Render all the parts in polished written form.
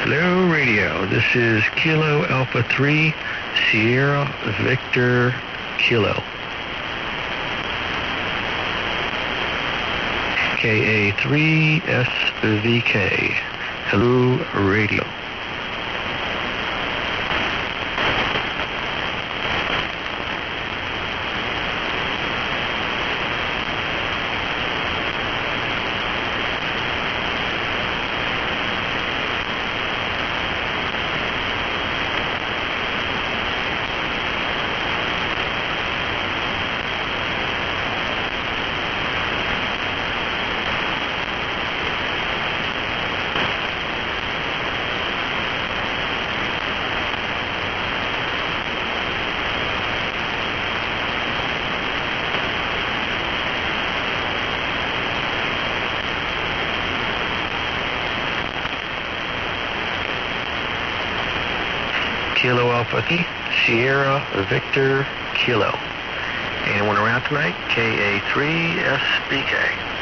Hello, radio. This is Kilo Alpha 3, Sierra Victor Kilo. KA3SVK. Hello, radio. Kilo Alpha 3, Sierra Victor Kilo. Anyone around tonight? KA3SBK.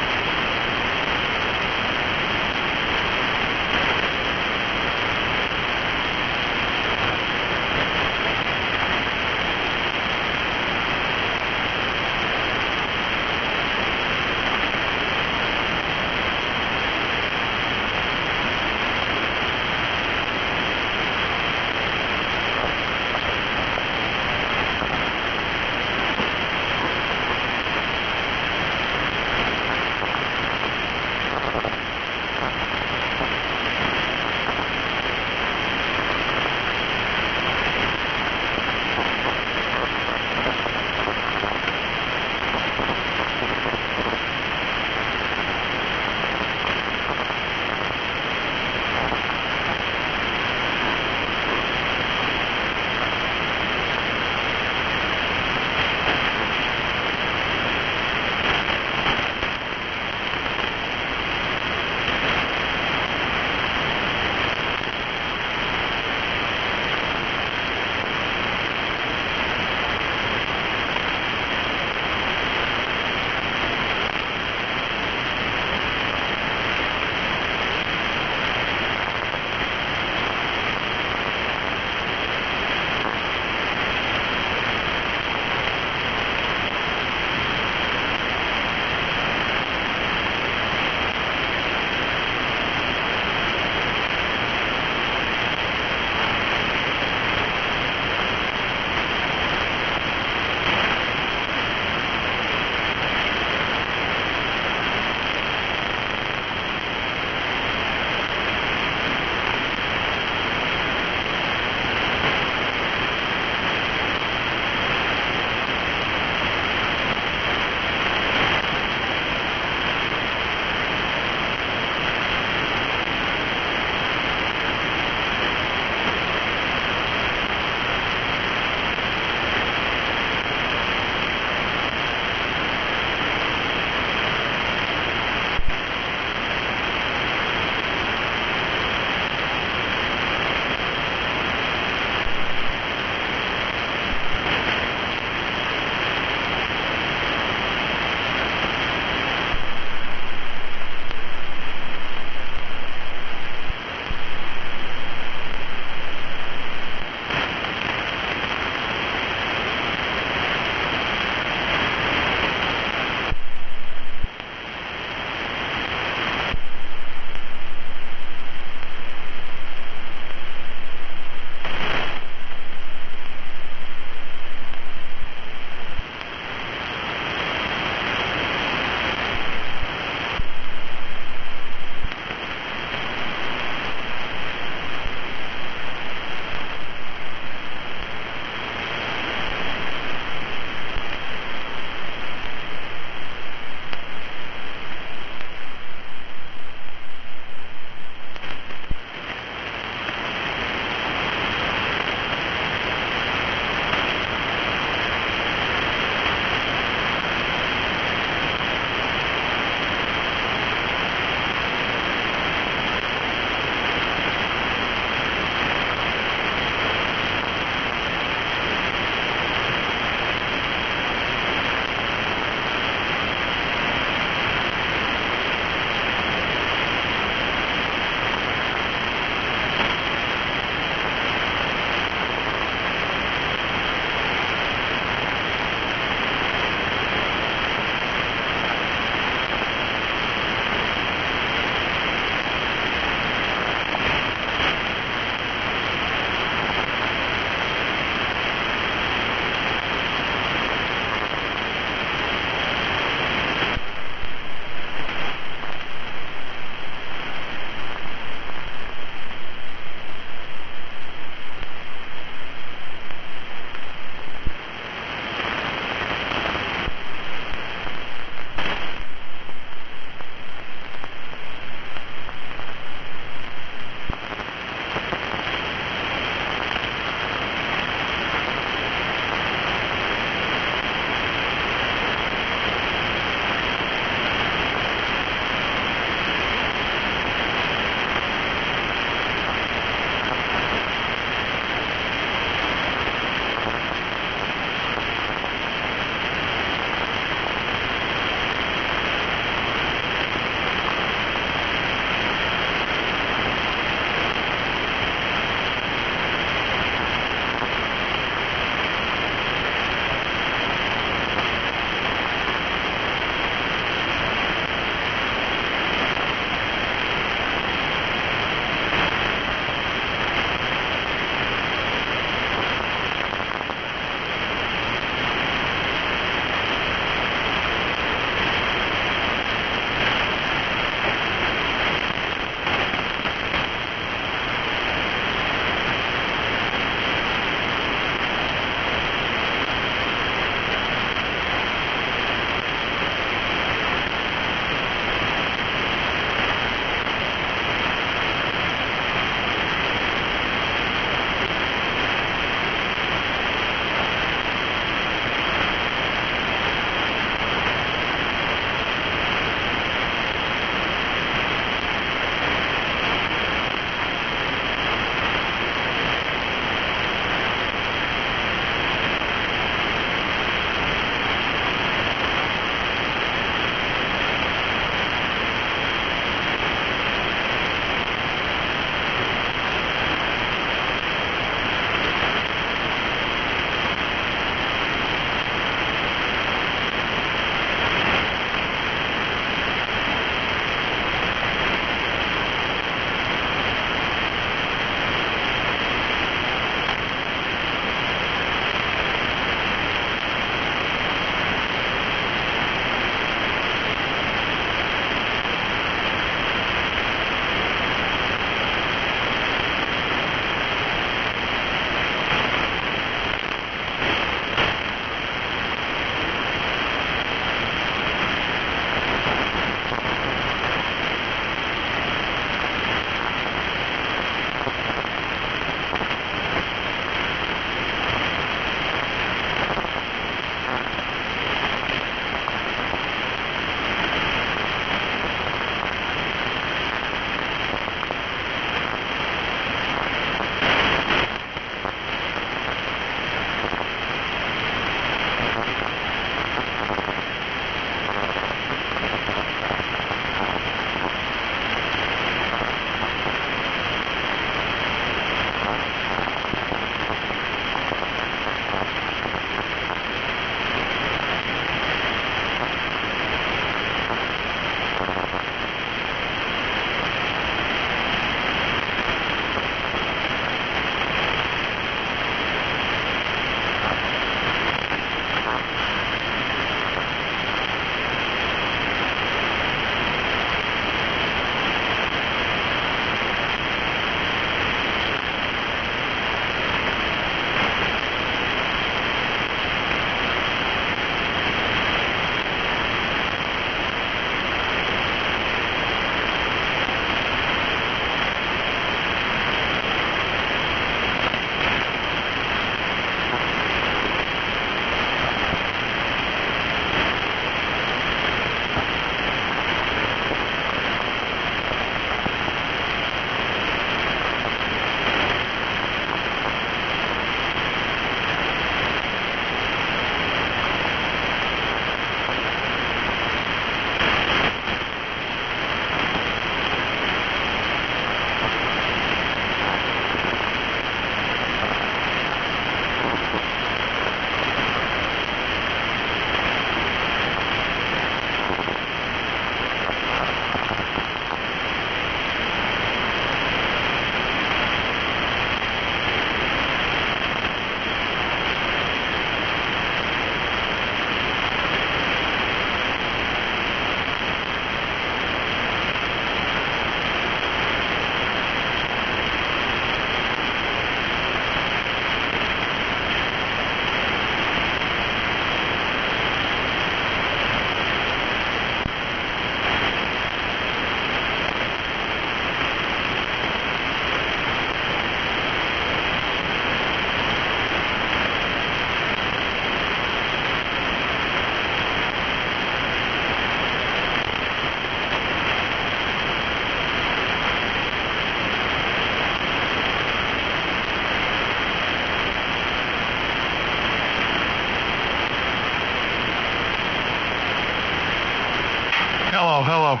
hello.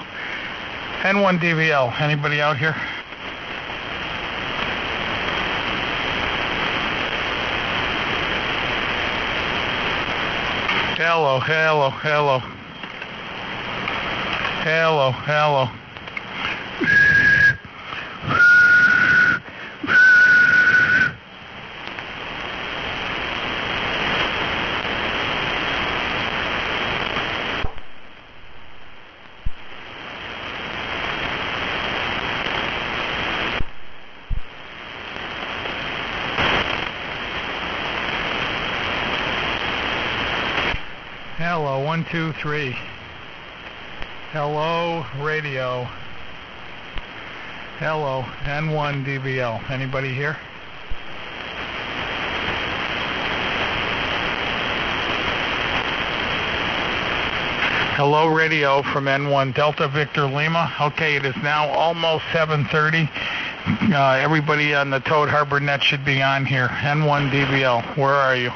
N1DVL, anybody out here? Hello, hello, hello. Hello, hello. Hello, 1, 2, 3. Hello, radio. Hello, N1DVL. Anybody here? Hello, radio from N1 Delta Victor Lima. Okay, it is now almost 7:30. Everybody on the Toad Harbor net should be on here. N1DVL, where are you?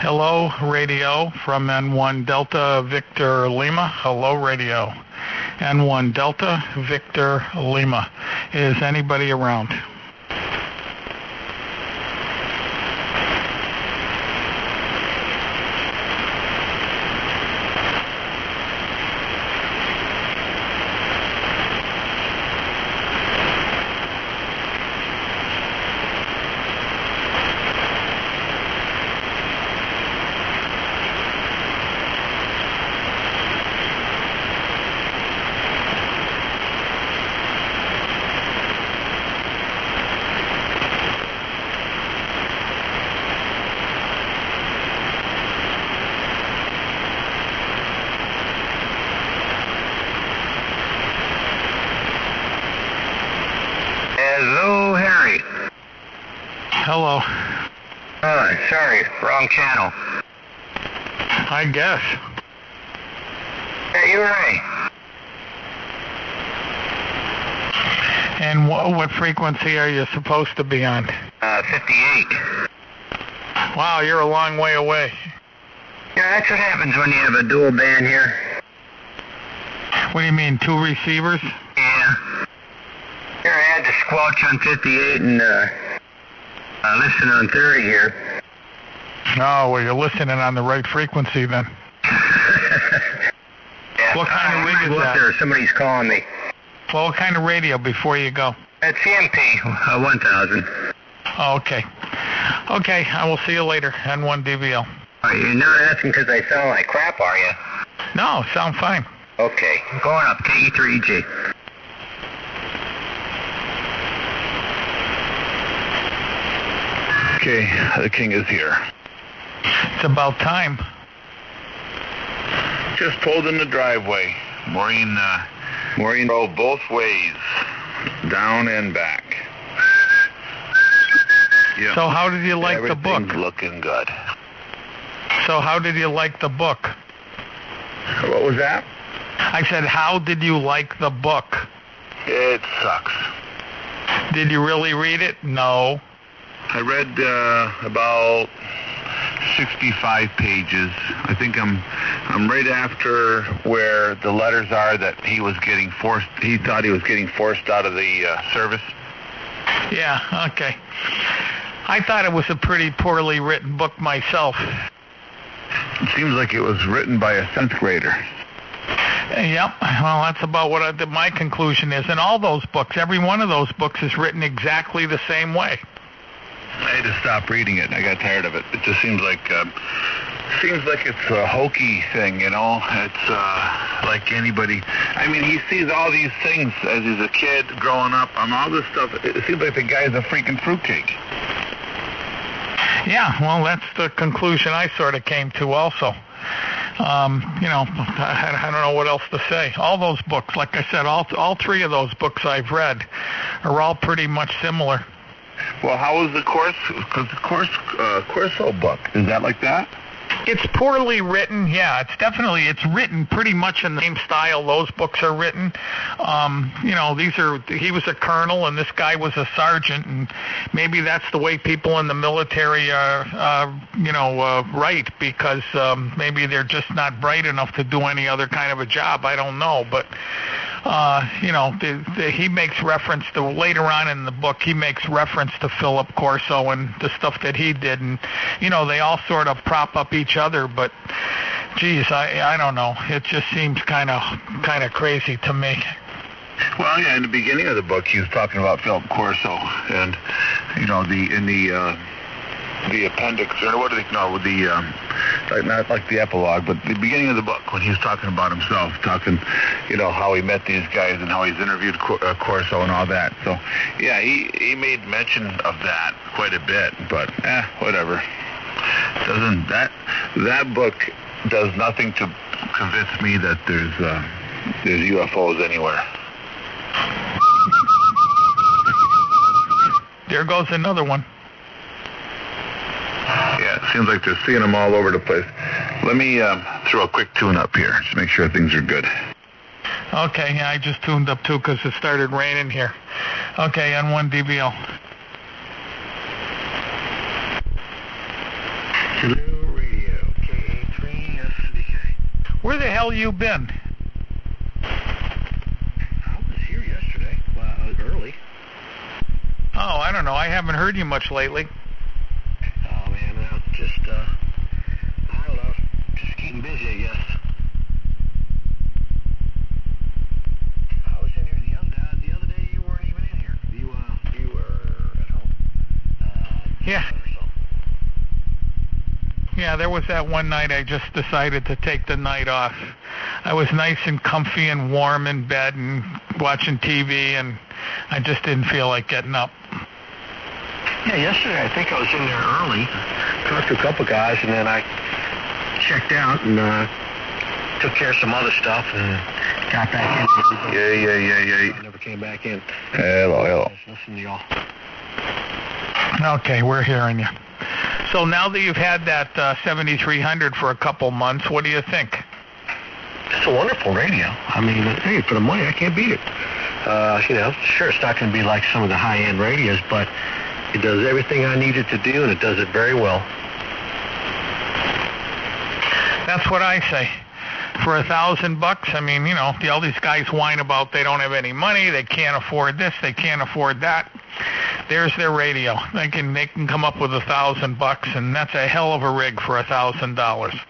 Hello, radio from N1 Delta Victor Lima. Hello, radio. N1 Delta Victor Lima. Is anybody around? Hello. Sorry, wrong channel. I guess. Hey, you're right. And what frequency are you supposed to be on? 58. Wow, you're a long way away. Yeah, that's what happens when you have a dual band here. What do you mean, 2 receivers? Yeah. Here I had to squelch on 58 and listen on 30 here. Oh, well, you're listening on the right frequency then. Yeah. What kind of rig is that? There, somebody's calling me. Well, what kind of radio before you go? That's CMP 1000. Oh, okay. Okay, I will see you later, N1DBL. You're not asking because I sound like crap, are you? No, sound fine. Okay, going up, KE3G. Okay, the king is here. It's about time. Just pulled in the driveway. Maureen drove both ways, down and back. Yeah. So how did you like the book? Everything's looking good. So how did you like the book? What was that? I said, how did you like the book? It sucks. Did you really read it? No. I read about 65 pages. I think I'm right after where the letters are that he thought he was getting forced out of the service. Yeah, okay. I thought it was a pretty poorly written book myself. It seems like it was written by a 7th grader. Yep, well, that's about what my conclusion is. And all those books, every one of those books is written exactly the same way. I had to stop reading it. I got tired of it. It just seems like it's a hokey thing, you know. It's like anybody. I mean, he sees all these things as he's a kid growing up on all this stuff. It seems like the guy's a freaking fruitcake. Yeah, well, that's the conclusion I sort of came to also. You know, I don't know what else to say. All those books, like I said, all 3 of those books I've read are all pretty much similar. Well, how was the course? Because the Corso book, is that like that? It's poorly written, yeah. It's written pretty much in the same style those books are written. You know, he was a colonel and this guy was a sergeant, and maybe that's the way people in the military write, because maybe they're just not bright enough to do any other kind of a job. I don't know, but you know, he makes reference to, later on in the book, he makes reference to Philip Corso and the stuff that he did, and you know, they all sort of prop up each other, but geez, I don't know. It just seems kind of crazy to me. Well, yeah, in the beginning of the book, he was talking about Philip Corso, and you know, the appendix, or what do they know, not like the epilogue, but the beginning of the book, when he was talking about himself, you know, how he met these guys and how he's interviewed Corso and all that. So, yeah, he made mention of that quite a bit, but whatever. That book does nothing to convince me that there's UFOs anywhere. There goes another one. Yeah, it seems like they're seeing them all over the place. Let me throw a quick tune-up here, just make sure things are good. Okay, yeah, I just tuned up too because it started raining here. Okay, N1DBL. Hello, radio, KA3SDK. Where the hell you been? I was here yesterday, early. Oh, I don't know. I haven't heard you much lately. Oh, man, just, I don't know, just keeping busy, I guess. I was in here the other day, you weren't even in here. You were at home. Yeah. Or something. Yeah, there was that one night I just decided to take the night off. I was nice and comfy and warm in bed and watching TV, and I just didn't feel like getting up. Yeah, yesterday I think I was in there early, talked to a couple guys, and then I checked out and took care of some other stuff and got back in. Yeah. I never came back in. Hello. Just listen to y'all. Okay, we're hearing you. So now that you've had that 7300 for a couple months, what do you think? It's a wonderful radio. I mean, hey, for the money, I can't beat it. Sure, it's not going to be like some of the high-end radios, but it does everything I need it to do, and it does it very well. That's what I say. For $1,000, I mean, all these guys whine about they don't have any money, they can't afford this, they can't afford that. There's their radio. They can come up with $1,000, and that's a hell of a rig for $1,000.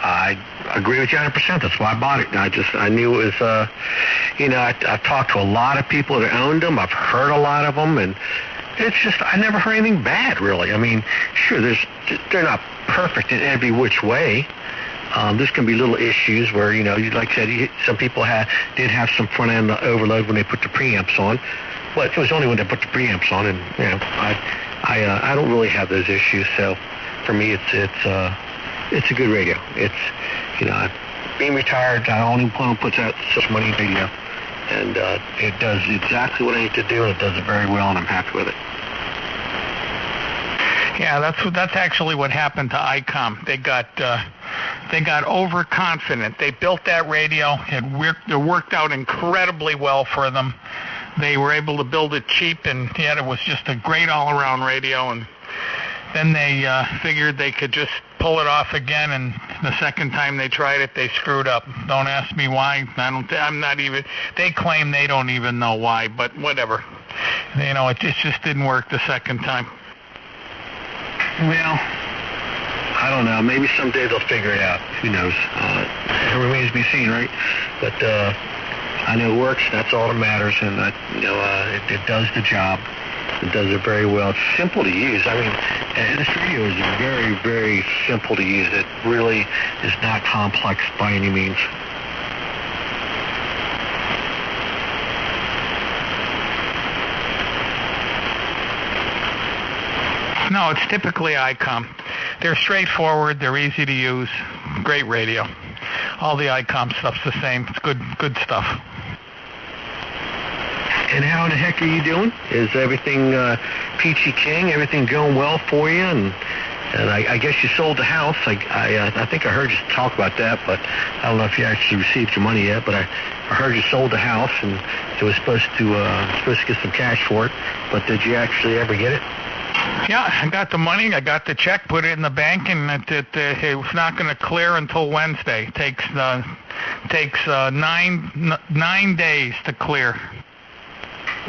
I agree with you 100%. That's why I bought it. I knew it was, I've talked to a lot of people that owned them. I've heard a lot of them, and it's just, I never heard anything bad, really. I mean, sure, they're not perfect in every which way. There's going to be little issues where, like I said, some people did have some front-end overload when they put the preamps on. But it was only when they put the preamps on, and, I don't really have those issues. So for me, it's a good radio. Being retired, I only puts out such money in radio, and it does exactly what I need to do, and it does it very well, and I'm happy with it. Yeah, that's actually what happened to ICOM. They got overconfident. They built that radio. It worked out incredibly well for them. They were able to build it cheap, and yet it was just a great all-around radio. And then they figured they could just pull it off again, and the second time they tried it, they screwed up. Don't ask me why. They claim they don't even know why, but whatever. It just didn't work the second time. Well, I don't know. Maybe someday they'll figure it out. Who knows? It remains to be seen, right? But I know it works. That's all that matters, and it does the job. It does it very well. It's simple to use. I mean, this radio is very, very simple to use. It really is not complex by any means. No, it's typically ICOM. They're straightforward. They're easy to use. Great radio. All the ICOM stuff's the same. It's good stuff. And how the heck are you doing? Is everything peachy king? Everything going well for you? And I guess you sold the house. I think I heard you talk about that, but I don't know if you actually received your money yet. But I heard you sold the house, and it was supposed to get some cash for it. But did you actually ever get it? Yeah, I got the money. I got the check, put it in the bank, and it was not going to clear until Wednesday. It takes 9 days to clear.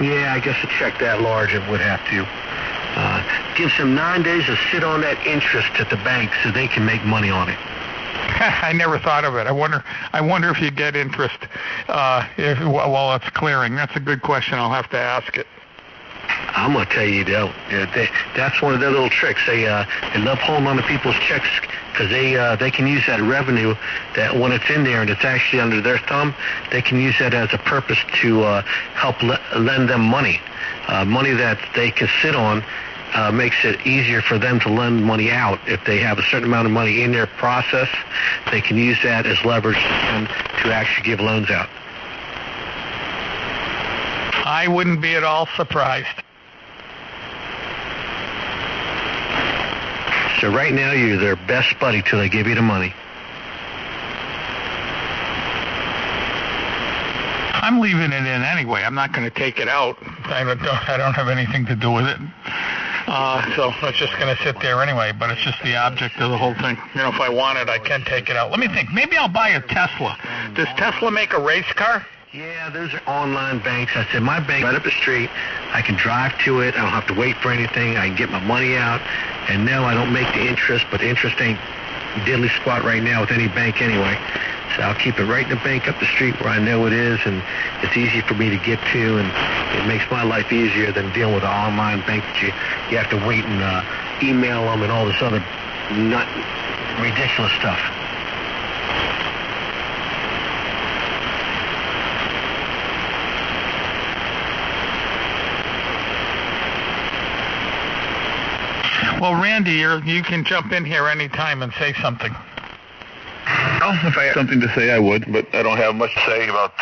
Yeah, I guess a check that large, it would have to. Gives them 9 days to sit on that interest at the bank so they can make money on it. I never thought of it. I wonder if you get interest while it's clearing. That's a good question. I'll have to ask it. I'm going to tell you, though, that's one of their little tricks. They love holding on to people's checks because they can use that revenue that when it's in there and it's actually under their thumb, they can use that as a purpose to help lend them money. Money that they can sit on makes it easier for them to lend money out. If they have a certain amount of money in their process, they can use that as leverage to actually give loans out. I wouldn't be at all surprised. So right now you're their best buddy till they give you the money. I'm leaving it in anyway. I'm not going to take it out. I don't have anything to do with it. So it's just going to sit there anyway, but it's just the object of the whole thing. If I want it, I can take it out. Let me think. Maybe I'll buy a Tesla. Does Tesla make a race car? Yeah, those are online banks. I said, my bank right up the street. I can drive to it. I don't have to wait for anything. I can get my money out. And no, I don't make the interest, but the interest ain't diddly squat right now with any bank anyway. So I'll keep it right in the bank up the street where I know it is, and it's easy for me to get to, and it makes my life easier than dealing with an online bank that you have to wait and email them and all this other ridiculous stuff. Well, Randy, you can jump in here anytime and say something. Well, if I had something to say, I would, but I don't have much to say about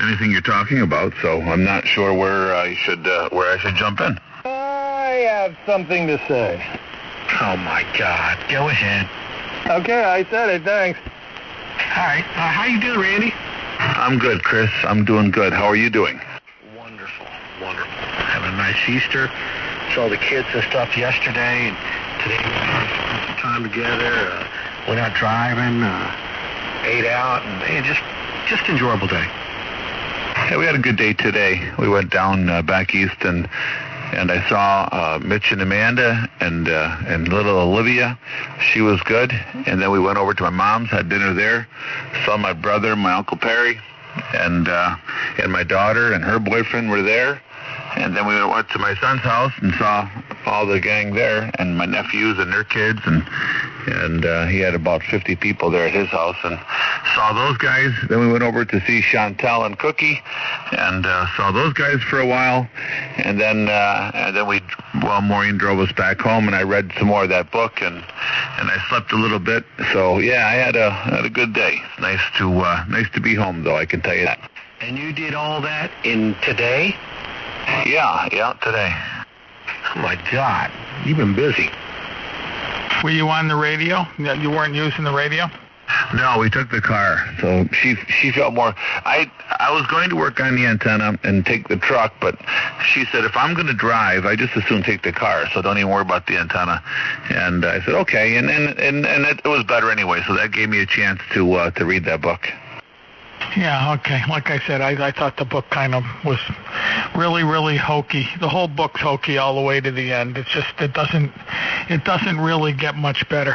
anything you're talking about, so I'm not sure where I should jump in. I have something to say. Oh, my God. Go ahead. Okay, I said it. Thanks. All right. How you doing, Randy? I'm good, Chris. I'm doing good. How are you doing? Wonderful. Wonderful. Having a nice Easter. Saw the kids and stuff yesterday, and today we spent some time together. Went out driving, ate out, and man, just enjoyable day. Yeah, we had a good day today. We went down back east, and I saw Mitch and Amanda and little Olivia. She was good. And then we went over to my mom's, had dinner there. Saw my brother, my Uncle Perry, and my daughter and her boyfriend were there. And then we went to my son's house and saw all the gang there, and my nephews and their kids, and he had about 50 people there at his house, and saw those guys. Then we went over to see Chantel and Cookie, and saw those guys for a while, and then Maureen drove us back home, and I read some more of that book, and I slept a little bit. So yeah, I had a good day. It's nice to be home, though, I can tell you that. And you did all that in today? Yeah, today. Oh, my God. You've been busy. Were you on the radio? You weren't using the radio? No, we took the car. So she felt more. I was going to work on the antenna and take the truck, but she said, if I'm going to drive, I just as soon take the car, so don't even worry about the antenna. And I said, okay. And it was better anyway, so that gave me a chance to read that book. Yeah, okay. Like I said, I thought the book kind of was really, really hokey. The whole book's hokey all the way to the end. It's just it doesn't really get much better.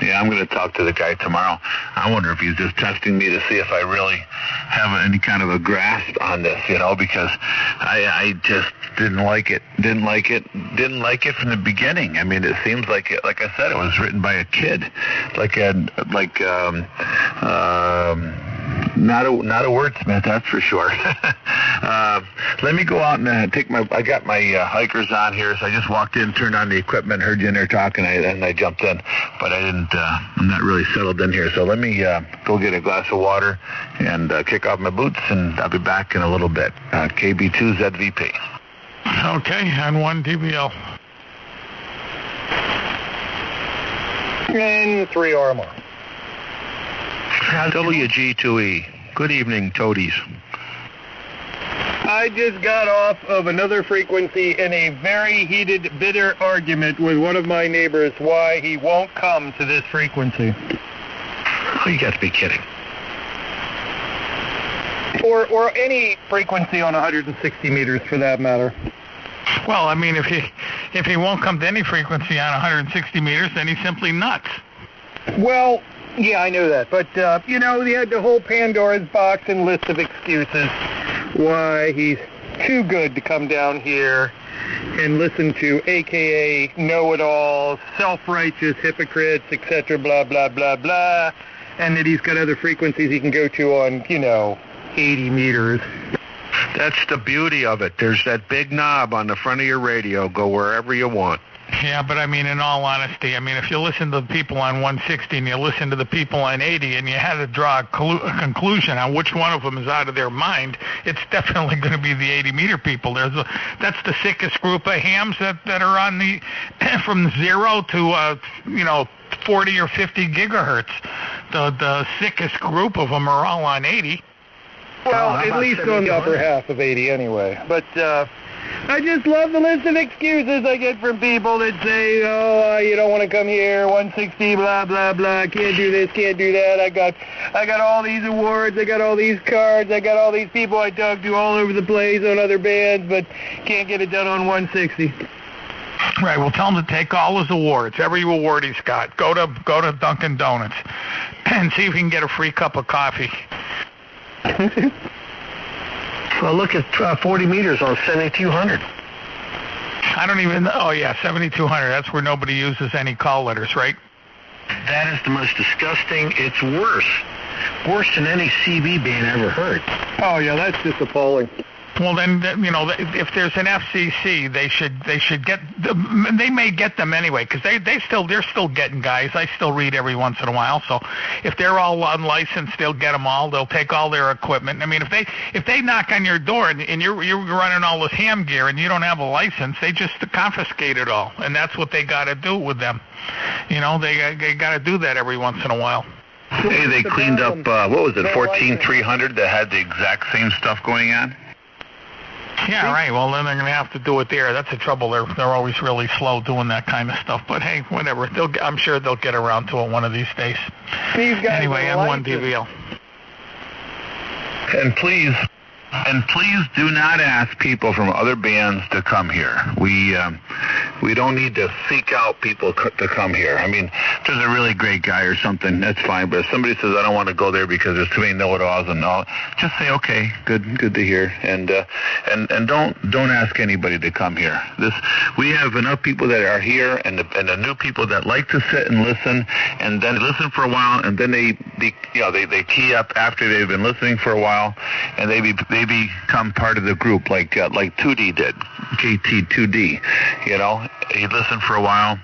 Yeah, I'm going to talk to the guy tomorrow. I wonder if he's just testing me to see if I really have any kind of a grasp on this, because I just didn't like it from the beginning. I mean, it seems like I said, it was written by a kid, not a wordsmith, that's for sure. Let me go out and I got my hikers on here, so I just walked in, turned on the equipment, heard you in there talking, and I jumped in, but I didn't, I'm not really settled in here, so let me go get a glass of water and kick off my boots, and I'll be back in a little bit. KB2ZVP. Okay, and 1 DBL. And 3 RMR. WG2E. Good evening, Toadies. I just got off of another frequency in a very heated, bitter argument with one of my neighbors why he won't come to this frequency. Oh, you got to be kidding. Or any frequency on 160 meters, for that matter. Well, I mean, if he won't come to any frequency on 160 meters, then he's simply nuts. Well, yeah, I know that. But, he had the whole Pandora's box and list of excuses why he's too good to come down here and listen to AKA know-it-alls, self-righteous hypocrites, etc., blah, blah, blah, blah, and that he's got other frequencies he can go to on, 80 meters. That's the beauty of it. There's that big knob on the front of your radio. Go wherever you want. Yeah, but I mean, in all honesty, if you listen to the people on 160 and you listen to the people on 80 and you had to draw a conclusion on which one of them is out of their mind, it's definitely going to be the 80-meter people. That's the sickest group of hams that are on the from 0 to 40 or 50 gigahertz. The sickest group of them are all on 80. Well, at least on the upper half of 80 anyway. But I just love the list of excuses I get from people that say, you don't want to come here, 160, blah, blah, blah, can't do this, can't do that. I got all these awards, I got all these cards, I got all these people I talk to all over the place on other bands, but can't get it done on 160. Right, well, tell him to take all his awards, every award he's got. Go to Dunkin' Donuts and see if he can get a free cup of coffee. Well, look at 40 meters on 7,200. I don't even... Oh, yeah, 7,200. That's where nobody uses any call letters, right? That is the most disgusting. It's worse. Worse than any CB band I ever heard. Oh, yeah, that's just appalling. Well, then, if there's an FCC, they should get. They may get them anyway, because they're still getting guys. I still read every once in a while. So, if they're all unlicensed, they'll get them all. They'll take all their equipment. I mean, if they knock on your door and you're running all this ham gear and you don't have a license, they just confiscate it all, and that's what they got to do with them. They got to do that every once in a while. Hey, they cleaned up. What was it? 14300 that had the exact same stuff going on. Yeah, right. Well, then they're going to have to do it there. That's the trouble. They're always really slow doing that kind of stuff. But hey, whatever. I'm sure they'll get around to it one of these days. Anyway, N1 DVL. And please do not ask people from other bands to come here. We don't need to seek out people to come here. I mean, if there's a really great guy or something, that's fine. But if somebody says, I don't want to go there because there's too many know-it-alls and all, just say, okay, good to hear. And don't ask anybody to come here. We have enough people that are here and the new people that like to sit and listen, and then listen for a while, and then they key up after they've been listening for a while, and they become part of the group like 2D did, KT2D. He listened for a while,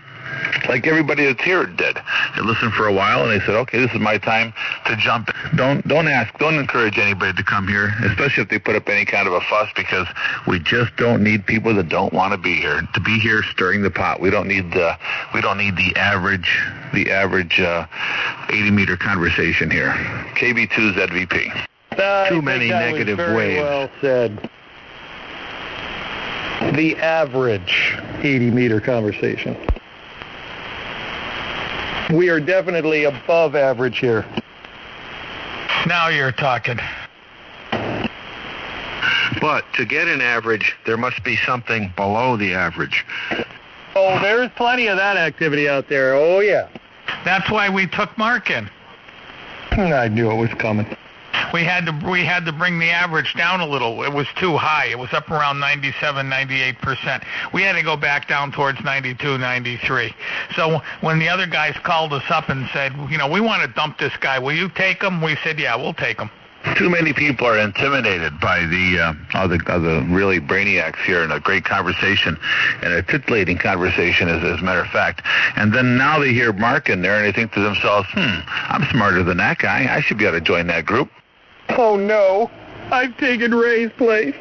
like everybody that's here did. They listened for a while, and they said, okay, this is my time to jump in. Don't encourage anybody to come here, especially if they put up any kind of a fuss, because we just don't need people that don't want to be here stirring the pot. We don't need the average 80-meter conversation here. KB2's ZVP. Too many negative waves. Well said. The average 80-meter conversation. We are definitely above average here. Now you're talking. But to get an average, there must be something below the average. Oh, there's plenty of that activity out there. Oh, yeah. That's why we took Mark in. I knew it was coming. We had to bring the average down a little. It was too high. It was up around 97, 98%. We had to go back down towards 92, 93. So when the other guys called us up and said, we want to dump this guy, will you take him? We said, yeah, we'll take him. Too many people are intimidated by the really brainiacs here, in a great conversation, and a titillating conversation, as a matter of fact. And then now they hear Mark in there, and they think to themselves, I'm smarter than that guy. I should be able to join that group. Oh, no. I've taken Ray's place.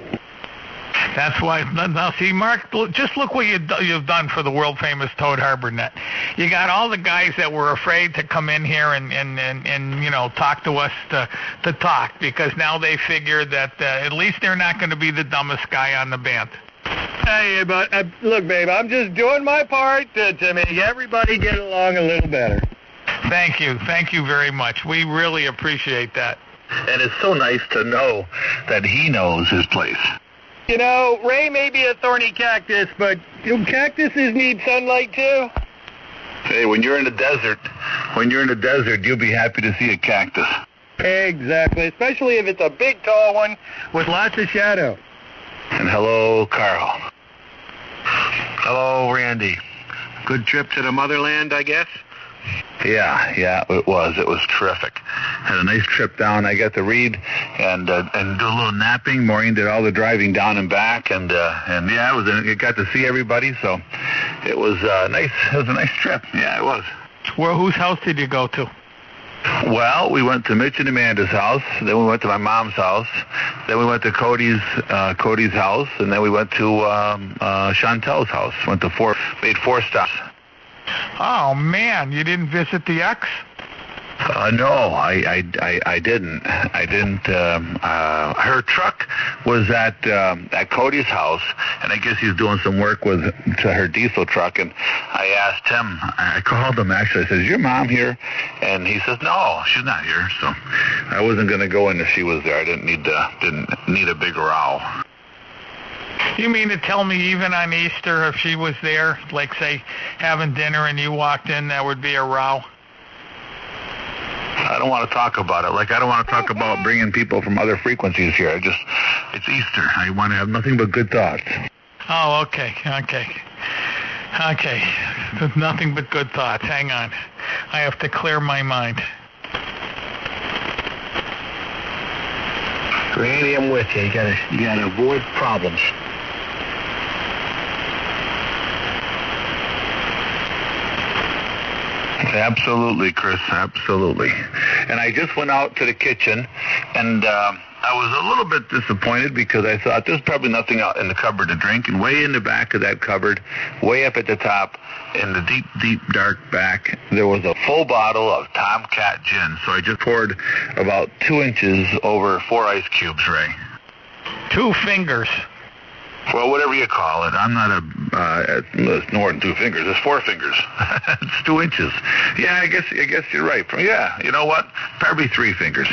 That's why. Now, see, Mark, just look what you've done for the world-famous Toad Harbor Net. You got all the guys that were afraid to come in here and talk to us to talk, because now they figure that at least they're not going to be the dumbest guy on the band. Hey, but look, babe, I'm just doing my part to make everybody get along a little better. Thank you very much. We really appreciate that. And it's so nice to know that he knows his place. Ray may be a thorny cactus, but cactuses need sunlight too. Hey, when you're in the desert, you'll be happy to see a cactus. Exactly, especially if it's a big, tall one with lots of shadow. And hello, Carl. Hello, Randy. Good trip to the motherland, I guess? Yeah, it was. It was terrific. Had a nice trip down. I got to read and do a little napping. Maureen did all the driving down and back, and yeah, it got to see everybody. So it was nice. It was a nice trip. Yeah, it was. Whose house did you go to? Well, we went to Mitch and Amanda's house. Then we went to my mom's house. Then we went to Cody's house, and then we went to Chantel's house. Made 4 stops. Oh, man, you didn't visit the ex? No, I didn't. Her truck was at Cody's house, and I guess he's doing some work to her diesel truck. And I asked him. I called him actually. I said, "Is your mom here?" And he says, "No, she's not here." So I wasn't going to go in if she was there. I didn't need a big row. You mean to tell me even on Easter, if she was there, like say having dinner and you walked in, that would be a row? I don't want to talk about it. Like, I don't want to talk about bringing people from other frequencies here. It's Easter. I want to have nothing but good thoughts. Oh, okay. Nothing but good thoughts. Hang on. I have to clear my mind. Randy, I'm with you. You gotta avoid problems. Absolutely, Chris, absolutely. And I just went out to the kitchen, and I was a little bit disappointed because I thought there's probably nothing out in the cupboard to drink, and way in the back of that cupboard, way up at the top, in the deep, deep, dark back, there was a full bottle of Tomcat gin. So I just poured about 2 inches over 4 ice cubes, Ray. 2 fingers. Well, whatever you call it. I'm not it's more than 2 fingers. It's 4 fingers. It's 2 inches. Yeah, I guess you're right. Yeah, you know what? Probably 3 fingers.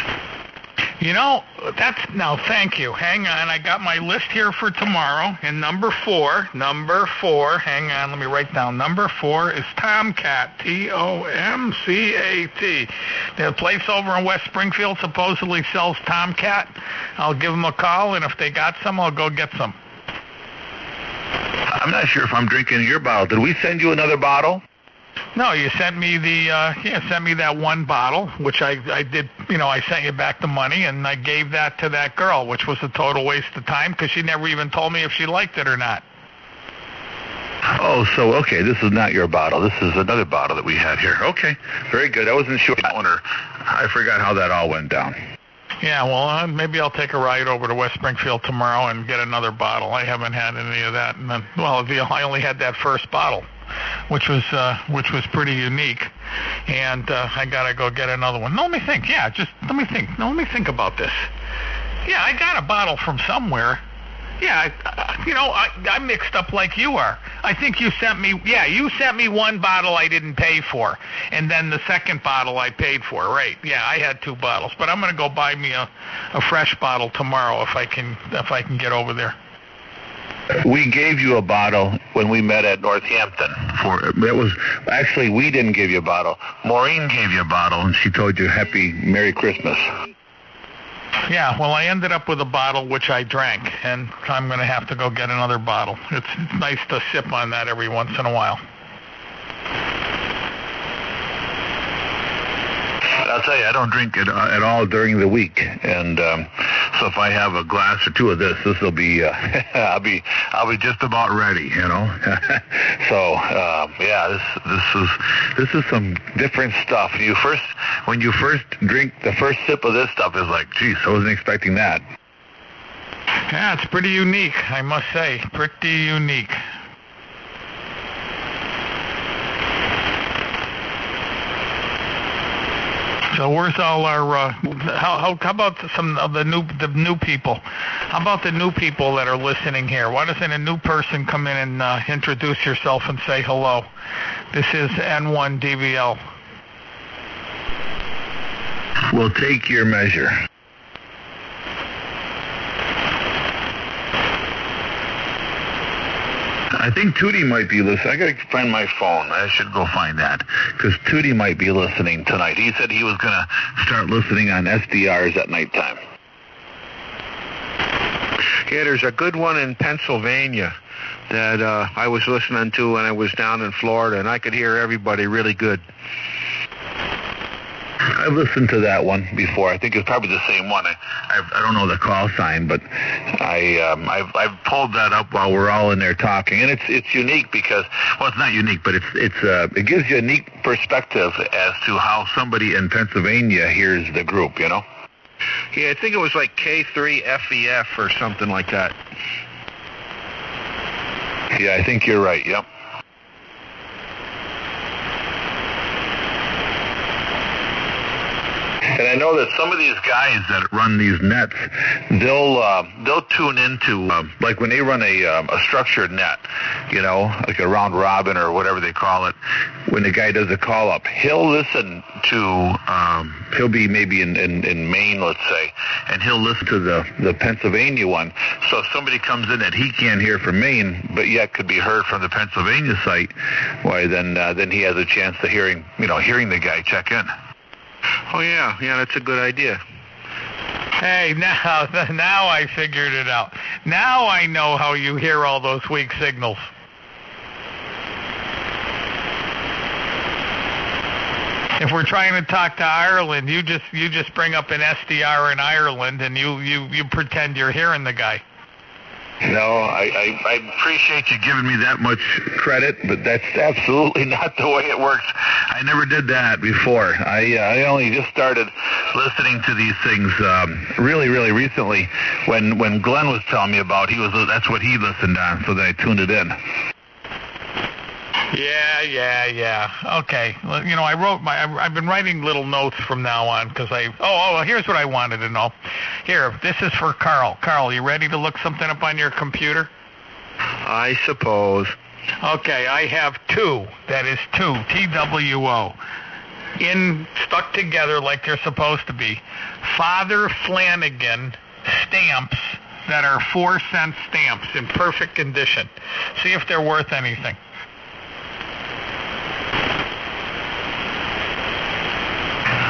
You know, now thank you. Hang on, I got my list here for tomorrow. And number four, hang on, let me write down. Number 4 is Tomcat, Tomcat. The place over in West Springfield supposedly sells Tomcat. I'll give them a call, and if they got some, I'll go get some. I'm not sure if I'm drinking your bottle. Did we send you another bottle? No, you sent me sent me that one bottle, which I did. I sent you back the money, and I gave that to that girl, which was a total waste of time because she never even told me if she liked it or not. Oh, so okay, this is not your bottle. This is another bottle that we had here. Okay, very good. I wasn't sure that one, or I forgot how that all went down. Yeah, well, maybe I'll take a ride over to West Springfield tomorrow and get another bottle. I haven't had any of that, and then, I only had that first bottle, which was pretty unique, and I gotta go get another one. No, let me think. Yeah, just let me think. No, let me think about this. Yeah, I got a bottle from somewhere. Yeah, I mixed up like you are. I think you sent me one bottle I didn't pay for, and then the second bottle I paid for, right? Yeah, I had 2 bottles, but I'm going to go buy me a fresh bottle tomorrow if I can get over there. We gave you a bottle when we met at Northampton. We didn't give you a bottle. Maureen gave you a bottle, and she told you Happy Merry Christmas. Yeah, well, I ended up with a bottle which I drank, and I'm going to have to go get another bottle. It's nice to sip on that every once in a while. I'll tell you, I don't drink it at all during the week, and so if I have a glass or 2 of this will be I'll be just about ready, So this is some different stuff. When you first drink the first sip of this stuff, is like, geez, I wasn't expecting that. Yeah, it's pretty unique, I must say, pretty unique. So where's all our? How about some of the new people? How about the new people that are listening here? Why doesn't a new person come in and introduce yourself and say hello? This is N1DBL. We'll take your measure. I think Tootie might be listening. I got to find my phone. I should go find that because Tootie might be listening tonight. He said he was going to start listening on SDRs at nighttime. Yeah, there's a good one in Pennsylvania that I was listening to when I was down in Florida, and I could hear everybody really good. I've listened to that one before. I think it's probably the same one. I don't know the call sign, but I've pulled that up while we're all in there talking, and it's unique because, well, it's not unique, but it gives you a unique perspective as to how somebody in Pennsylvania hears the group. Yeah, I think it was like K3FEF or something like that. Yeah, I think you're right. Yep. And I know that some of these guys that run these nets, they'll tune into like when they run a structured net, like a round robin or whatever they call it. When the guy does a call up, he'll listen to he'll be maybe in Maine, let's say, and he'll listen to the Pennsylvania one. So if somebody comes in that he can't hear from Maine, but yet could be heard from the Pennsylvania site, why then he has a chance to hearing the guy check in. Oh, yeah, that's a good idea. Hey, now I figured it out. Now I know how you hear all those weak signals. If we're trying to talk to Ireland, you just bring up an SDR in Ireland and you pretend you're hearing the guy. No, I appreciate you giving me that much credit, but that's absolutely not the way it works. I never did that before. I only just started listening to these things really, really recently. When Glenn was telling me about, that's what he listened on, so then I tuned it in. Yeah. Okay. Well, I've been writing little notes from now on because here's what I wanted to know. Here, this is for Carl. Carl, you ready to look something up on your computer? I suppose. Okay, I have two. That is two, TWO, stuck together like they're supposed to be. Father Flanagan stamps that are 4-cent stamps in perfect condition. See if they're worth anything.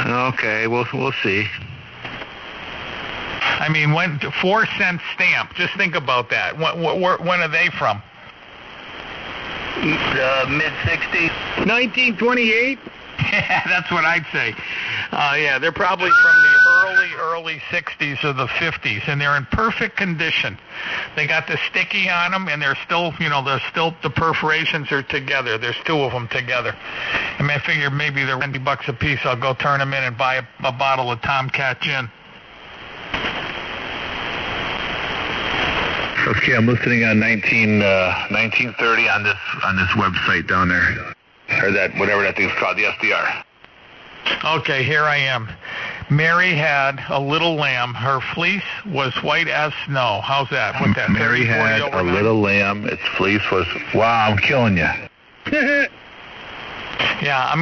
Okay, we'll see. I mean, 4-cent stamp. Just think about that. When are they from? Mid-60s. 1928? Yeah, that's what I'd say. Yeah, they're probably from the early 60s or the 50s, and they're in perfect condition. They got the sticky on them, and they're still the perforations are together. There's two of them together. I mean, I figured maybe they're $20 a piece. I'll go turn them in and buy a bottle of Tomcat gin. Okay, I'm listening on 1930 on this website down there, or that whatever that thing's called, the SDR. Okay, here I am. Mary had a little lamb. Her fleece was white as snow. How's that? What's that? Mary had a little lamb. Its fleece was. Wow, I'm killing you. Yeah,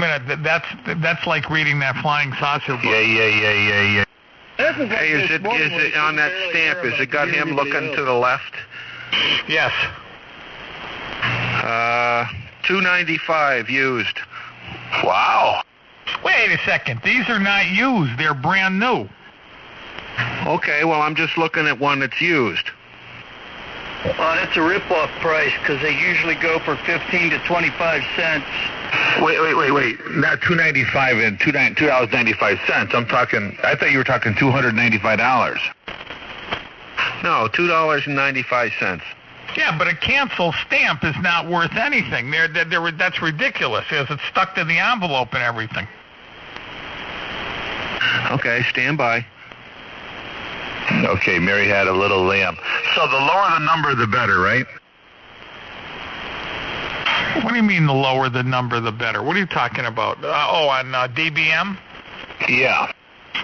That's like reading that flying saucer book. Yeah. Hey, is it on that stamp? Is it got him looking to the left? Yes. $2.95 used. Wow. Wait a second. These are not used. They're brand new. Okay, well, I'm just looking at one that's used. Well, that's a rip-off price because they usually go for 15 to 25 cents. Wait. Not $2.95 and $2.95. I thought you were talking $295. No, $2.95. Yeah, but a canceled stamp is not worth anything. That's ridiculous because it's stuck to the envelope and everything. Okay, stand by. Okay, Mary had a little lamb. So the lower the number, the better, right? What do you mean the lower the number, the better? What are you talking about? On DBM? Yeah.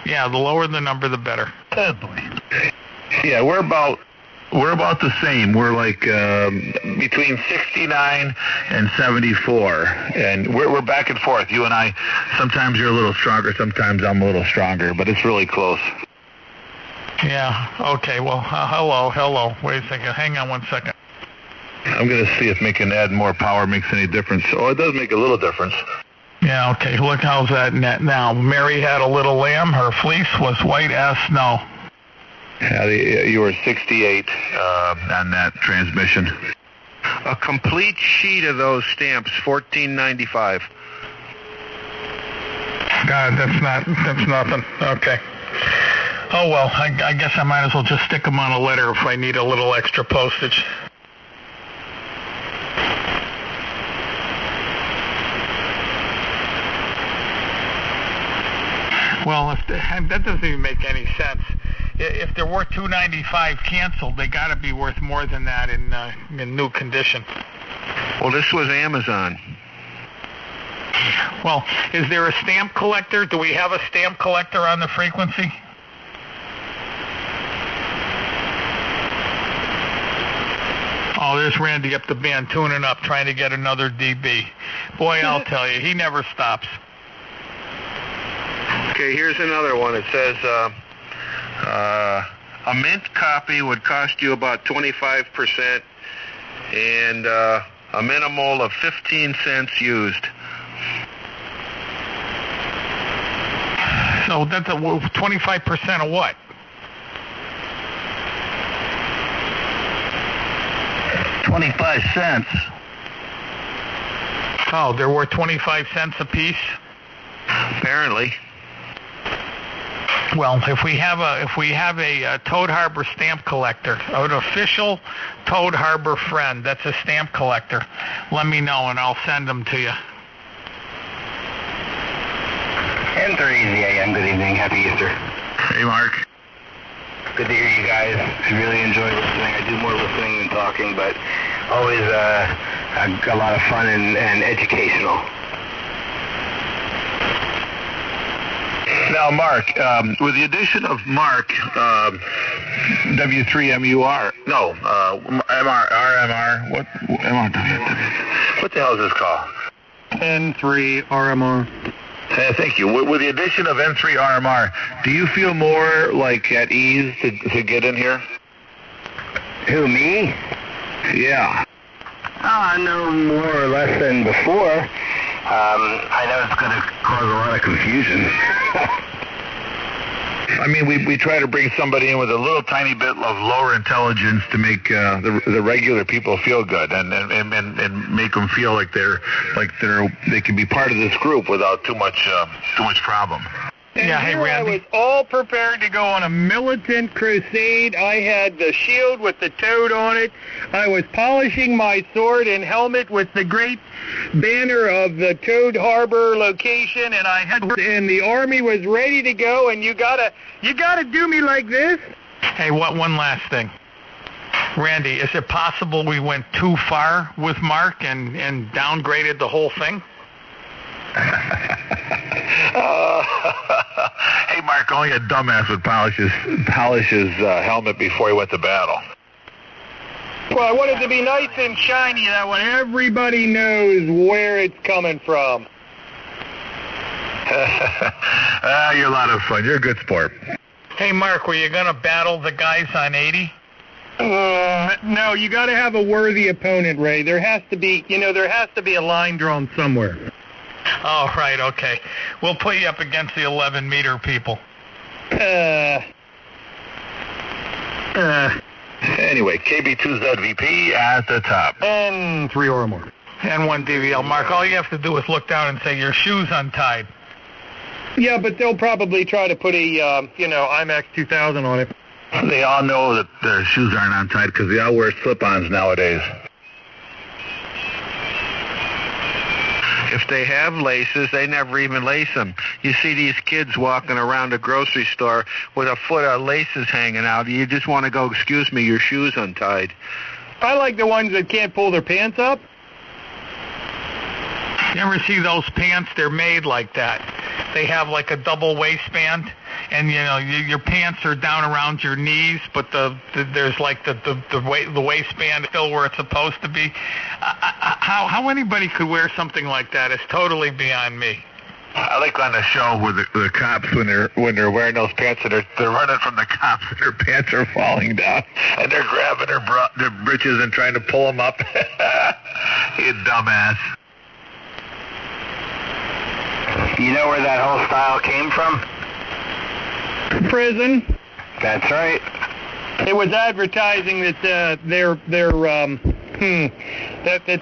Yeah, the lower the number, the better. Oh, boy. Yeah, we're about the same. We're like between 69 and 74, and we're back and forth. You and I. Sometimes you're a little stronger, sometimes I'm a little stronger, but it's really close. Yeah. Okay. Well, hello. Wait a second. Hang on 1 second. I'm going to see if making add more power makes any difference. Oh, it does make a little difference. Yeah. Okay. Look, how's that net now? Mary had a little lamb. Her fleece was white as snow. Yeah, you were 68 on that transmission. A complete sheet of those stamps, $14.95. God, that's nothing. Okay. Oh well, I guess I might as well just stick them on a letter if I need a little extra postage. Well, that doesn't even make any sense. If they're worth $2.95 canceled, they got to be worth more than that in new condition. Well, this was Amazon. Well, is there a stamp collector? Do we have a stamp collector on the frequency? Oh, there's Randy up the band tuning up, trying to get another DB. Boy, I'll tell you, he never stops. Okay, here's another one. It says a mint copy would cost you about 25%, and a minimal of 15 cents used. So that's 25% of what? 25 cents. Oh, they're worth 25 cents a piece? apparently. Well, if we have a Toad Harbor stamp collector, an official Toad Harbor friend that's a stamp collector, let me know and I'll send them to you. And 3 AM, good evening, happy Easter. Hey, Mark. Good to hear you guys. I really enjoy listening. I do more listening than talking, but always a lot of fun and educational. Now, Mark, with the addition of Mark, W3MUR, no, RMR, what the hell is this called? N3 RMR. Thank you. With the addition of N3 RMR, do you feel more like at ease to get in here? Who, me? Yeah. No more or less than before. I know it's going to cause a lot of confusion. I mean, we try to bring somebody in with a little tiny bit of lower intelligence to make the regular people feel good and make them feel like they can be part of this group without too much problem. And yeah, hey, here Randy. I was all prepared to go on a militant crusade. I had the shield with the toad on it. I was polishing my sword and helmet with the great banner of the Toad Harbor location, and the army was ready to go. And you gotta do me like this. Hey, one last thing. Randy, is it possible we went too far with Mark and downgraded the whole thing? Hey, Mark, only a dumbass would polish his helmet before he went to battle. Well, I want it to be nice and shiny, that way everybody knows where it's coming from. You're a lot of fun. You're a good sport. Hey, Mark, were you going to battle the guys on 80? No, you got to have a worthy opponent, Ray. There has to be a line drawn somewhere. Oh, right, okay. We'll put you up against the 11-meter people. Anyway, KB2ZVP at the top. And 3 or more. And 1 DVL. Mark, all you have to do is look down and say, your shoe's untied. Yeah, but they'll probably try to put a, IMAX 2000 on it. They all know that their shoes aren't untied because they all wear slip-ons nowadays. If they have laces, they never even lace them. You see these kids walking around a grocery store with a foot of laces hanging out. You just want to go, excuse me, your shoe's untied. I like the ones that can't pull their pants up. You ever see those pants? They're made like that. They have like a double waistband, and your pants are down around your knees, but there's like the waistband still where it's supposed to be. How anybody could wear something like that is totally beyond me. I like on the show with the cops when they're wearing those pants and they're running from the cops and their pants are falling down and they're grabbing their britches and trying to pull them up. You dumbass. You know where that whole style came from? Prison. That's right. It was advertising that that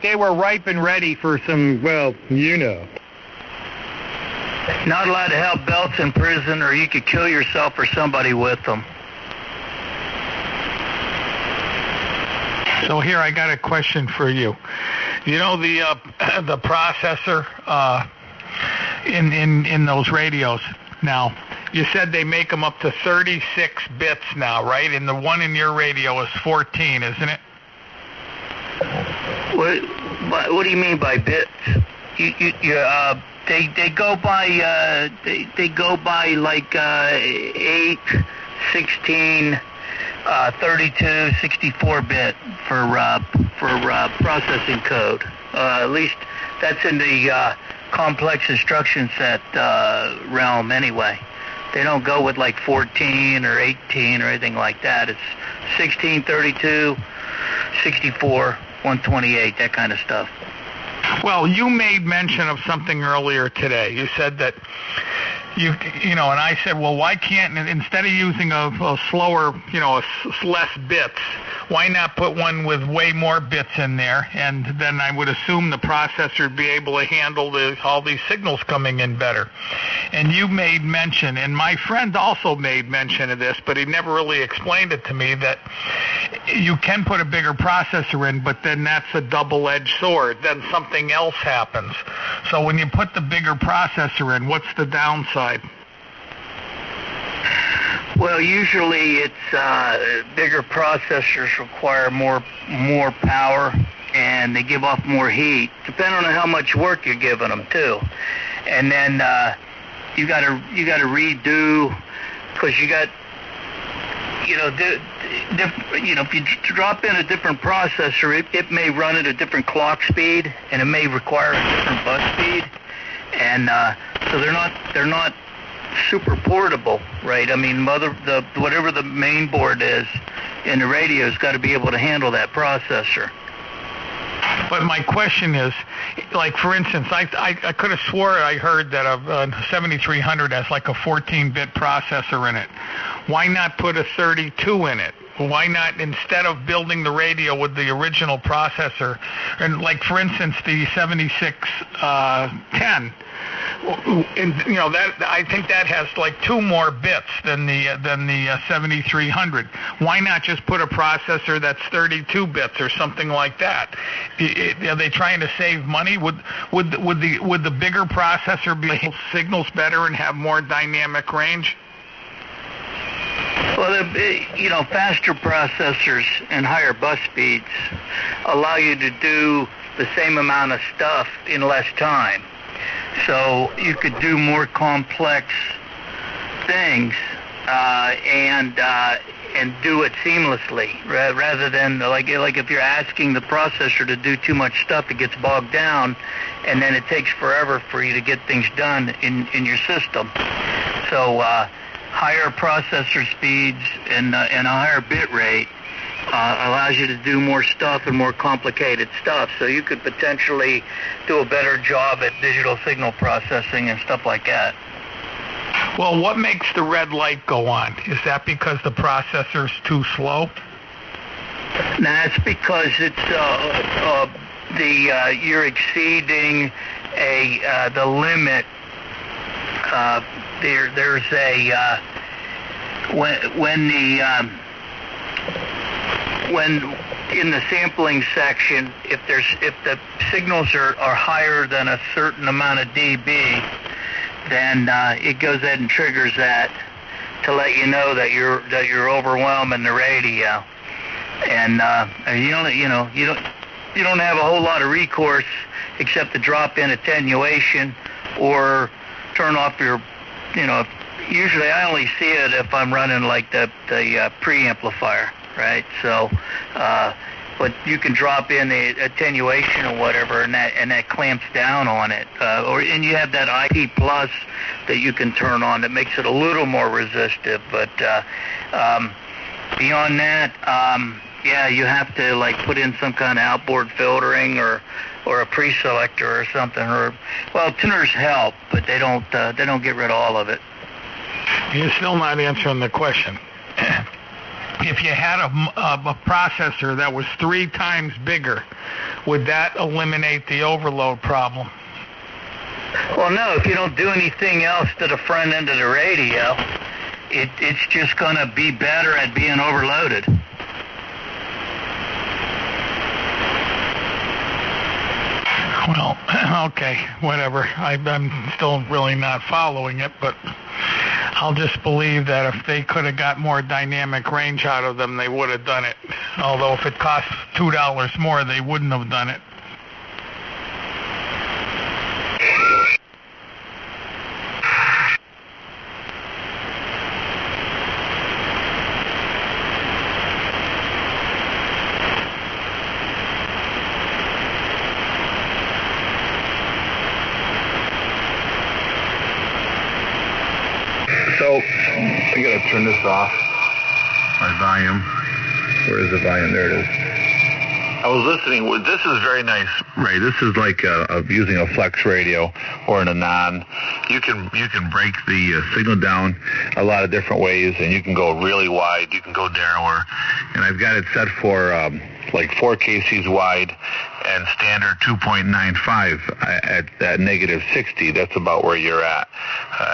they were ripe and ready for some, Not allowed to have belts in prison, or you could kill yourself or somebody with them. So here I got a question for you. You know the processor in those radios now. You said they make them up to 36 bits now, right? And the one in your radio is 14, isn't it? What do you mean by bits? They go by they go by like 8, 16, 32, 64 bit for processing code. At least that's in the complex instruction set realm anyway. They don't go with like 14 or 18 or anything like that. It's 16, 32, 64, 128, that kind of stuff. Well, you made mention of something earlier today. You said that you know, and I said, well, why can't, instead of using a slower, you know, less bits, why not put one with way more bits in there? And then I would assume the processor would be able to handle all these signals coming in better. And you made mention, and my friend also made mention of this, but he never really explained it to me, that you can put a bigger processor in, but then that's a double-edged sword. Then something else happens. So when you put the bigger processor in, what's the downside? Well, usually it's bigger processors require more power, and they give off more heat, depending on how much work you're giving them too. And then you got to redo, because you got, you know, if you drop in a different processor, it may run at a different clock speed, and it may require a different bus speed, and so they're not super portable, right? I mean, whatever the main board is in the radio's got to be able to handle that processor. But my question is, like, for instance, I could have swore I heard that a 7300 has like a 14-bit processor in it. Why not put a 32 in it? Why not, instead of building the radio with the original processor, and like, for instance, the 7610, and you know, that I think that has like 2 more bits than the 7300. Why not just put a processor that's 32 bits or something like that? Are they trying to save money? Would the bigger processor be able to signals better and have more dynamic range? Well, you know, faster processors and higher bus speeds allow you to do the same amount of stuff in less time. So you could do more complex things and do it seamlessly, rather than like if you're asking the processor to do too much stuff, it gets bogged down, and then it takes forever for you to get things done in your system. So higher processor speeds and a higher bit rate allows you to do more stuff and more complicated stuff. So you could potentially do a better job at digital signal processing and stuff like that. Well, what makes the red light go on? Is that because the processor's too slow? No, that's because it's you're exceeding the limit. There's a when in the sampling section, if the signals are higher than a certain amount of dB, then it goes ahead and triggers that to let you know that you're overwhelming the radio, and you don't have a whole lot of recourse except to drop in attenuation or turn off your, you know. Usually I only see it if I'm running like the preamplifier, right? So, but you can drop in the attenuation or whatever, and that clamps down on it. And you have that IP plus that you can turn on that makes it a little more resistive. But beyond that, yeah, you have to like put in some kind of outboard filtering or a pre-selector or something. Well, tuners help, but they don't get rid of all of it. You're still not answering the question. If you had a processor that was 3 times bigger, would that eliminate the overload problem? Well, no. If you don't do anything else to the front end of the radio, it's just going to be better at being overloaded. Well, okay, whatever. I'm still really not following it, but I'll just believe that if they could have got more dynamic range out of them, they would have done it. Although if it costs $2 more, they wouldn't have done it. So, I gotta turn this off. My volume. Where is the volume? There it is. I was listening. This is very nice, Ray. This is like using a flex radio or an Anon. You can break the signal down a lot of different ways, and you can go really wide. You can go narrower. And I've got it set for like 4 kcs wide and standard 2.95 at negative 60. That's about where you're at.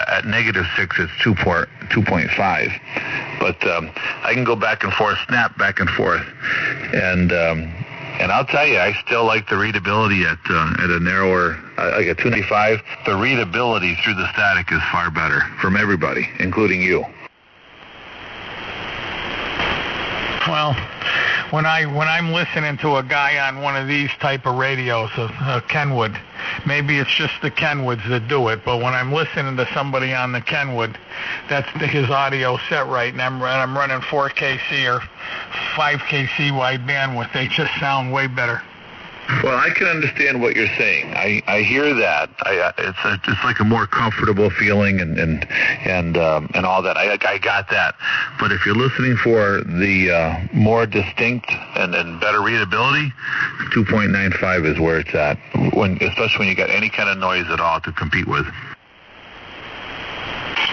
At negative 6, it's 2.5. But I can go back and forth, snap back and forth, and I'll tell you, I still like the readability at a narrower, like a 295. The readability through the static is far better from everybody, including you. Well, when I'm listening to a guy on one of these type of radios, a Kenwood, maybe it's just the Kenwoods that do it, but when I'm listening to somebody on the Kenwood, that's his audio set right, and I'm running 4 kc or 5 kc wide bandwidth, they just sound way better. Well, I can understand what you're saying. I hear that. It's like a more comfortable feeling and all that. I got that. But if you're listening for the more distinct and better readability, 2.95 is where it's at. Especially when you got any kind of noise at all to compete with.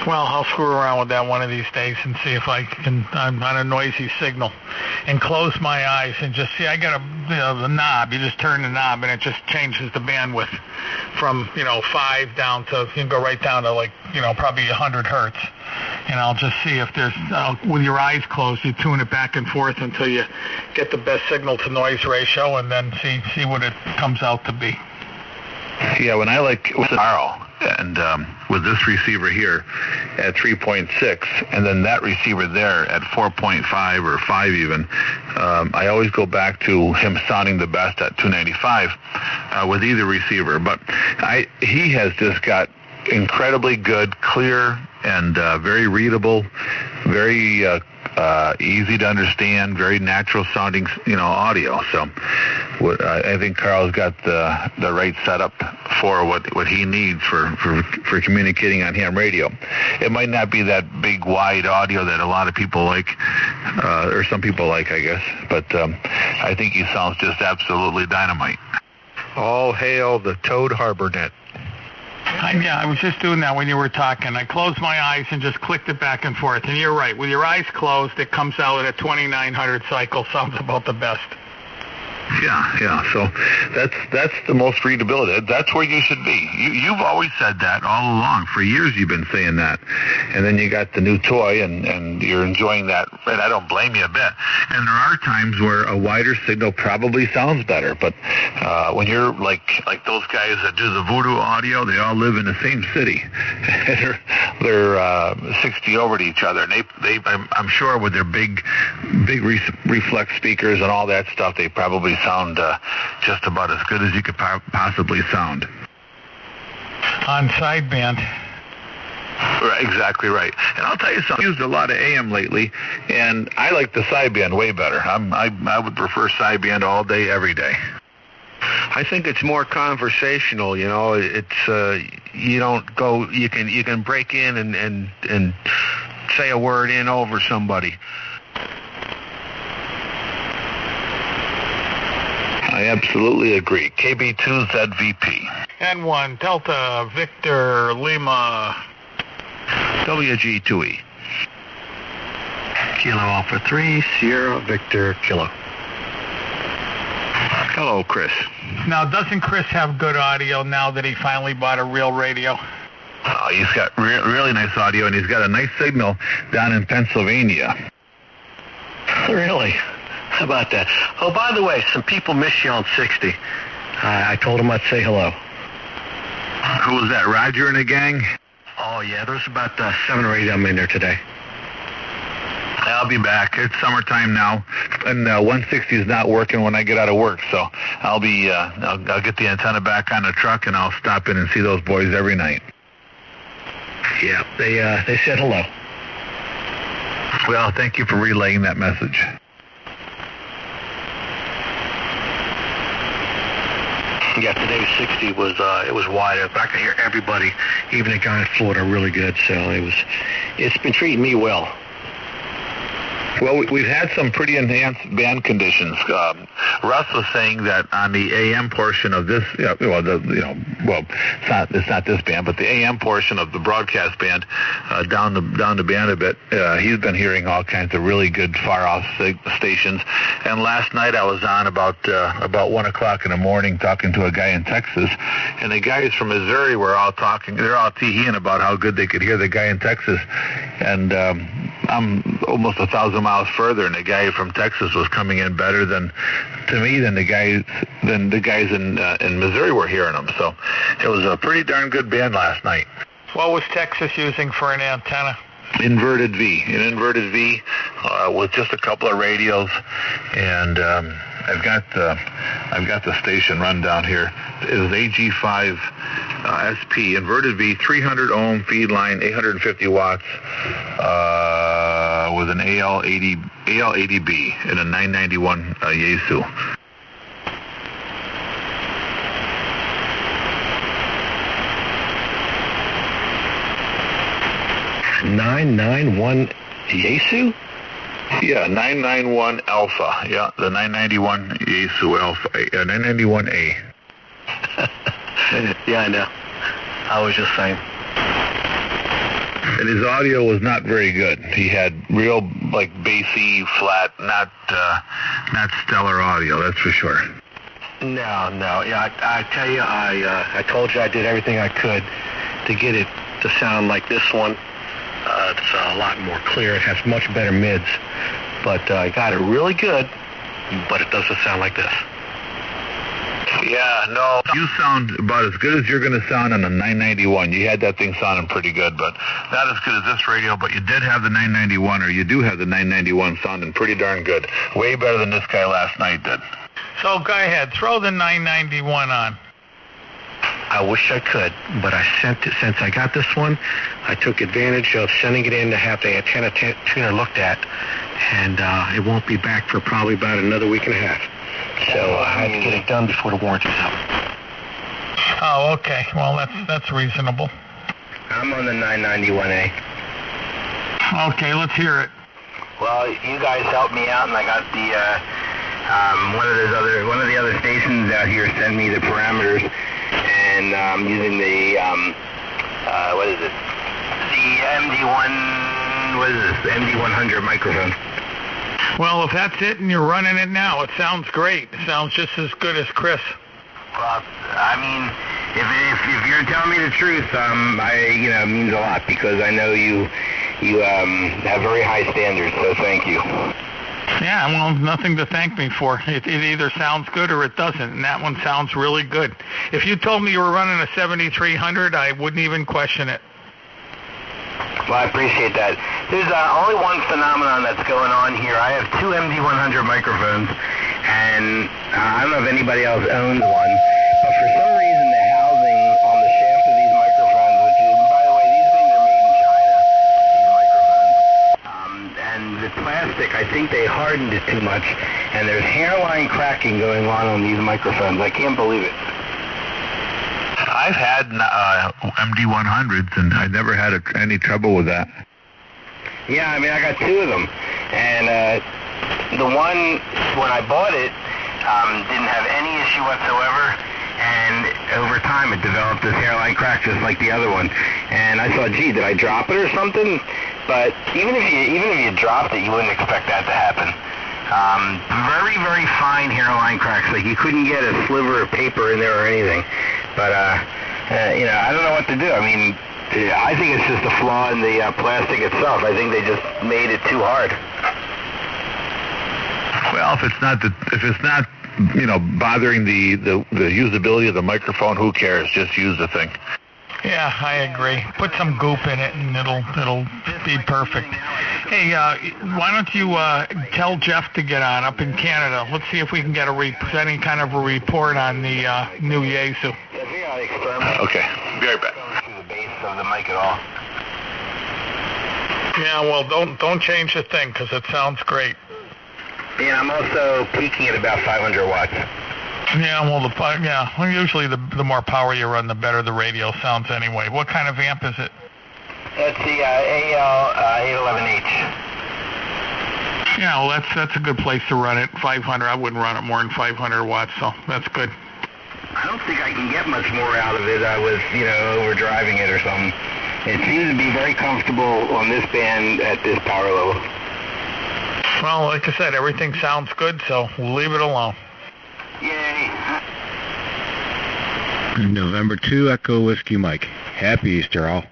Well, I'll screw around with that one of these days and see if I can, on a noisy signal, and close my eyes and just see. I got the knob. You just turn the knob and it just changes the bandwidth from 5 down to, you can go right down to like probably 100 hertz. And I'll just see if there's, with your eyes closed, you tune it back and forth until you get the best signal to noise ratio, and then see what it comes out to be. Yeah, when I like with Arrow, and with this receiver here at 3.6, and then that receiver there at 4.5 or 5 even, I always go back to him sounding the best at 295 with either receiver. But he has just got incredibly good, clear, and very readable, very easy to understand, very natural sounding, audio. So I think Carl's got the right setup for what he needs for communicating on ham radio. It might not be that big, wide audio that a lot of people like, or some people like, I guess, but I think he sounds just absolutely dynamite. All hail the Toad Harbor Net. I was just doing that when you were talking. I closed my eyes and just clicked it back and forth. And you're right. With your eyes closed, it comes out at a 2900 cycle. Sounds about the best. Yeah. So that's the most readability. That's where you should be. You've always said that all along. For years you've been saying that. And then you got the new toy and you're enjoying that. And I don't blame you a bit. And there are times where a wider signal probably sounds better. But when you're like those guys that do the Voodoo audio, they all live in the same city. they're 60 over to each other. And I'm sure with their big reflex speakers and all that stuff, they probably sound just about as good as you could possibly sound. On sideband. Right, exactly right. And I'll tell you something, I've used a lot of AM lately, and I like the sideband way better. I would prefer sideband all day, every day. I think it's more conversational, It's you don't go. You can break in and say a word in over somebody. I absolutely agree. KB2ZVP. N1 Delta Victor Lima. WG2E. Kilo Alpha 3 Sierra Victor Kilo. Hello, Chris. Now, doesn't Chris have good audio now that he finally bought a real radio? Oh, he's got really nice audio, and he's got a nice signal down in Pennsylvania. Really? How about that? Oh, by the way, some people miss you on 60. I told them I'd say hello. Who was that, Roger and the gang? Oh, yeah, there's about 7 or 8 of them in there today. I'll be back. It's summertime now, and 160 is not working when I get out of work, so I'll get the antenna back on the truck, and I'll stop in and see those boys every night. Yeah, they said hello. Well, thank you for relaying that message. Yeah, today's 60 was it was wide up. I could hear everybody, even the guy in Florida, really good. So it's been treating me well. Well, we've had some pretty enhanced band conditions. Russ was saying that on the AM portion of this, it's not this band, but the AM portion of the broadcast band, down the band a bit, he's been hearing all kinds of really good far-off stations. And last night I was on about 1 o'clock in the morning talking to a guy in Texas, and the guys from Missouri were all talking. They're all teeing about how good they could hear the guy in Texas, and I'm almost 1,000 miles further, and the guy from Texas was coming in better than the guys in Missouri were hearing him. So it was a pretty darn good band last night. What was Texas using for an antenna? Inverted V, with just a couple of radios, and I've got the station rundown here. It was AG5 SP inverted V, 300 ohm feed line, 850 watts, with an AL80B and a 991 Yaesu. $991 Yaesu? Yeah, 991 Alpha. Yeah, the 991 Yaesu Alpha, 991A. Yeah, I know. I was just saying. And his audio was not very good. He had real, bassy, flat, not stellar audio, that's for sure. No. Yeah, I tell you, I told you I did everything I could to get it to sound like this one. It's a lot more clear. It has much better mids. But I got it really good, but it doesn't sound like this. Yeah, no. You sound about as good as you're going to sound on a 991. You had that thing sounding pretty good, but not as good as this radio. But you did have the 991, or you do have the 991 sounding pretty darn good. Way better than this guy last night did. So go ahead, throw the 991 on. I wish I could, but since I got this one, I took advantage of sending it in to have the antenna tuner looked at, and it won't be back for probably about another week and a half. So I had to get it done before the warranty's up. Oh, okay. Well, that's reasonable. I'm on the 991A. Okay, let's hear it. Well, you guys helped me out, and I got the one of the other stations out here sent me the parameters, and I'm using the what is it? The MD1. What is this? The MD100 microphone. Well, if that's it and you're running it now, it sounds great. It sounds just as good as Chris. Well, I mean, if you're telling me the truth, it means a lot, because I know you have very high standards. So thank you. Yeah, well, nothing to thank me for. It either sounds good or it doesn't, and that one sounds really good. If you told me you were running a 7300, I wouldn't even question it. Well, I appreciate that. There's only one phenomenon that's going on here. I have two MD100 microphones, and I don't know if anybody else owns one, but for some reason the housing on the shaft of these microphones, which is, by the way, these things are made in China, these microphones, and the plastic, I think they hardened it too much, and there's hairline cracking going on these microphones. I can't believe it. I've had MD100s, and I never had any trouble with that. Yeah, I mean, I got two of them, and the one, when I bought it, didn't have any issue whatsoever, and over time it developed this hairline crack just like the other one. And I thought, gee, did I drop it or something? But even if you dropped it, you wouldn't expect that to happen. Very, very fine hairline cracks. Like, you couldn't get a sliver of paper in there or anything. But, I don't know what to do. I mean, I think it's just a flaw in the plastic itself. I think they just made it too hard. Well, if it's not bothering the usability of the microphone, who cares? Just use the thing. Yeah, I agree. Put some goop in it, and it'll be perfect. Hey, why don't you tell Jeff to get on up in Canada? Let's see if we can get any kind of a report on the new Yaesu. Okay, be right back. To the base of the mic at all. Yeah, well, don't change the thing, because it sounds great. Yeah, I'm also peaking at about 500 watts. Yeah, well, usually the more power you run, the better the radio sounds anyway. What kind of amp is it? It's the AL 811H. Yeah, well, that's a good place to run it. 500. I wouldn't run it more than 500 watts, so that's good. I don't think I can get much more out of it. I was, overdriving it or something. It seems to be very comfortable on this band at this power level. Well, like I said, everything sounds good, so we'll leave it alone. Yay. November 2, Echo Whiskey Mike. Happy Easter, all.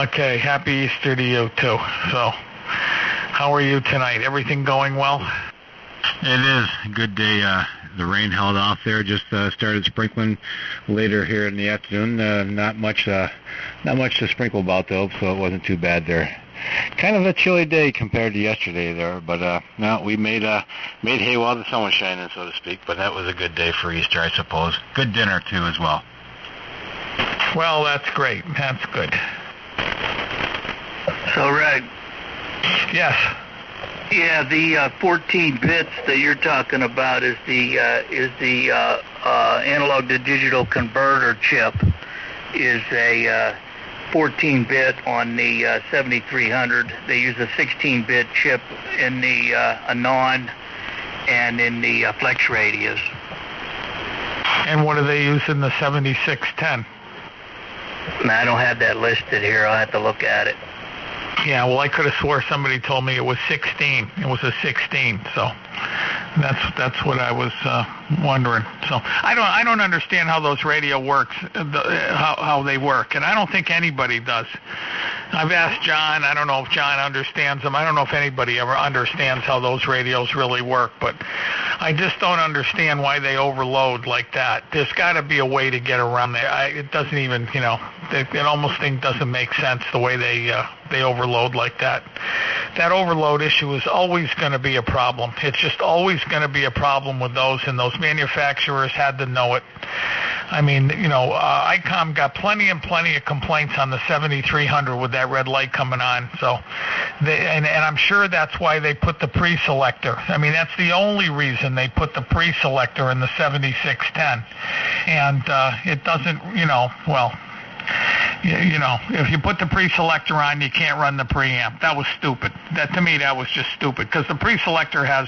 Okay, happy Easter to you, too. So, how are you tonight? Everything going well? It is a good day. The rain held off there. Just started sprinkling later here in the afternoon. Not much to sprinkle about though, so it wasn't too bad there. Kind of a chilly day compared to yesterday there, but no, we made hay while the sun was shining, so to speak. But that was a good day for Easter, I suppose. Good dinner too, as well. Well, that's great. That's good. So, Reg. Yes. Yeah, the 14 bits that you're talking about is the analog to digital converter chip. Is a 14-bit on the 7300. They use a 16-bit chip in the Anon and in the Flex radios. And what do they use in the 7610? I don't have that listed here. I'll have to look at it. Yeah, well, I could have swore somebody told me it was 16. It was a 16, so that's what I was wondering. So I don't understand how those radio works, how they work, and I don't think anybody does. I've asked John. I don't know if John understands them. I don't know if anybody ever understands how those radios really work, but I just don't understand why they overload like that. There's got to be a way to get around it. It doesn't even, it almost doesn't make sense the way they overload like that. That overload issue is always going to be a problem. It's just always going to be a problem with those, and those manufacturers had to know it. I mean, ICOM got plenty of complaints on the 7300 with that red light coming on. So, and I'm sure that's why they put the pre-selector. I mean, that's the only reason they put the pre-selector in the 7610. And it doesn't, if you put the pre-selector on, you can't run the preamp. That was stupid. To me, that was just stupid, because the pre-selector has,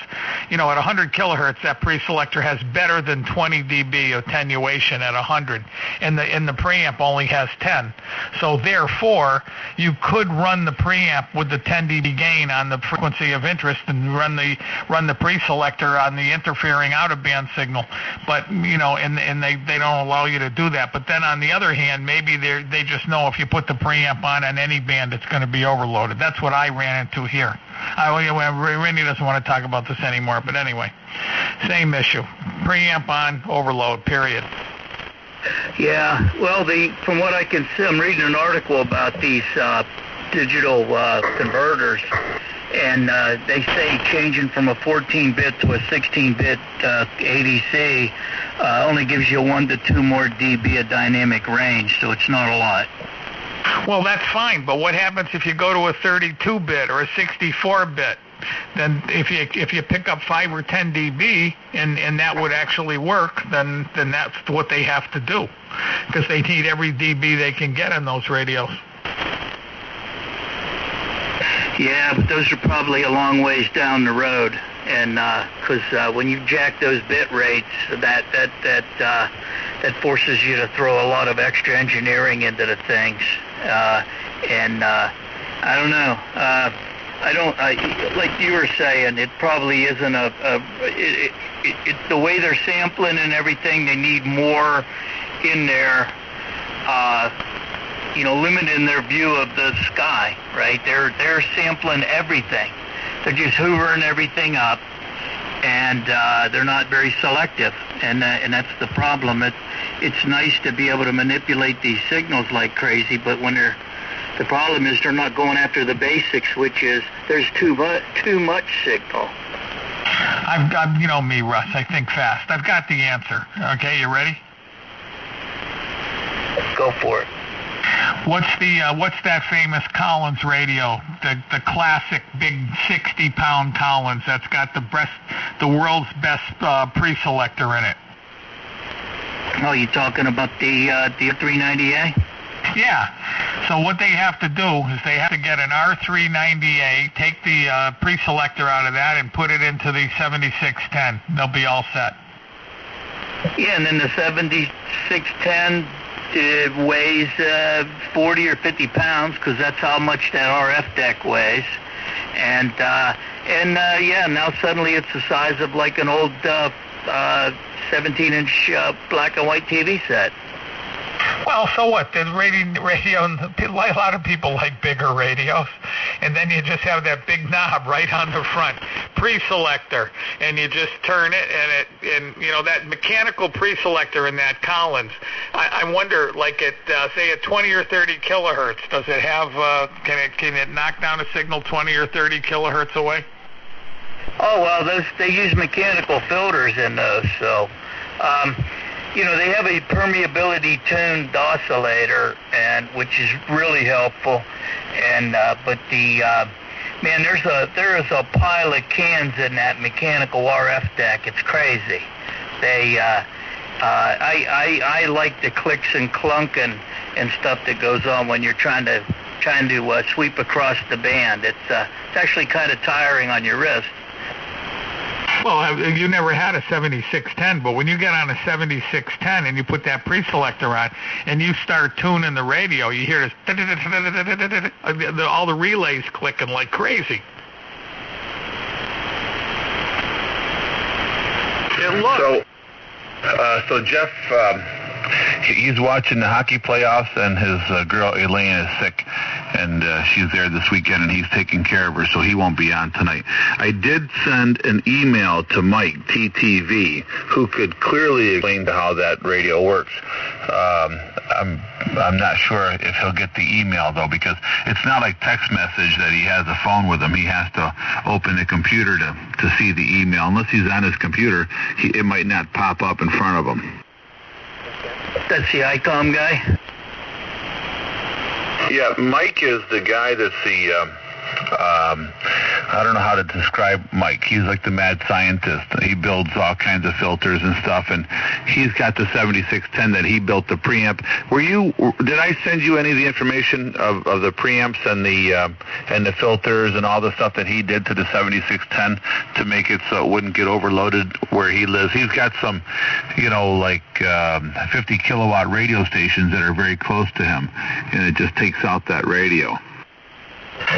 at 100 kilohertz, that pre-selector has better than 20 dB attenuation at 100, and the preamp only has 10. So therefore, you could run the preamp with the 10 dB gain on the frequency of interest and run the pre-selector on the interfering out-of-band signal. But and they don't allow you to do that. But then on the other hand, maybe they just know if you put the preamp on any band, it's going to be overloaded. That's what I ran into here. Randy doesn't want to talk about this anymore, but anyway, same issue. Preamp on, overload, period. Yeah, well, from what I can see, I'm reading an article about these digital converters, and they say changing from a 14-bit to a 16-bit ADC only gives you 1 to 2 more dB of dynamic range, so it's not a lot. Well, that's fine, but what happens if you go to a 32-bit or a 64-bit? Then if you pick up 5 or 10 dB and that would actually work, then that's what they have to do, because they need every dB they can get in those radios. Yeah, but those are probably a long ways down the road, and because when you jack those bit rates, that forces you to throw a lot of extra engineering into the things, and I don't know. Like you were saying, it probably isn't the way they're sampling and everything. They need more in there. Limiting their view of the sky, right? They're sampling everything. They're just hoovering everything up, and they're not very selective, and that's the problem. It's nice to be able to manipulate these signals like crazy, but when the problem is they're not going after the basics, which is there's too much signal. I've got, me, Russ, I think fast. I've got the answer. Okay, you ready? Go for it. What's that famous Collins radio, the classic big 60-pound Collins that's got the world's best pre-selector in it? Oh, you talking about the 390A? Yeah. So what they have to do is they have to get an R390A, take the pre-selector out of that, and put it into the 7610. They'll be all set. Yeah, and then the 7610 weighs 40 or 50 pounds, because that's how much that RF deck weighs. And yeah, now suddenly it's the size of like an old 17-inch black and white TV set. Well, so what? The radio, a lot of people like bigger radios, and then you just have that big knob right on the front, pre-selector, and you just turn it, and you know that mechanical pre-selector in that Collins. I wonder, like at say at 20 or 30 kilohertz, does it have? Can it knock down a signal 20 or 30 kilohertz away? Oh well, they use mechanical filters in those, so. You know, they have a permeability tuned oscillator, and which is really helpful. And but the man, there is a pile of cans in that mechanical RF deck. It's crazy. They I like the clicks and clunking and stuff that goes on when you're trying to sweep across the band. It's actually kind of tiring on your wrist. Well, you never had a 7610, but when you get on a 7610 and you put that pre-selector on and you start tuning the radio, you hear this, all the relays clicking like crazy. And look. So Jeff, he's watching the hockey playoffs, and his girl Elaine is sick, and she's there this weekend, and he's taking care of her, so he won't be on tonight. I did send an email to Mike, TTV, who could clearly explain how that radio works. I'm not sure if he'll get the email, though, because it's not like text message that he has a phone with him. He has to open the computer to see the email. Unless he's on his computer, it might not pop up in front of him. That's the ICOM guy? Yeah, Mike is the guy that's the, I don't know how to describe Mike. He's like the mad scientist. He builds all kinds of filters and stuff, and he's got the 7610 that he built the preamp. Did I send you any of the information of the preamps and the filters and all the stuff that he did to the 7610 to make it so it wouldn't get overloaded where he lives? He's got some, like 50 kilowatt radio stations that are very close to him, and it just takes out that radio.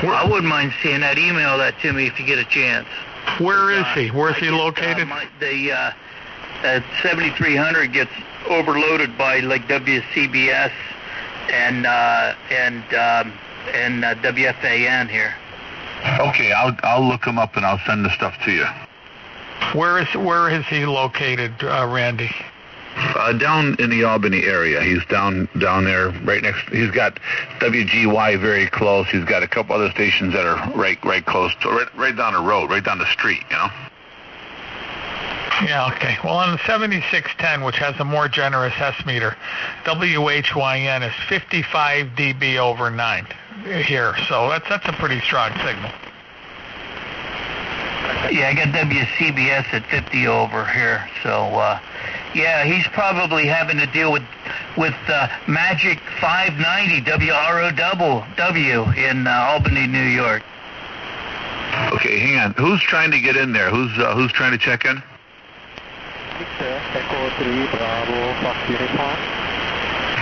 Well, I wouldn't mind seeing that. Email that to me if you get a chance. Where is he? Where's he located? The 7300 gets overloaded by like WCBS and WFAN here. Okay, I'll look him up and I'll send the stuff to you. Where is he located, Randy? Down in the Albany area. He's down there right next. He's got WGY very close. He's got a couple other stations that are right close to right down the road, right down the street. Yeah, okay. Well, on the 7610, which has a more generous S meter, WHYN is 55 dB over 9 here, so that's a pretty strong signal. Yeah, I got WCBS at 50 over here, so yeah, he's probably having to deal with Magic 590 WROW in Albany, New York. Okay, hang on. Who's trying to get in there? Who's trying to check in? Echo 3 Bravo Fox Uniform.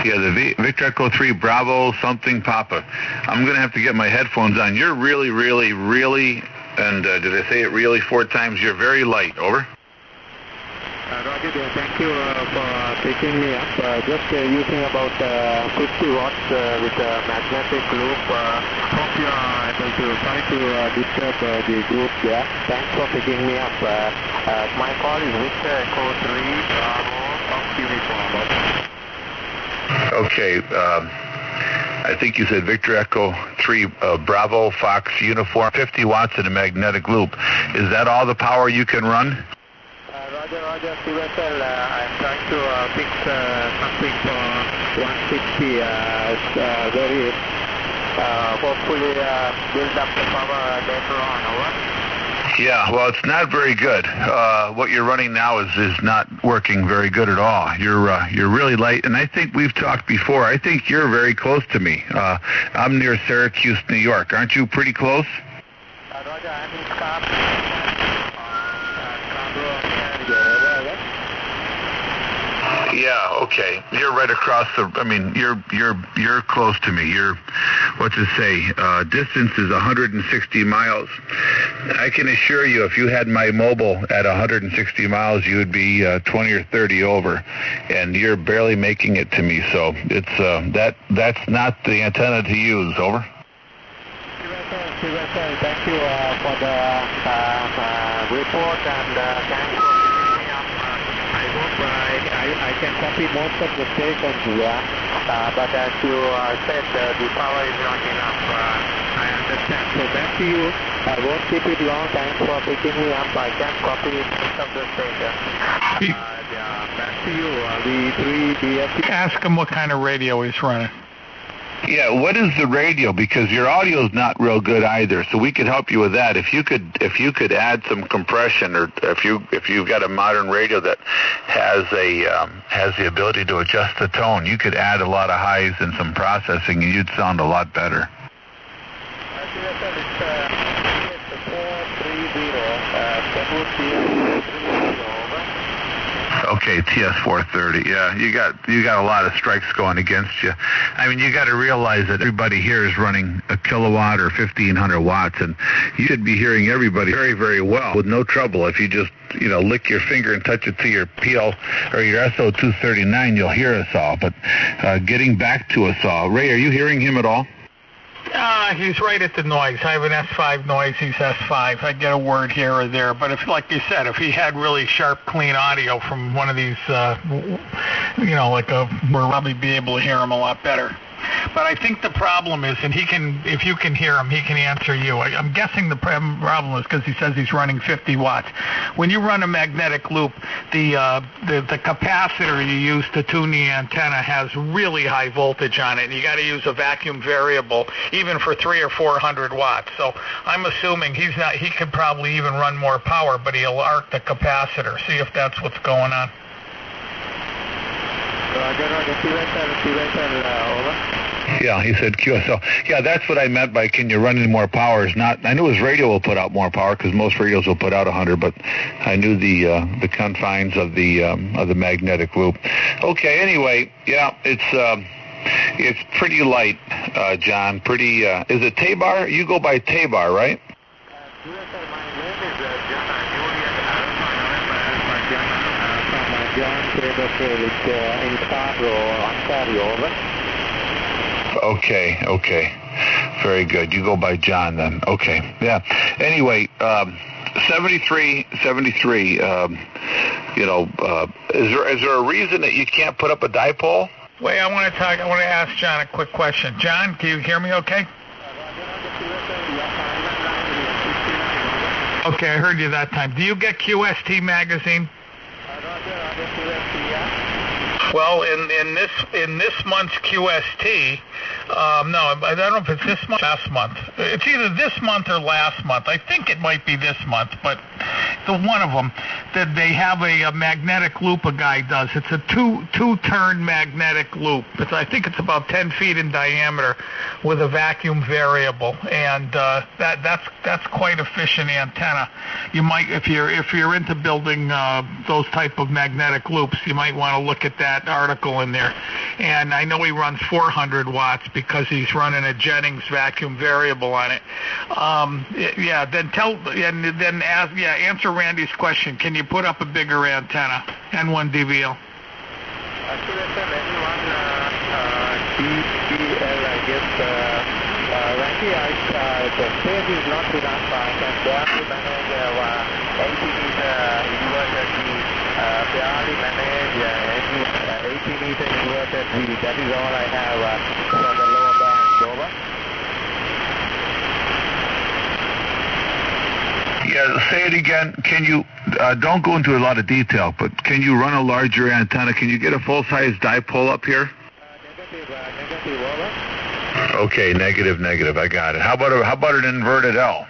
Yeah, the Victor Echo 3 Bravo something Papa. I'm going to have to get my headphones on. You're really, really, really, and did I say it really 4 times? You're very light. Over. Roger, thank you for picking me up. Just using about 50 watts with a magnetic loop. Hope you are able to try to disturb the group there. Thanks for picking me up. My call is Victor Echo 3 Bravo Fox Uniform. Okay. I think you said Victor Echo 3 Bravo Fox Uniform, 50 watts in a magnetic loop. Is that all the power you can run? Roger, CSL, I'm trying to fix something for 160, hopefully build up the power later on, over. Yeah, well, it's not very good. What you're running now is not working very good at all. You're really late, and I think we've talked before. I think you're very close to me. I'm near Syracuse, New York. Aren't you pretty close? Roger, I'm in Scarborough. Yeah, okay. You're right across the. I mean, you're close to me. What's it say? Distance is 160 miles. I can assure you, if you had my mobile at 160 miles, you would be 20 or 30 over, and you're barely making it to me. So it's that's not the antenna to use. Over. Thank you for the report, and thanks for picking me up. I hope I can copy most of the stations here, but as you said, the power is not enough. I understand. So back to you. I won't keep it long. Thanks for picking me up. I can copy most of the stations. Back to you. The 3 DFP. Ask him what kind of radio he's running. Yeah, what is the radio? Because your audio is not real good either, so we could help you with that. If you could add some compression, or if you've got a modern radio that has the ability to adjust the tone, you could add a lot of highs and some processing, and you'd sound a lot better. Okay, TS430. Yeah, you got a lot of strikes going against you. I mean, you got to realize that everybody here is running a kilowatt or 1,500 watts, and you should be hearing everybody very, very well with no trouble. If you just lick your finger and touch it to your PL or your SO239, you'll hear us all. But getting back to us all, Ray, are you hearing him at all? He's right at the noise. I have an S5 noise. He's S5. I get a word here or there. But if, like you said, if he had really sharp, clean audio from one of these, we'll probably be able to hear him a lot better. But I think the problem is, and if you can hear him, he can answer you. I'm guessing the problem is because he says he's running 50 watts. When you run a magnetic loop, the capacitor you use to tune the antenna has really high voltage on it, and you got to use a vacuum variable even for 300 or 400 watts. So I'm assuming he could probably even run more power, but he'll arc the capacitor. See if that's what's going on. Yeah, he said QSL. Yeah, that's what I meant by can you run any more power. I knew his radio will put out more power because most radios will put out 100, but I knew the confines of the magnetic loop. Okay, anyway, yeah, it's pretty light, John. Pretty. Is it Tabar? You go by Tabar, right? In Scarborough, Ontario. Okay. Very good. You go by John then. Okay. Yeah. Anyway, 73. Is there a reason that you can't put up a dipole? Wait, I want to ask John a quick question. John, can you hear me okay? Okay, I heard you that time. Do you get QST magazine? Well, in this month's QST, no, I don't know if it's this month or last month. It's either this month or last month. I think it might be this month, but the one of them that they have a magnetic loop. A guy does. It's a two-turn magnetic loop. I think it's about 10 feet in diameter with a vacuum variable, and that's quite efficient antenna. You might, if you're into building those type of magnetic loops, you might want to look at that article in there. And I know he runs 400 watts because he's running a Jennings vacuum variable on it. Answer Randy's question. Can you put up a bigger antenna? N1 DVL. Randy, the space is not enough. I can barely manage 80 meter inverted barely manage 80 meter inverted V. That is all I have for the lower band. Over. Yeah, say it again. Can you, don't go into a lot of detail, but can you run a larger antenna? Can you get a full-size dipole up here? Negative, over. Okay, negative. I got it. How about an inverted L?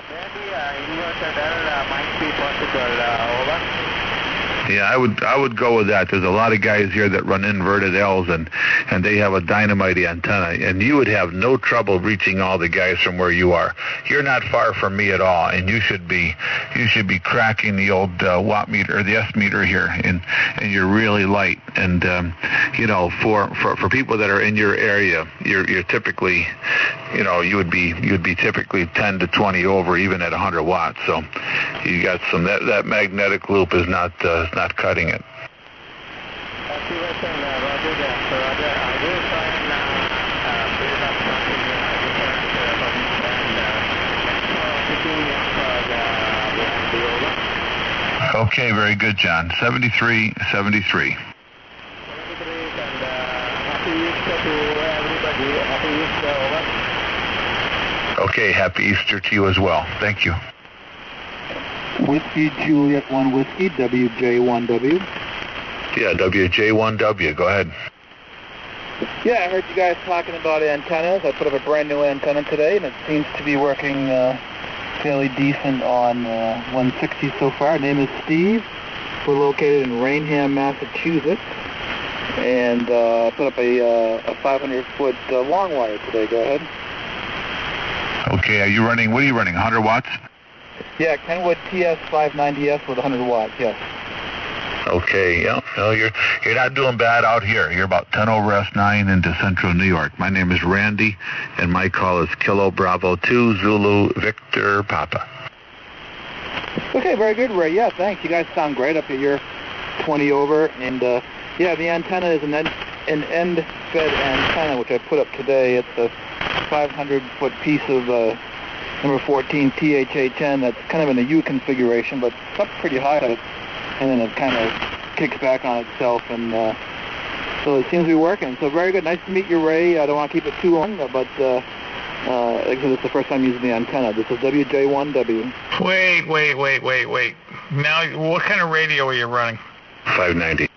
maybe inverted L might be possible. Over. Yeah, I would go with that. There's a lot of guys here that run inverted L's, and they have a dynamite antenna, and you would have no trouble reaching all the guys from where you are. You're not far from me at all, and you should be cracking the old watt meter or the S meter here, and you're really light. And for people that are in your area, you're typically, you would be typically 10 to 20 over even at 100 watts. So you got some that magnetic loop is not cutting it. Okay, very good, John. 73. Okay, happy Easter to you as well. Thank you. Whiskey Juliet 1 Whiskey, WJ1W. Yeah, WJ1W. Go ahead. Yeah, I heard you guys talking about antennas. I put up a brand new antenna today, and it seems to be working fairly decent on 160 so far. My name is Steve. We're located in Rainham, Massachusetts, and put up a 500-foot long wire today. Go ahead. Okay, what are you running, 100 watts? Yeah, Kenwood TS590S with 100 watts, yes. Okay, yeah. Well, you're not doing bad out here. You're about 10 over S9 into central New York. My name is Randy, and my call is Kilo Bravo 2 Zulu Victor Papa. Okay, very good, Ray. Yeah, thanks. You guys sound great up at your 20 over. And, yeah, the antenna is an end-fed antenna, which I put up today. It's a 500-foot piece of number 14 THHN that's kind of in a U configuration, but it's up pretty high, and then it kind of kicks back on itself, and so it seems to be working. So very good. Nice to meet you, Ray. I don't want to keep it too long, but like I said, it's the first time using the antenna. This is WJ1W. Wait. Now, what kind of radio are you running? 590.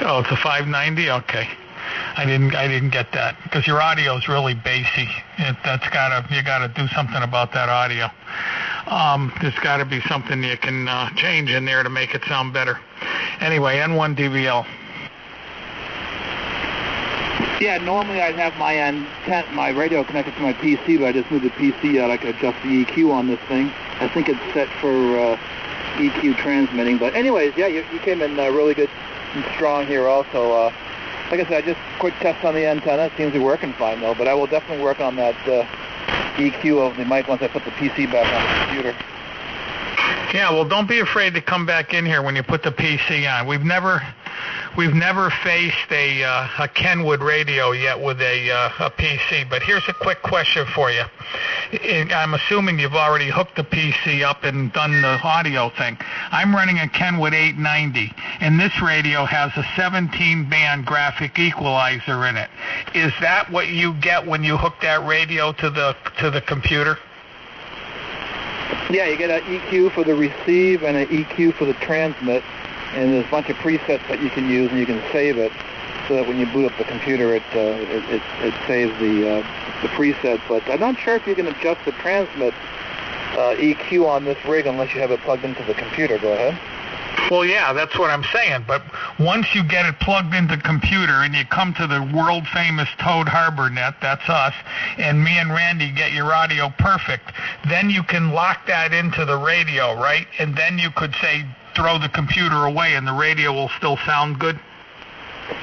Oh, it's a 590? Okay. I didn't get that because your audio is really bassy. You gotta do something about that audio. There's got to be something you can change in there to make it sound better. Anyway, N1 DVL. Yeah, normally I'd have my radio connected to my PC, but I just moved the PC out. I could adjust the EQ on this thing. I think it's set for EQ transmitting. But anyways, yeah, you came in really good and strong here also. Like I said, I just quick test on the antenna. It seems to be working fine, though. But I will definitely work on that EQ of the mic once I put the PC back on the computer. Yeah, well, don't be afraid to come back in here when you put the PC on. We've never faced a Kenwood radio yet with a PC. But here's a quick question for you. I'm assuming you've already hooked the PC up and done the audio thing. I'm running a Kenwood 890, and this radio has a 17-band graphic equalizer in it. Is that what you get when you hook that radio to the computer? Yeah, you get an EQ for the receive and an EQ for the transmit, and there's a bunch of presets that you can use, and you can save it so that when you boot up the computer, it saves the preset. But I'm not sure if you can adjust the transmit EQ on this rig unless you have it plugged into the computer. Go ahead. Well, yeah, that's what I'm saying. But once you get it plugged into the computer and you come to the world-famous Toad Harbor Net, that's us, and me and Randy get your audio perfect, then you can lock that into the radio, right? And then you could say, throw the computer away and the radio will still sound good?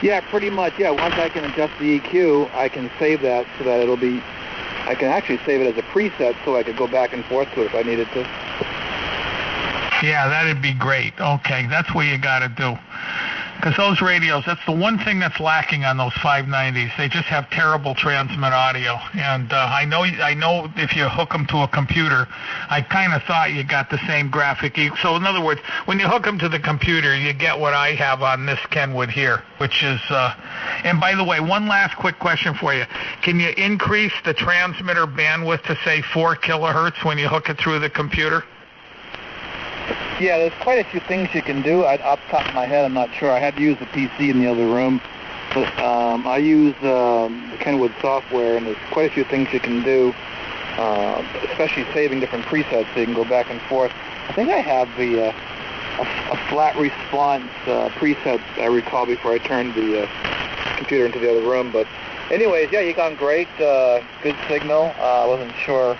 Yeah, pretty much. Yeah, once I can adjust the EQ, I can save that so that I can actually save it as a preset so I could go back and forth to it if I needed to. Yeah, that'd be great. Okay, that's what you got to do. Because those radios, that's the one thing that's lacking on those 590s. They just have terrible transmit audio. And I know if you hook them to a computer, I kind of thought you got the same graphic. So in other words, when you hook them to the computer, you get what I have on this Kenwood here, which is, and by the way, one last quick question for you. Can you increase the transmitter bandwidth to, say, 4 kilohertz when you hook it through the computer? Yeah, there's quite a few things you can do. Off the top of my head, I'm not sure. I had to use the PC in the other room. But I use the Kenwood software, and there's quite a few things you can do. especially saving different presets so you can go back and forth. I think I have a flat response preset I recall before I turned the computer into the other room. But anyways, yeah, you gone great. Good signal. I wasn't sure.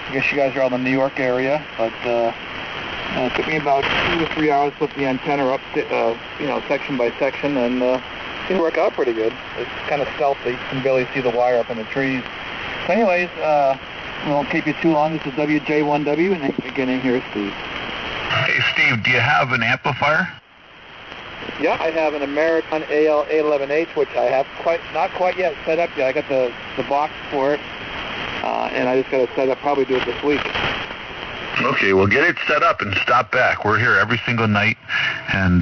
I guess you guys are all in the New York area, but it took me about 2 to 3 hours to put the antenna up, section by section, and it worked out pretty good. It's kind of stealthy. You can barely see the wire up in the trees. So anyways, we won't keep you too long. This is WJ1W, and again, here's Steve. Hey, Steve, do you have an amplifier? Yeah, I have an American AL811H, which I have not quite yet set up yet. I got the box for it, and I just got to set up, probably do it this week. Okay, well, get it set up and stop back. We're here every single night, and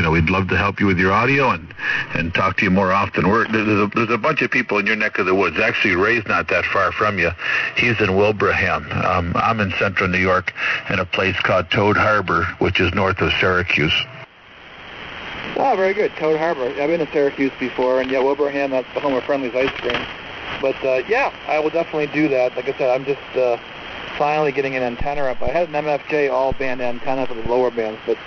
we'd love to help you with your audio and talk to you more often. There's a bunch of people in your neck of the woods. Actually, Ray's not that far from you. He's in Wilbraham. I'm in central New York in a place called Toad Harbor, which is north of Syracuse. Oh, very good. Toad Harbor. I've been to Syracuse before, and yeah, Wilbraham, that's the home of Friendly's Ice Cream. But yeah, I will definitely do that. Like I said, I'm just finally getting an antenna up. I had an MFJ all-band antenna for the lower bands, but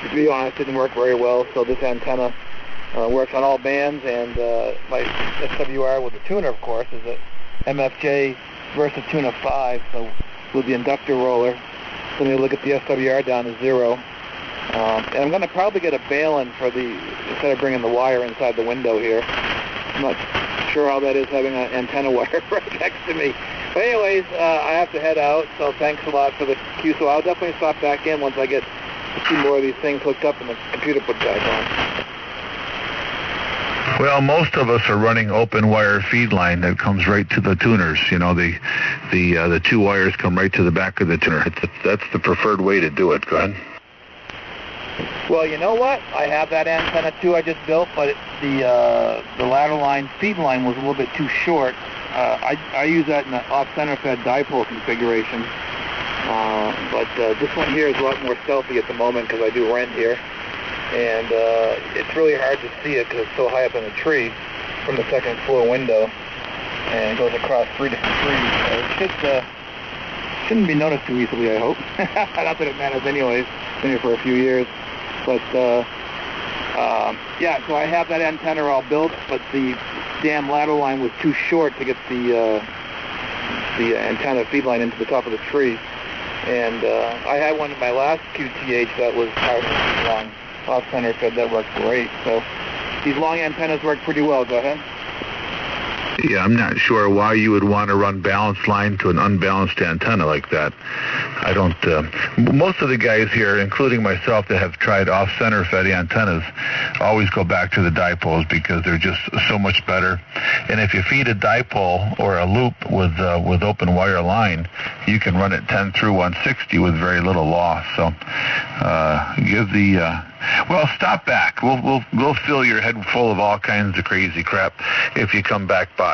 to be honest, it didn't work very well. So this antenna works on all bands, and my SWR with the tuner, of course, is a MFJ Versa Tuna 5, so with the inductor roller. So when you look at the SWR down to 0. And I'm going to probably get a balun instead of bringing the wire inside the window here. I'm not sure how that is having an antenna wire right next to me. But anyways, I have to head out, so thanks a lot for the cue. So I'll definitely stop back in once I get a few more of these things hooked up and the computer put back on. Well, most of us are running open wire feed line that comes right to the tuners. The 2 wires come right to the back of the tuner. That's the preferred way to do it. Go ahead. Well, you know what? I have that antenna too I just built, but the ladder line feed line was a little bit too short. I use that in the off-center fed dipole configuration. But this one here is a lot more stealthy at the moment because I do rent here. And it's really hard to see it because it's so high up in the tree from the second floor window. And it goes across 3 different trees. So it shouldn't be noticed too easily, I hope. Not that it matters anyways. Been here for a few years. But yeah, so I have that antenna all built, but the damn ladder line was too short to get the antenna feed line into the top of the tree. And I had one in my last QTH that was long, off-center fed. That worked great. So these long antennas work pretty well. Go ahead. Yeah, I'm not sure why you would want to run balanced line to an unbalanced antenna like that. I don't. Most of the guys here, including myself, that have tried off-center fed antennas, always go back to the dipoles because they're just so much better. And if you feed a dipole or a loop with open wire line, you can run it 10 through 160 with very little loss. So stop back. We'll fill your head full of all kinds of crazy crap if you come back by.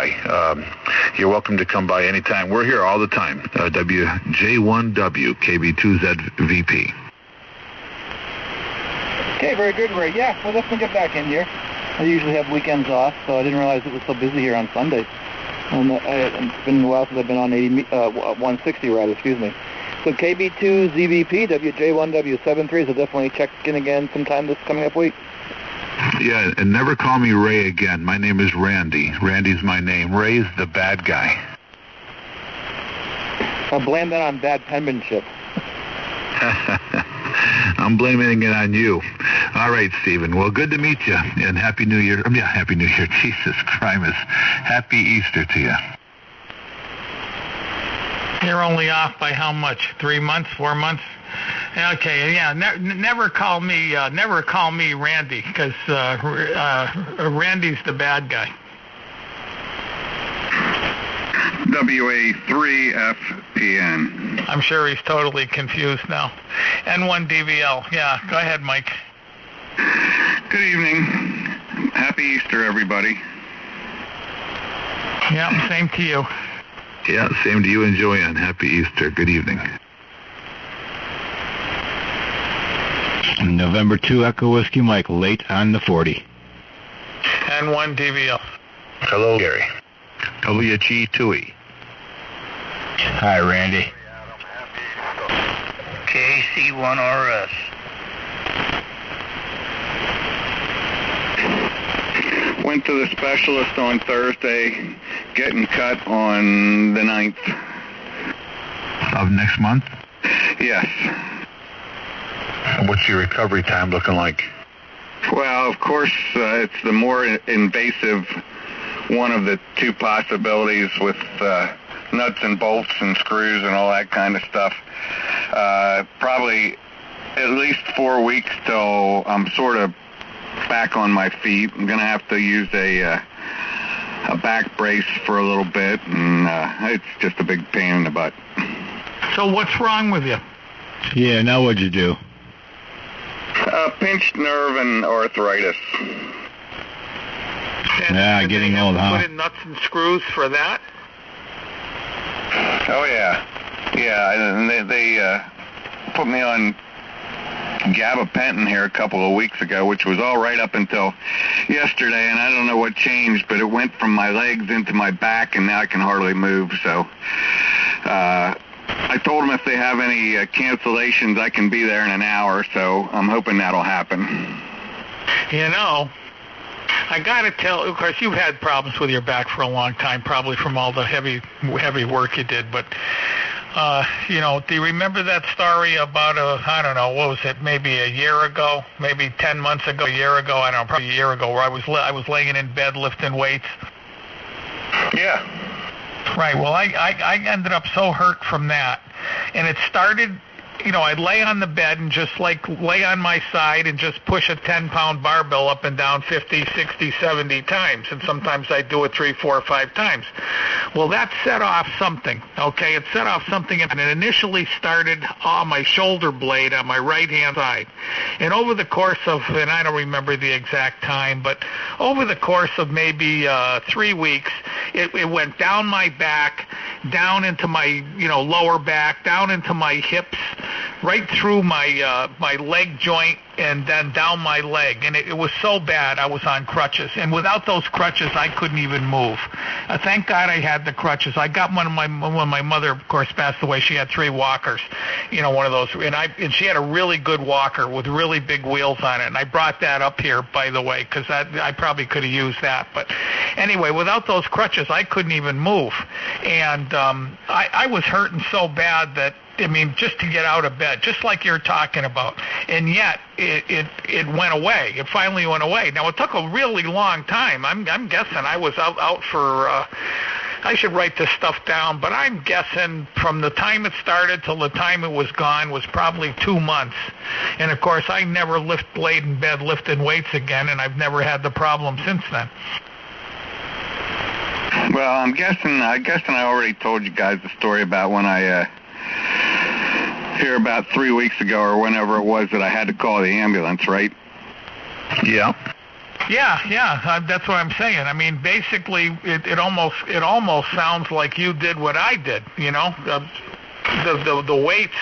You're welcome to come by anytime. We're here all the time. WJ1W KB2ZVP. Okay, very good, Ray. Yeah, we'll definitely get back in here. I usually have weekends off, so I didn't realize it was so busy here on Sunday. And it's been a while since I've been on 160 rather. Excuse me. So KB2ZVP, WJ1W73, so definitely check in again sometime this coming up week. Yeah, and never call me Ray again. My name is Randy. Randy's my name. Ray's the bad guy. I'll blame that on bad penmanship. I'm blaming it on you. All right, Stephen. Well, good to meet you, and Happy New Year. Happy New Year. Jesus Christ. Happy Easter to you. You're only off by how much? 3 months? 4 months? Okay, yeah. Never call me Randy, because Randy's the bad guy. WA3FPN. I'm sure he's totally confused now. N1DVL. Yeah, go ahead, Mike. Good evening. Happy Easter, everybody. Yeah, same to you. Yeah, same to you and Joanne. Happy Easter. Good evening. November 2 Echo Whiskey Mike, late on the 40. N1DVL. Hello, Gary. WG2E. Hi, Randy. KC1RS. Went to the specialist on Thursday, getting cut on the 9th. Of next month? Yes. What's your recovery time looking like? Well, of course, it's the more invasive one of the two possibilities with nuts and bolts and screws and all that kind of stuff. Probably at least 4 weeks till I'm sort of back on my feet. I'm going to have to use a back brace for a little bit, and it's just a big pain in the butt. So what's wrong with you? Yeah, now what'd you do? Pinched nerve and arthritis. And getting they old, huh? Put in nuts and screws for that? Oh, yeah. Yeah, and they put me on gabapentin here a couple of weeks ago, which was all right up until yesterday, and I don't know what changed, but it went from my legs into my back, and now I can hardly move. So I told them if they have any cancellations, I can be there in an hour, so I'm hoping that'll happen. You know, I got to tell, of course, you've had problems with your back for a long time, probably from all the heavy work you did, but you know, do you remember that story about I don't know, what was it, maybe a year ago, maybe 10 months ago, a year ago, I don't know, probably a year ago, where I was laying in bed lifting weights? Yeah. Right, well, I ended up so hurt from that, and it started, you know, I'd lay on the bed and just like lay on my side and just push a 10-pound barbell up and down 50, 60, 70 times, and sometimes I'd do it 3, 4, or 5 times. Well, that set off something, okay? It set off something, and it initially started on my shoulder blade on my right-hand side. And over the course of, and I don't remember the exact time, but over the course of maybe 3 weeks, it went down my back, down into my, you know, lower back, down into my hips, right through my my leg joint, and then down my leg. And it was so bad I was on crutches. And without those crutches, I couldn't even move. Thank God I had the crutches. I got when my mother, of course, passed away, she had 3 walkers, you know, one of those. And she had a really good walker with really big wheels on it. And I brought that up here, by the way, because I probably could have used that. But anyway, without those crutches, I couldn't even move. And I was hurting so bad that, I mean, just to get out of bed, just like you're talking about. And yet, it went away. It finally went away. Now, it took a really long time. I'm guessing I was out for, I should write this stuff down, but I'm guessing from the time it started till the time it was gone was probably 2 months. And, of course, I never laid in bed lifting weights again, and I've never had the problem since then. Well, I already told you guys the story about when I here about 3 weeks ago or whenever it was that I had to call the ambulance, right? Yeah. Yeah, that's what I'm saying. I mean, basically, it almost sounds like you did what I did, you know? The weights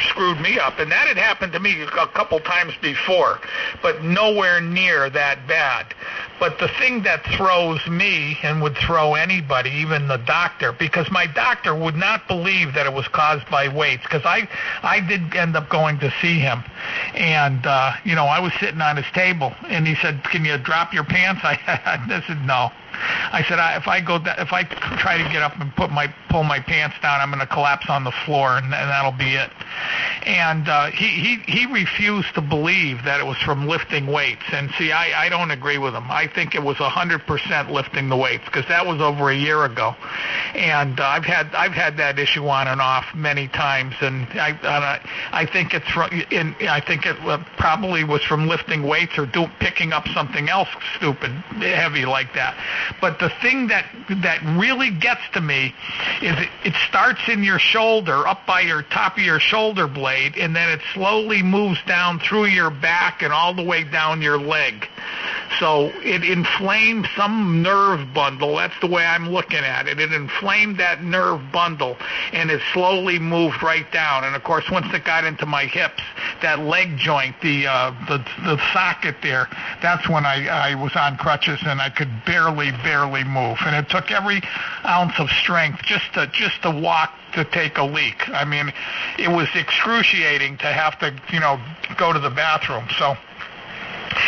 screwed me up, and that had happened to me a couple times before, but nowhere near that bad. But the thing that throws me and would throw anybody, even the doctor, because my doctor would not believe that it was caused by weights, because I did end up going to see him, and you know, I was sitting on his table, and he said, "Can you drop your pants?" I said, "No." I said, if I try to get up and pull my pants down, I'm going to collapse on the floor, and that'll be it. And he refused to believe that it was from lifting weights. And see, I don't agree with him. I think it was 100% lifting the weights, because that was over a year ago. And I've had that issue on and off many times, and I think it probably was from lifting weights or picking up something else stupid, heavy like that. But the thing that really gets to me is it starts in your shoulder, up by your top of your shoulder blade, and then it slowly moves down through your back and all the way down your leg. So it inflamed some nerve bundle. That's the way I'm looking at it. It inflamed that nerve bundle, and it slowly moved right down. And of course, once it got into my hips, that leg joint, the socket there, that's when I was on crutches and I could barely move. And it took every ounce of strength just to walk to take a leak. I mean, it was excruciating to have to, go to the bathroom. So,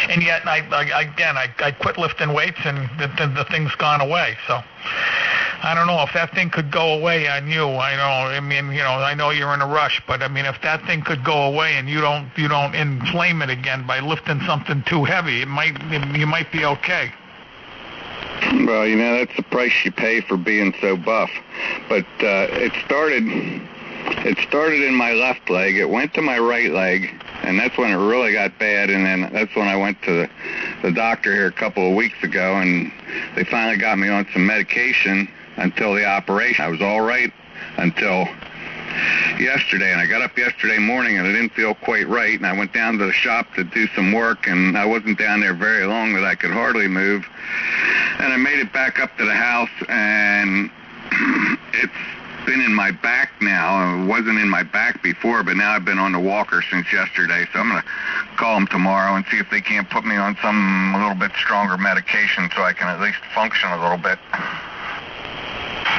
and yet I quit lifting weights, and the thing's gone away. So, I don't know if that thing could go away on you. I know you're in a rush, but I mean, if that thing could go away and you don't inflame it again by lifting something too heavy, you might be okay. Well, that's the price you pay for being so buff. But it started in my left leg. It went to my right leg, and that's when it really got bad. And then that's when I went to the doctor here a couple of weeks ago, and they finally got me on some medication until the operation. I was all right until yesterday, and I got up yesterday morning and I didn't feel quite right, and I went down to the shop to do some work, and I wasn't down there very long that I could hardly move, and I made it back up to the house, and it's been in my back now. It wasn't in my back before, but now I've been on the walker since yesterday, so I'm going to call them tomorrow and see if they can't put me on some a little bit stronger medication so I can at least function a little bit.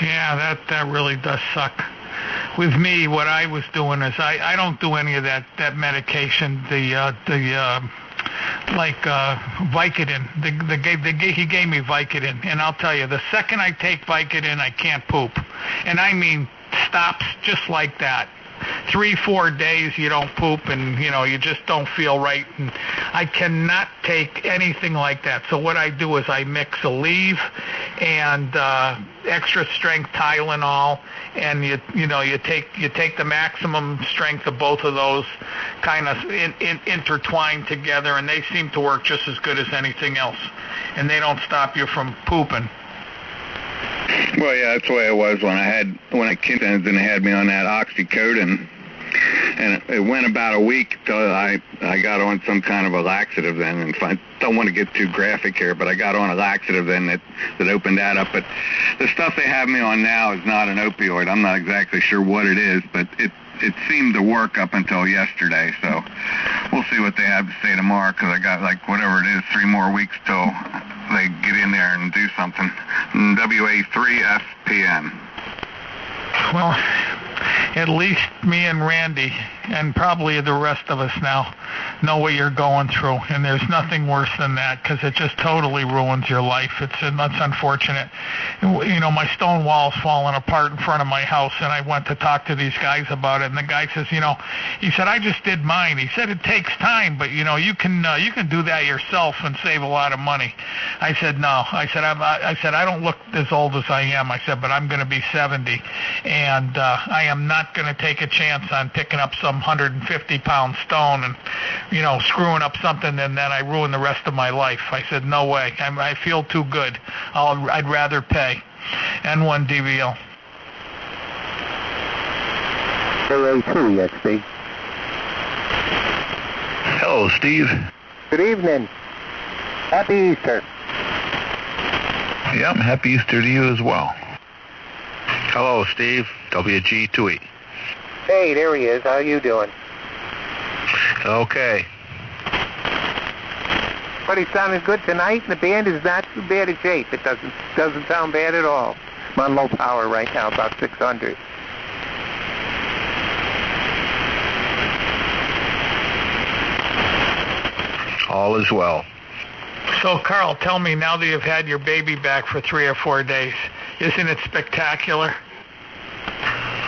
Yeah, that really does suck. With me, what I was doing is I don't do any of that medication. Vicodin. He gave me Vicodin, and I'll tell you, the second I take Vicodin, I can't poop, and I mean stops just like that. 3-4 days you don't poop, and you just don't feel right, and I cannot take anything like that. So what I do is I mix Aleve and extra strength Tylenol, and you take the maximum strength of both of those kind of intertwined together, and they seem to work just as good as anything else, and they don't stop you from pooping. Well, yeah, that's the way it was when I came in and they had me on that oxycodone, and it went about a week till I got on some kind of a laxative then, and I don't want to get too graphic here, but I got on a laxative then that opened that up. But the stuff they have me on now is not an opioid. I'm not exactly sure what it is, but it seemed to work up until yesterday, so we'll see what they have to say tomorrow, because I got, whatever it is, 3 more weeks till they get in there and do something. WA3FPN. Well, at least me and Randy, and probably the rest of us now, know what you're going through, and there's nothing worse than that, because it just totally ruins your life. That's unfortunate. My stone wall's falling apart in front of my house, and I went to talk to these guys about it, and the guy says, he said, I just did mine. He said, it takes time, but you can do that yourself and save a lot of money. I said, no. I said, I don't look as old as I am. I said, but I'm going to be 70, and I am not going to take a chance on picking up some 150-pound stone and screwing up something, and then I ruin the rest of my life. I said, no way. I feel too good. I'd rather pay. N1DBL. 02, XB. Hello, Steve. Good evening. Happy Easter. Yep, happy Easter to you as well. Hello, Steve. WG2E. Hey, there he is. How you doing? Okay. But he sounded good tonight, and the band is not too bad a shape. It doesn't sound bad at all. I'm on low power right now, about 600. All is well. So, Carl, tell me, now that you've had your baby back for 3 or 4 days, isn't it spectacular?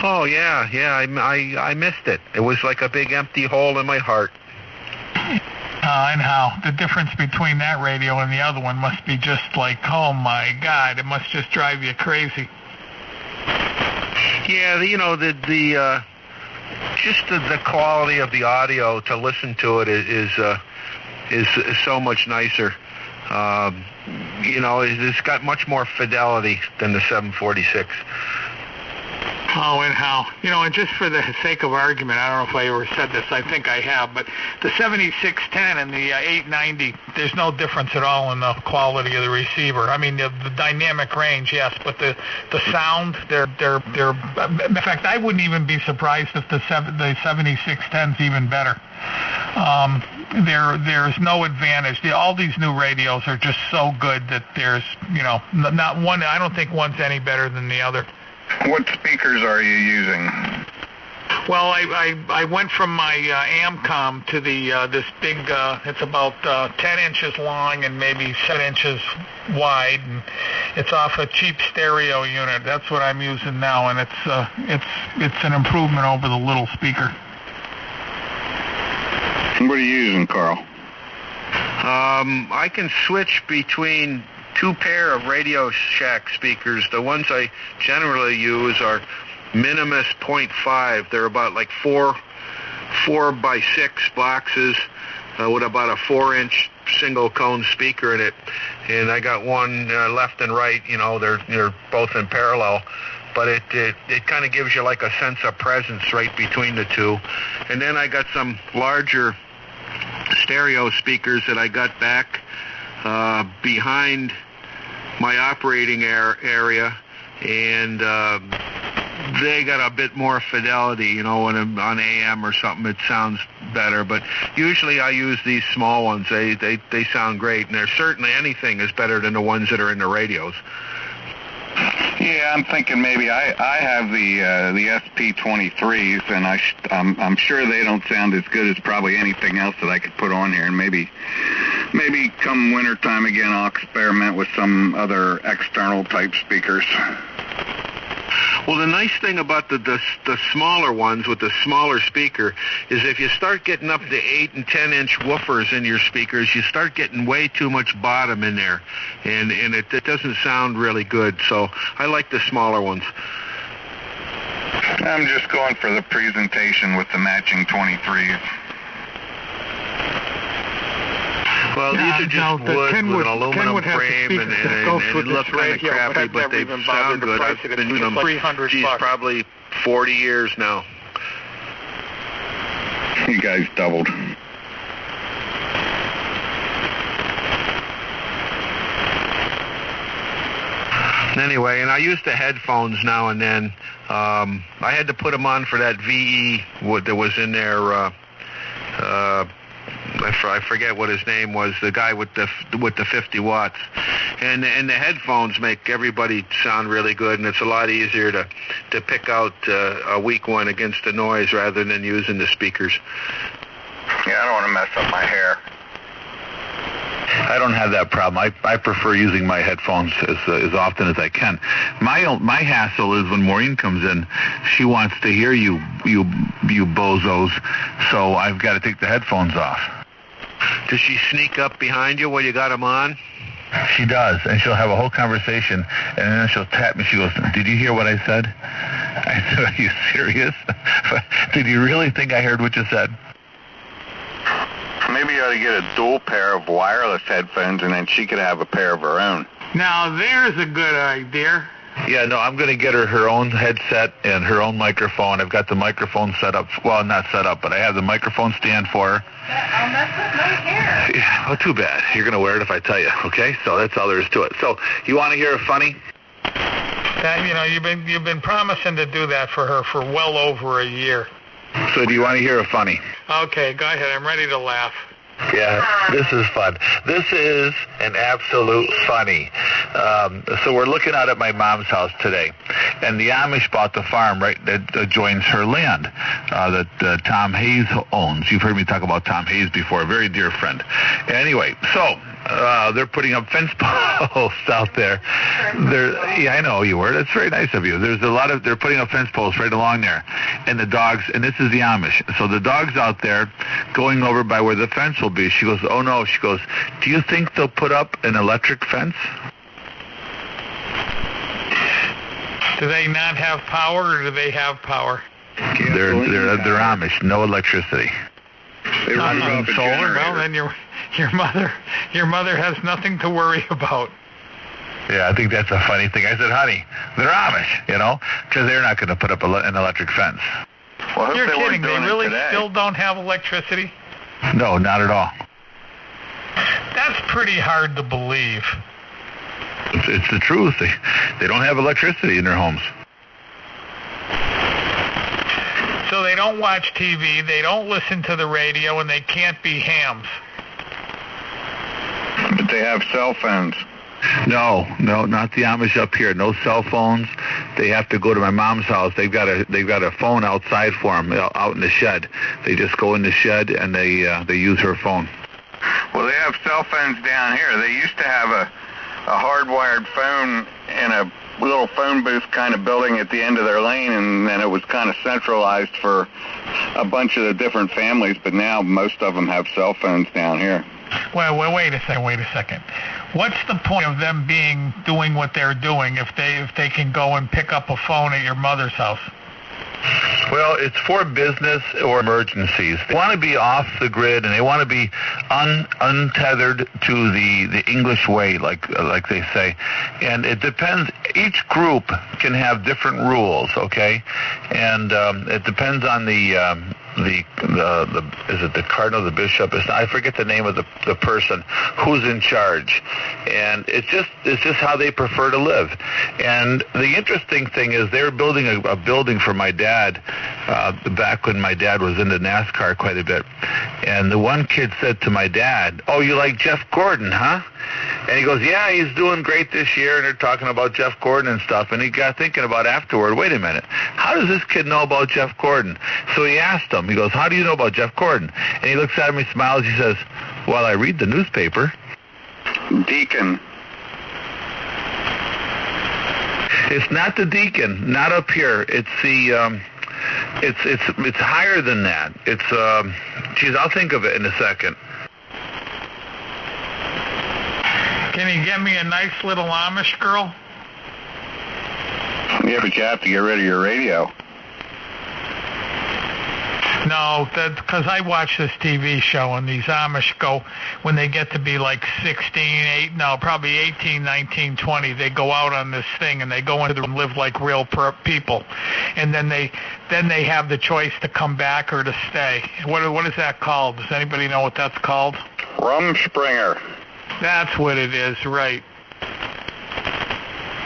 Oh, yeah. I missed it. It was like a big empty hole in my heart. And how? The difference between that radio and the other one must be just like, oh, my God, it must just drive you crazy. Yeah, just the quality of the audio to listen to it is so much nicer. It's got much more fidelity than the 746. Oh, and how? And just for the sake of argument, I don't know if I ever said this, I think I have, but the 7610 and the 890, there's no difference at all in the quality of the receiver. I mean, the dynamic range, yes, but the sound, they're in fact, I wouldn't even be surprised if the 7610's even better. There's no advantage. All these new radios are just so good that there's, not one, I don't think one's any better than the other. What speakers are you using? Well, I went from my Amcom to the this big. It's about 10 inches long and maybe 7 inches wide, and it's off a cheap stereo unit. That's what I'm using now, and it's an improvement over the little speaker. What are you using, Carl? I can switch between two pair of Radio Shack speakers. The ones I generally use are Minimus 0.5. They're about like 4 by 6 boxes with about a 4-inch single cone speaker in it. And I got one left and right. They're both in parallel. But it kind of gives you like a sense of presence right between the two. And then I got some larger stereo speakers that I got back behind my operating area, and they got a bit more fidelity, when I'm on AM or something, it sounds better. But usually I use these small ones. They sound great, and certainly anything is better than the ones that are in the radios. Yeah, I'm thinking maybe I have the SP23s, and I'm sure they don't sound as good as probably anything else that I could put on here, and maybe come wintertime again I'll experiment with some other external type speakers. Well, the nice thing about the smaller ones with the smaller speaker is if you start getting up to 8 and 10 inch woofers in your speakers, you start getting way too much bottom in there, and it doesn't sound really good. So I like the smaller ones. I'm just going for the presentation with the matching 23s. Well, these are just wood with an aluminum frame, and it looks kind of crappy, but they sound good. I've been using them, probably 40 years now. You guys doubled. Anyway, and I use the headphones now and then. I had to put them on for that VE that was in there. I forget what his name was, the guy with the 50 watts. And the headphones make everybody sound really good, and it's a lot easier to pick out a weak one against the noise rather than using the speakers. Yeah, I don't want to mess up my hair. I don't have that problem. I prefer using my headphones as often as I can. My hassle is when Maureen comes in, she wants to hear you bozos, so I've got to take the headphones off. Does she sneak up behind you while you got them on? She does, and she'll have a whole conversation, and then she'll tap me. She goes, "Did you hear what I said?" I said, "Are you serious? Did you really think I heard what you said?" Maybe you ought to get a dual pair of wireless headphones, and then she could have a pair of her own. Now, there's a good idea. Yeah, no, I'm going to get her own headset and her own microphone. I've got the microphone set up. Well, not set up, but I have the microphone stand for her. I'll mess with my hair. Yeah, well, too bad. You're going to wear it if I tell you, okay? So that's all there is to it. So, you want to hear a funny? You've been promising to do that for her for well over a year. So do you want to hear a funny? Okay, go ahead. I'm ready to laugh. Yeah, this is fun. This is an absolute funny. So we're looking out at my mom's house today, and the Amish bought the farm right that adjoins her land that Tom Hayes owns. You've heard me talk about Tom Hayes before, a very dear friend. Anyway, so they're putting up fence posts out there. Yeah, I know you were. That's very nice of you. They're putting up fence posts right along there, and the dogs. And this is the Amish. So the dogs out there going over by where the fence will be. She goes, "Oh no." She goes, "Do you think they'll put up an electric fence?" Do they not have power, or do they have power? They're Amish. No electricity. They run off a solar. generator. Well, then your mother has nothing to worry about. Yeah, I think that's a funny thing. I said, honey, they're Amish, because they're not going to put up an electric fence. Well, I hope You're they weren't kidding. They doing it really today. still don't have electricity? No, not at all. That's pretty hard to believe. It's the truth. They don't have electricity in their homes. So they don't watch TV, they don't listen to the radio, and they can't be hams. But they have cell phones. No, not the Amish up here. No cell phones. They have to go to my mom's house. They've got a phone outside for them, out in the shed. They just go in the shed and they use her phone. Well, they have cell phones down here. They used to have a hardwired phone in a little phone booth kind of building at the end of their lane, and then it was kind of centralized for a bunch of the different families, but now most of them have cell phones down here. Well, wait a second. What's the point of them doing what they're doing if they can go and pick up a phone at your mother's house? Well, it's for business or emergencies. They want to be off the grid, and they want to be untethered to the English way, like they say. And it depends. Each group can have different rules, okay? And it depends on the is it the cardinal, the bishop? I forget the name of the person who's in charge, and it's just how they prefer to live. And the interesting thing is they're building a building for my dad back when my dad was into NASCAR quite a bit. And the one kid said to my dad, "Oh, you like Jeff Gordon, huh?" And he goes, "Yeah, he's doing great this year." And they're talking about Jeff Gordon and stuff. And he got thinking about afterward, wait a minute, how does this kid know about Jeff Gordon? So he asked him, he goes, "How do you know about Jeff Gordon?" And he looks at him, he smiles, he says, "Well, I read the newspaper." Deacon. It's not the deacon, not up here. It's the it's higher than that. It's geez, I'll think of it in a second. Can you get me a nice little Amish girl? Yeah, but you have to get rid of your radio. No, because I watch this TV show, and these Amish go, when they get to be like 16, probably 18, 19, 20, they go out on this thing, and they go into and live like real people. And then they have the choice to come back or to stay. What is that called? Does anybody know what that's called? Rumspringa. That's what it is, right.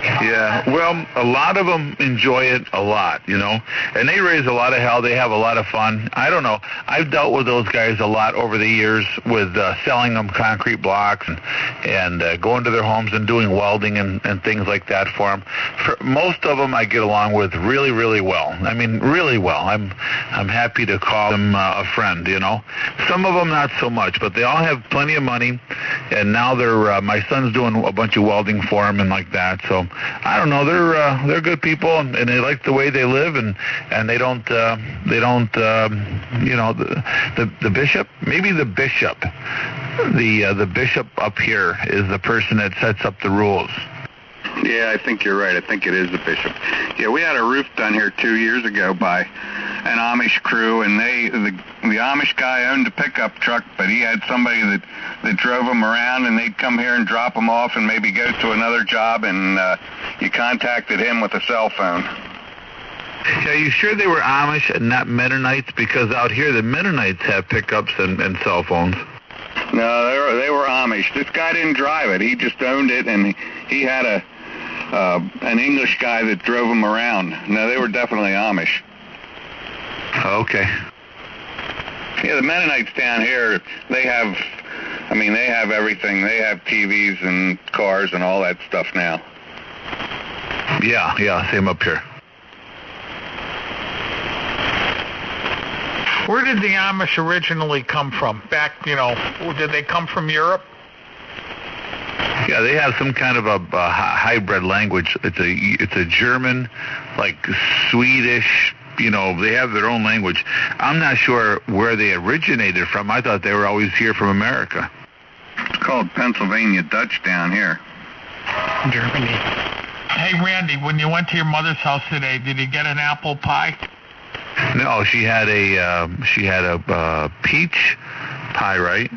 Yeah, well, a lot of them enjoy it a lot, and they raise a lot of hell. They have a lot of fun. I don't know. I've dealt with those guys a lot over the years with selling them concrete blocks and going to their homes and doing welding and things like that for them. For most of them, I get along with really, really well. I mean, really well. I'm happy to call them a friend, Some of them not so much, but they all have plenty of money, and now they're my son's doing a bunch of welding for them and like that, so I don't know. They're good people, and they like the way they live, and they don't the bishop, maybe the bishop, the bishop up here is the person that sets up the rules. Yeah, I think you're right. I think it is the bishop. Yeah, we had a roof done here 2 years ago by an Amish crew, and the Amish guy owned a pickup truck, but he had somebody that drove him around, and they'd come here and drop him off and maybe go to another job, and you contacted him with a cell phone. Are you sure they were Amish and not Mennonites? Because out here the Mennonites have pickups and cell phones. No, they were Amish. This guy didn't drive it. He just owned it, and he had an English guy that drove him around. No, they were definitely Amish. Okay. Yeah, the Mennonites down here, they have everything. They have TVs and cars and all that stuff now. Yeah, same up here. Where did the Amish originally come from? Did they come from Europe? Yeah, they have some kind of a hybrid language. It's a German, like Swedish. They have their own language. I'm not sure where they originated from. I thought they were always here from America. It's called Pennsylvania Dutch down here. Germany. Hey, Randy, when you went to your mother's house today, did you get an apple pie? No, she had a peach pie, right?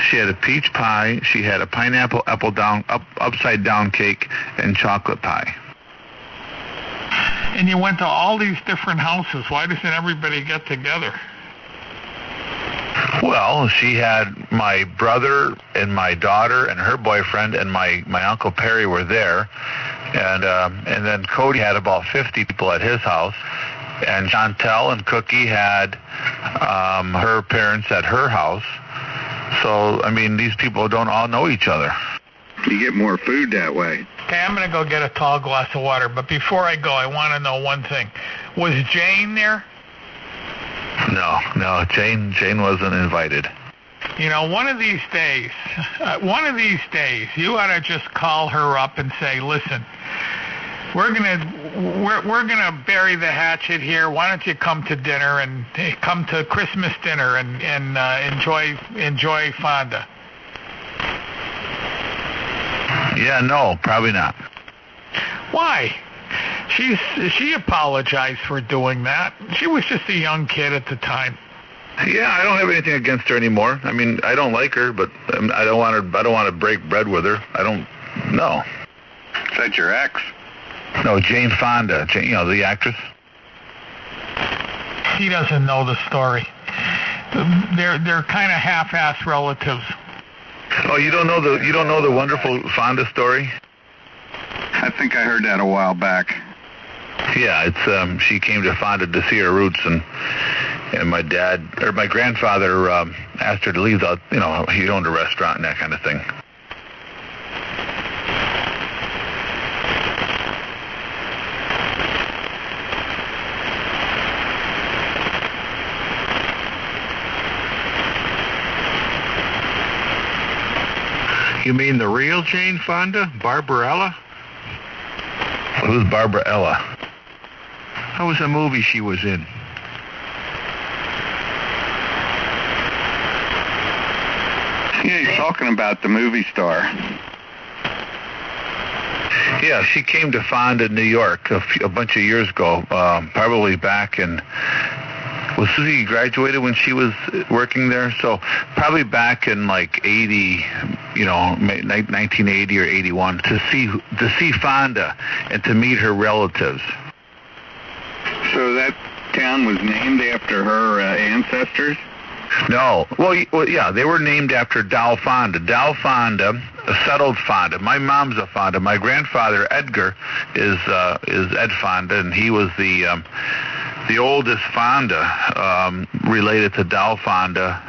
She had a peach pie. She had a pineapple upside down cake and chocolate pie. And you went to all these different houses. Why doesn't everybody get together? Well, she had my brother and my daughter and her boyfriend and my Uncle Perry were there. And then Cody had about 50 people at his house. And Chantel and Cookie had her parents at her house. So, I mean, these people don't all know each other. You get more food that way. Okay, I'm going to go get a tall glass of water. But before I go, I want to know one thing. Was Jane there? No, Jane wasn't invited. You know, one of these days, you ought to just call her up and say, listen, we're gonna bury the hatchet here. Why don't you come to dinner and come to Christmas dinner and enjoy Fonda? Yeah, no, probably not. Why? She apologized for doing that. She was just a young kid at the time. Yeah, I don't have anything against her anymore. I mean, I don't like her, but I don't want to break bread with her. I don't. No. Is that your ex? No, Jane Fonda. Jane, the actress. He doesn't know the story. They're kind of half-assed relatives. Oh, you don't know the wonderful Fonda story? I think I heard that a while back. Yeah, it's she came to Fonda to see her roots, and my grandfather asked her to leave. He owned a restaurant and that kind of thing. You mean the real Jane Fonda, Barbarella? Who's Barbarella? That was a movie she was in. Yeah, he's talking about the movie star. Yeah, she came to Fonda, New York, a bunch of years ago, probably back in... Well, Susie graduated when she was working there, so probably back in like 80, 1980 or 81, to see Fonda and to meet her relatives. So that town was named after her ancestors? No. Well, yeah, they were named after Dal Fonda. Dal Fonda settled Fonda. My mom's a Fonda. My grandfather, Edgar, is Ed Fonda, and he was the oldest Fonda, related to Dal Fonda,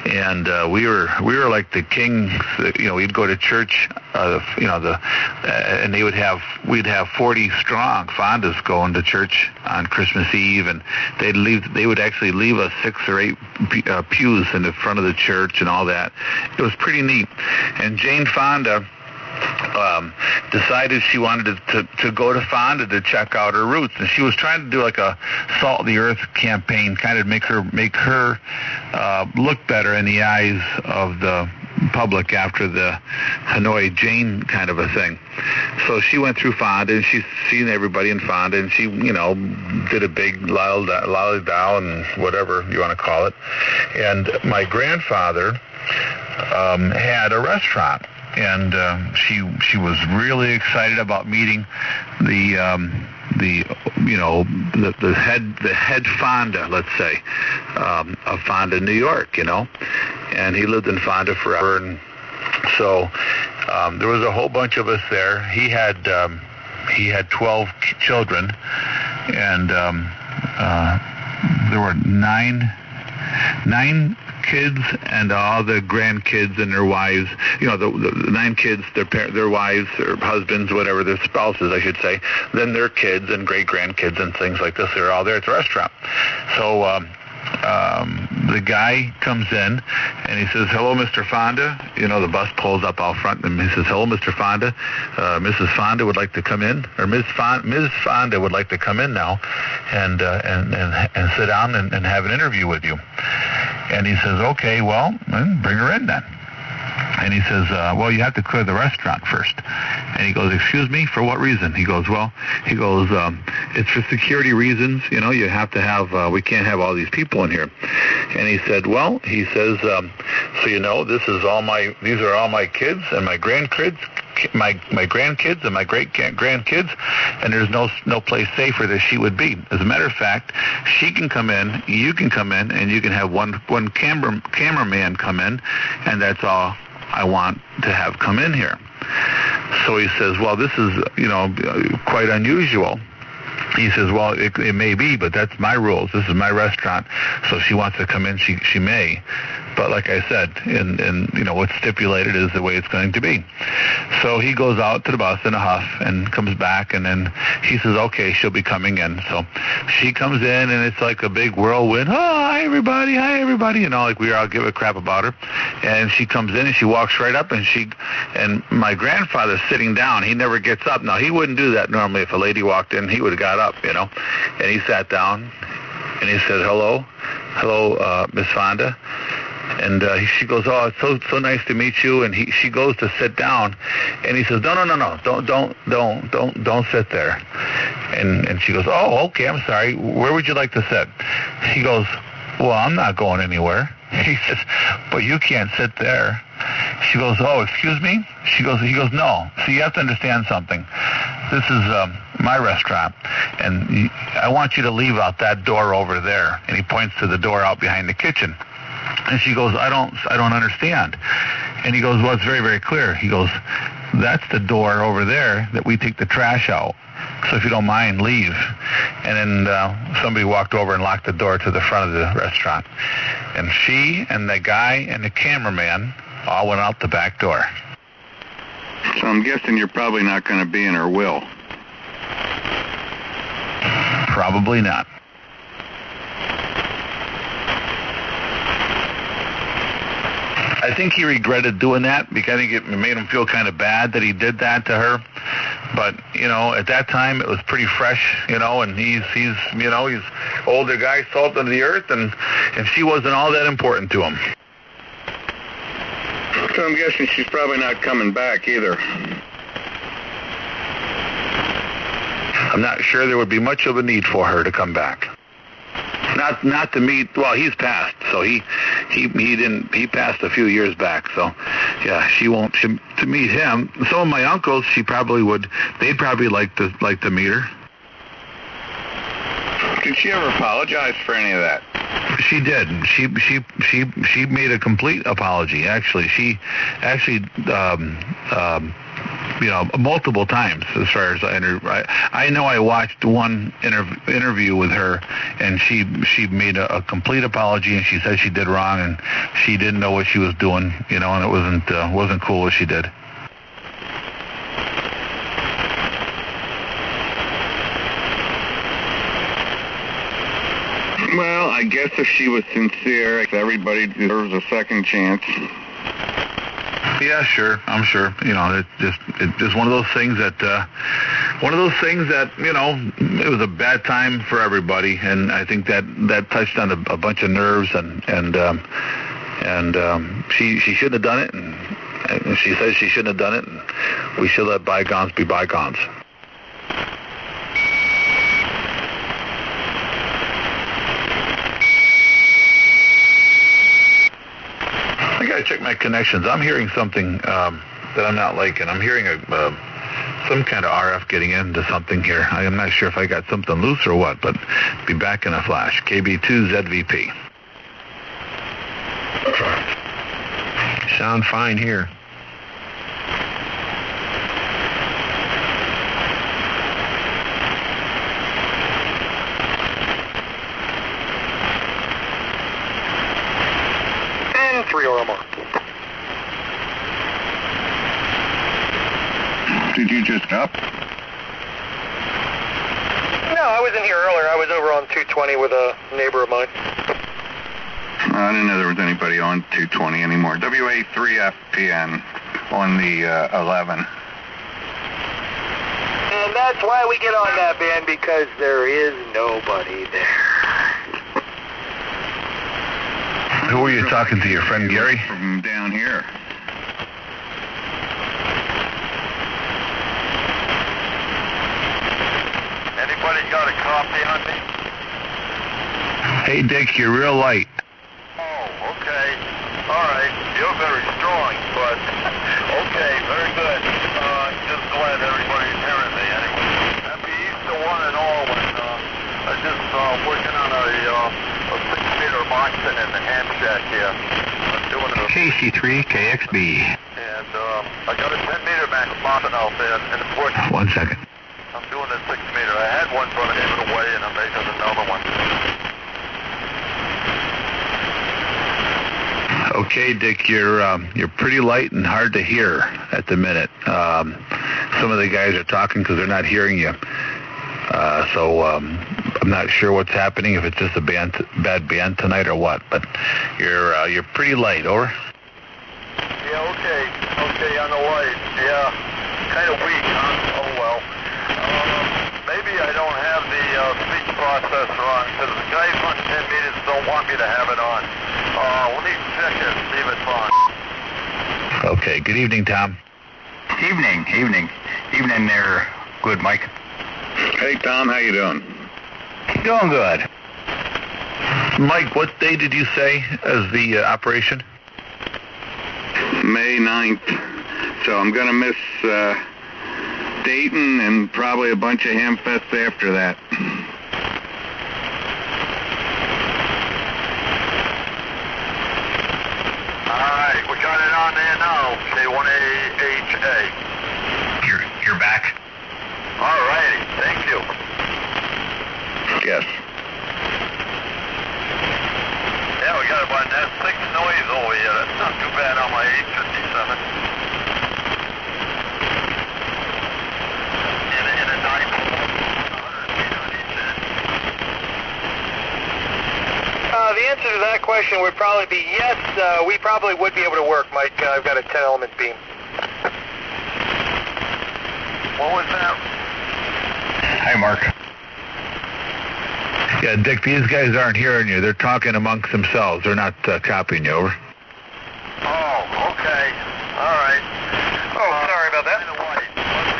and we were like the kings. We'd go to church, and we'd have 40 strong Fondas going to church on Christmas Eve, and they would actually leave us 6 or 8 pews in the front of the church and all that. It was pretty neat. And Jane Fonda decided she wanted to go to Fonda to check out her roots, and she was trying to do like a Salt the Earth campaign, kind of make her look better in the eyes of the public after the Hanoi Jane kind of a thing. So she went through Fonda, and she's seen everybody in Fonda, and she did a big lolly dow and whatever you want to call it. And my grandfather had a restaurant. And she was really excited about meeting the head Fonda, let's say, of Fonda, New York, and he lived in Fonda forever, and so there was a whole bunch of us there. He had 12 children, and there were nine kids and all the grandkids and their wives, the 9 kids, their wives or husbands, whatever, their spouses, I should say, then their kids and great-grandkids and things like this. They're all there at the restaurant. So the guy comes in and he says, "Hello, Mr. Fonda." The bus pulls up out front and he says, "Hello, Mr. Fonda. Mrs. Fonda would like to come in, or Ms. Fonda would like to come in now and sit down and have an interview with you." And he says, "Okay, well, bring her in then." And he says, well, you have to clear the restaurant first. And he goes, excuse me, for what reason? He goes, it's for security reasons. You know, you have to have, we can't have all these people in here. And he said, well, he says, so you know, these are all my kids and my grandkids, my grandkids and my great-grandkids, and there's no place safer that she would be. As a matter of fact, she can come in, you can come in, and you can have one cameraman come in, and that's all I want to have come in here. So he says, well, this is, you know, quite unusual. He says, well, it may be, but that's my rules. This is my restaurant. So if she wants to come in, she may. But like I said, and you know, what's stipulated is the way it's going to be. So he goes out to the bus in a huff and comes back, and then he says, okay, she'll be coming in. So she comes in, and it's like a big whirlwind. Oh, hi, everybody. You know, like we all give a crap about her. And she comes in, and she walks right up, and my grandfather's sitting down. He never gets up. Now, he wouldn't do that normally. If a lady walked in, he would have got up, you know. And he sat down, and he said, hello, Miss Fonda. And she goes, oh, it's so nice to meet you. And she goes to sit down, and he says, no, don't sit there. And she goes, oh, okay, I'm sorry. Where would you like to sit? He goes, well, I'm not going anywhere. He says, but you can't sit there. She goes, oh, excuse me? He goes, no. So you have to understand something. This is my restaurant, and I want you to leave out that door over there. And he points to the door out behind the kitchen. And she goes, I don't understand. And he goes, well, it's very, very clear. He goes, that's the door over there that we take the trash out. So if you don't mind, leave. And then somebody walked over and locked the door to the front of the restaurant. And she and the guy and the cameraman all went out the back door. So I'm guessing you're probably not going to be in her will. Probably not. I think he regretted doing that because I think it made him feel kind of bad that he did that to her. But, you know, at that time it was pretty fresh, you know, and he's older guy, salt of the earth, and she wasn't all that important to him. So I'm guessing she's probably not coming back either. I'm not sure there would be much of a need for her to come back. Not to meet. Well, he's passed, so he didn't. He passed a few years back, so yeah, she won't. To meet him, some of my uncles, she probably would. They'd probably like to meet her. Did she ever apologize for any of that? She did. She made a complete apology. Actually, you know, multiple times as far as I know. I watched one interview with her, and she made a complete apology, and she said she did wrong, and she didn't know what she was doing, you know, and it wasn't cool what she did. Well, I guess if she was sincere, everybody deserves a second chance. Yeah, sure. I'm sure. You know, it's just one of those things that you know, it was a bad time for everybody, and I think that touched on a bunch of nerves, and she shouldn't have done it, and she says she shouldn't have done it, and we should let bygones be bygones. I gotta check my connections. I'm hearing something that I'm not liking. I'm hearing some kind of RF getting into something here. I'm not sure if I got something loose or what, but be back in a flash. KB2 ZVP. Sound fine here. And 3 or more. Did you just up? No, I was in here earlier. I was over on 220 with a neighbor of mine. I didn't know there was anybody on 220 anymore. WA3FPN on the 11. And that's why we get on that band, because there is nobody there. Who were you talking to, your friend Gary? From down here. copy on me? Hey, Dick, you're real light. Oh, okay. All right. You're very strong, but okay, very good. Just glad everybody's hearing me anyway. Happy Easter one and all. And I'm just working on a 6-meter boxing in the ham shack here. I'm doing a KC3KXB. And I got a 10-meter boxing out there in the porch. 1 second. I'm doing a 6-meter. I had one, but I gave it away, and I'm making another one. Okay, Dick, you're pretty light and hard to hear at the minute. Some of the guys are talking because they're not hearing you. So I'm not sure what's happening, if it's just a bad band tonight or what. But you're pretty light. Over. Yeah, okay, on the light. Yeah, kind of weak, huh? Oh well. Maybe I don't have the speech processor on, because the guys on 10 meters don't want me to have it on. Let me check it, see if it's on. Okay, good evening, Tom. Evening there, good Mike. Hey, Tom, how you doing? Doing good. Mike, what day did you say as the operation? May 9th. So I'm going to miss Dayton and probably a bunch of Hamfests after that. All right, we got it on there now. K1AHA. You're back? All righty, thank you. Yes. Yeah, we got about that 6 noise over here. That's not too bad on my 857. In a 9. 100 feet on each end. The answer to that question would probably be yes. We probably would be able to work, Mike. I've got a 10-element beam. What was that? Hi, Mark. Yeah, Dick, these guys aren't hearing you. They're talking amongst themselves. They're not copying you. Over. Oh, okay. All right. Oh, sorry about that.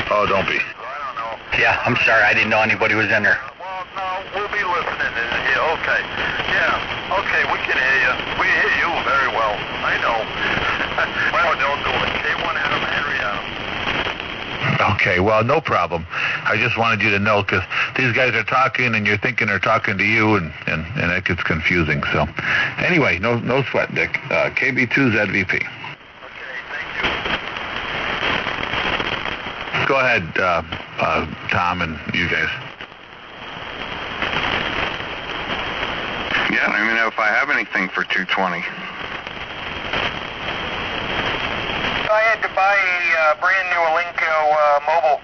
Oh, don't be. I don't know. Yeah, I'm sorry. I didn't know anybody was in there. Well, no, we'll be listening in here. Okay. Yeah. Okay, we can hear you. We hear you very well. I know. Well, don't do it. K1 Adam, Henry Adam. Okay, well, no problem. I just wanted you to know, because these guys are talking and you're thinking they're talking to you, and it gets confusing. So anyway, no sweat, Dick. KB2 ZVP. Okay, thank you. Go ahead, Tom and you guys. Yeah, let me know if I have anything for 220. I had to buy a brand new Alinco mobile.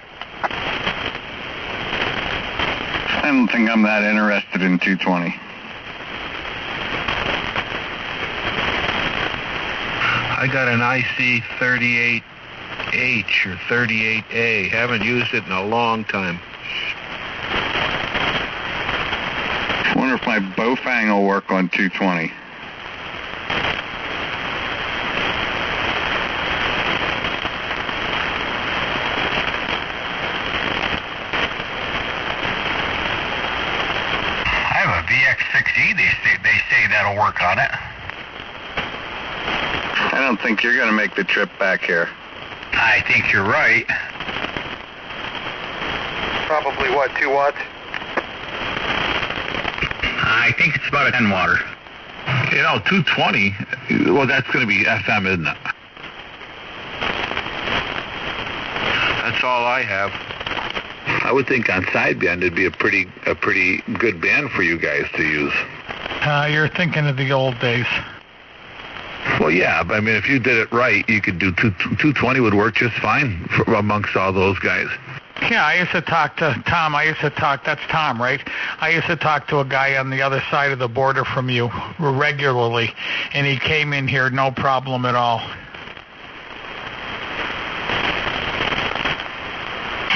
I don't think I'm that interested in 220. I got an IC 38H or 38A. Haven't used it in a long time. I wonder if my Bofang will work on 220. VX6E, they say that'll work on it. I don't think you're going to make the trip back here. I think you're right. Probably, what, 2 watts? I think it's about a 10 water. 220, well, that's going to be FM, isn't it? That's all I have. I would think on sideband it'd be a pretty good band for you guys to use. You're thinking of the old days. Well, yeah, but I mean, if you did it right, you could do 220 would work just fine amongst all those guys. Yeah, I used to talk to Tom. That's Tom, right? I used to talk to a guy on the other side of the border from you regularly, and he came in here no problem at all.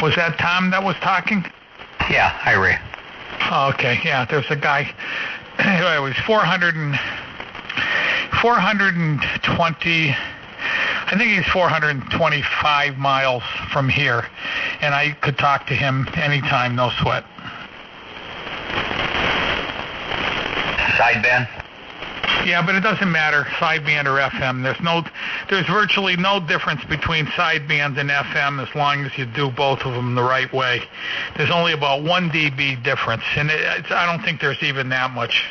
Was that Tom that was talking? Yeah, hi, Ray. Oh, okay, yeah, there's a guy. It was 420. I think he's 425 miles from here, and I could talk to him anytime, no sweat. sideband? Yeah, but it doesn't matter, sideband or FM. There's virtually no difference between sideband and FM as long as you do both of them the right way. There's only about 1 dB difference, and I don't think there's even that much.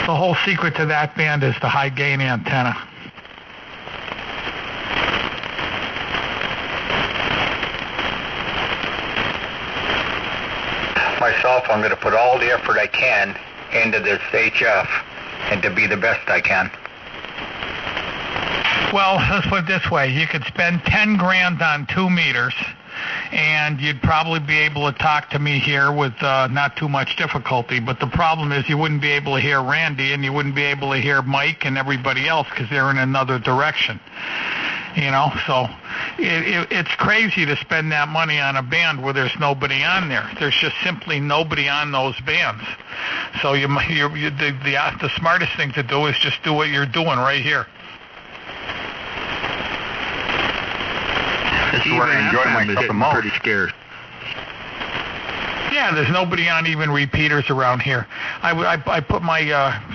The whole secret to that band is the high gain antenna. Myself, I'm going to put all the effort I can into this HF and to be the best I can. Well, let's put it this way. You could spend 10 grand on 2 meters, and you'd probably be able to talk to me here with not too much difficulty. But the problem is you wouldn't be able to hear Randy, and you wouldn't be able to hear Mike and everybody else because they're in another direction. So it's crazy to spend that money on a band where there's nobody on there. There's just simply nobody on those bands. So the smartest thing to do is just do what you're doing right here. This is where I enjoy myself the most. Pretty scarce. Yeah, there's nobody on even repeaters around here. I put my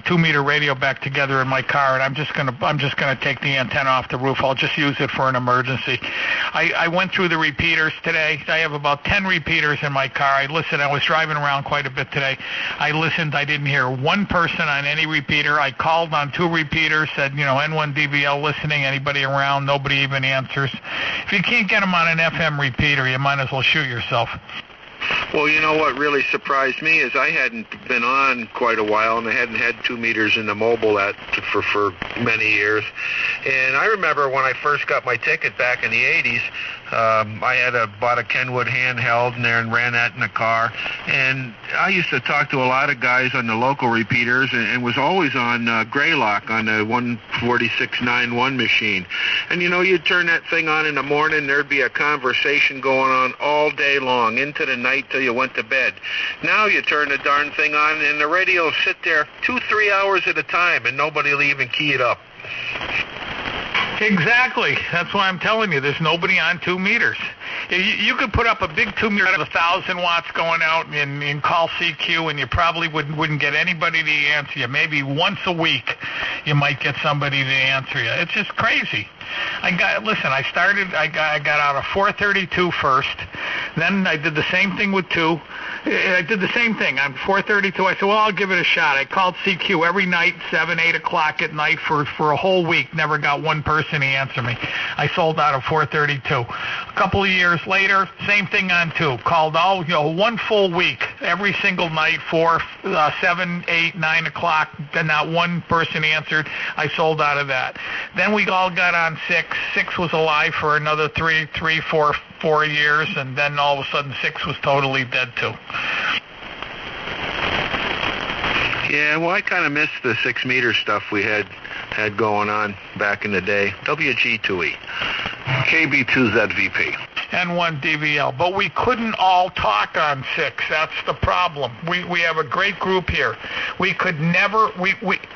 2-meter radio back together in my car, and I'm just gonna take the antenna off the roof. I'll just use it for an emergency. I went through the repeaters today. I have about 10 repeaters in my car. I listened. I was driving around quite a bit today. I listened. I didn't hear one person on any repeater. I called on 2 repeaters, said, N1 DBL listening. Anybody around? Nobody even answers. If you can't get them on an FM repeater, you might as well shoot yourself. Well, you know what really surprised me is I hadn't been on quite a while, and I hadn't had 2 meters in the mobile for many years. And I remember when I first got my ticket back in the 80s, I bought a Kenwood handheld and ran that in the car. And I used to talk to a lot of guys on the local repeaters and was always on Greylock on the 14691 machine. And, you'd turn that thing on in the morning, there'd be a conversation going on all day long, into the night till you went to bed. Now you turn the darn thing on and the radio will sit there 2-3 hours at a time and nobody will even key it up. Exactly. That's why I'm telling you, there's nobody on 2 meters. You could put up a big 2 meter of 1,000 watts going out and call CQ, and you probably wouldn't get anybody to answer you. Maybe once a week you might get somebody to answer you. It's just crazy. I got out of 432 first. Then I did the same thing with 2. I did the same thing on 432. I said, well, I'll give it a shot. I called CQ every night, 7, 8 o'clock at night for a whole week. Never got one person to answer me. I sold out of 432. A couple of years later, same thing on 2. Called one full week, every single night, 4, 7, 8, 9 o'clock. Then not one person answered. I sold out of that. Then we all got on 6. 6 was alive for another 4 years, and then all of a sudden 6 was totally dead too. Yeah, well, I kind of missed the 6-meter stuff we had going on back in the day. WG2E. KB2ZVP. N1 DVL. But we couldn't all talk on 6. That's the problem. We have a great group here. We could never,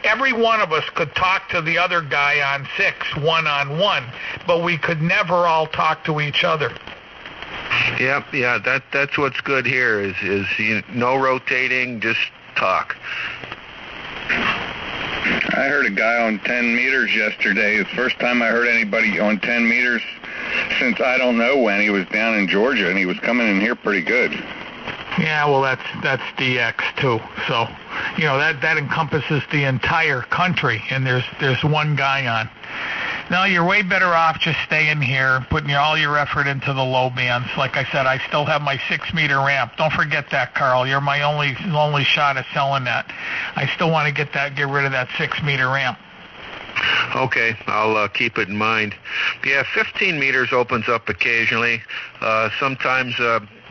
every one of us could talk to the other guy on 6, one-on-one, but we could never all talk to each other. Yeah, that's what's good here is no rotating, just talk. I heard a guy on 10 meters yesterday. It's the first time I heard anybody on 10 meters since I don't know when. He was down in Georgia, and he was coming in here pretty good. Yeah, well, that's DX too. So, that encompasses the entire country, and there's one guy on. No, you're way better off just staying here, putting all your effort into the low bands. Like I said, I still have my 6-meter ramp. Don't forget that, Carl. You're my only shot at selling that. I still want to get rid of that 6-meter ramp. Okay, I'll keep it in mind. Yeah, 15 meters opens up occasionally. Sometimes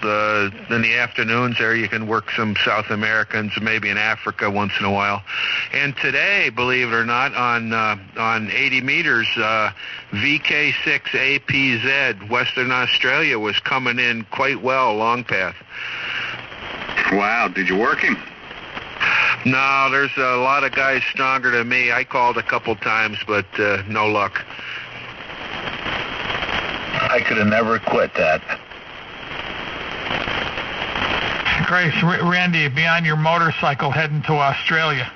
in the afternoons there you can work some South Americans, maybe in Africa once in a while. And today, believe it or not, on 80 meters, VK6APZ, Western Australia, was coming in quite well, long path. Wow, did you work him? No, there's a lot of guys stronger than me. I called a couple times, but no luck. I could have never quit that. Grace, Randy, be on your motorcycle heading to Australia.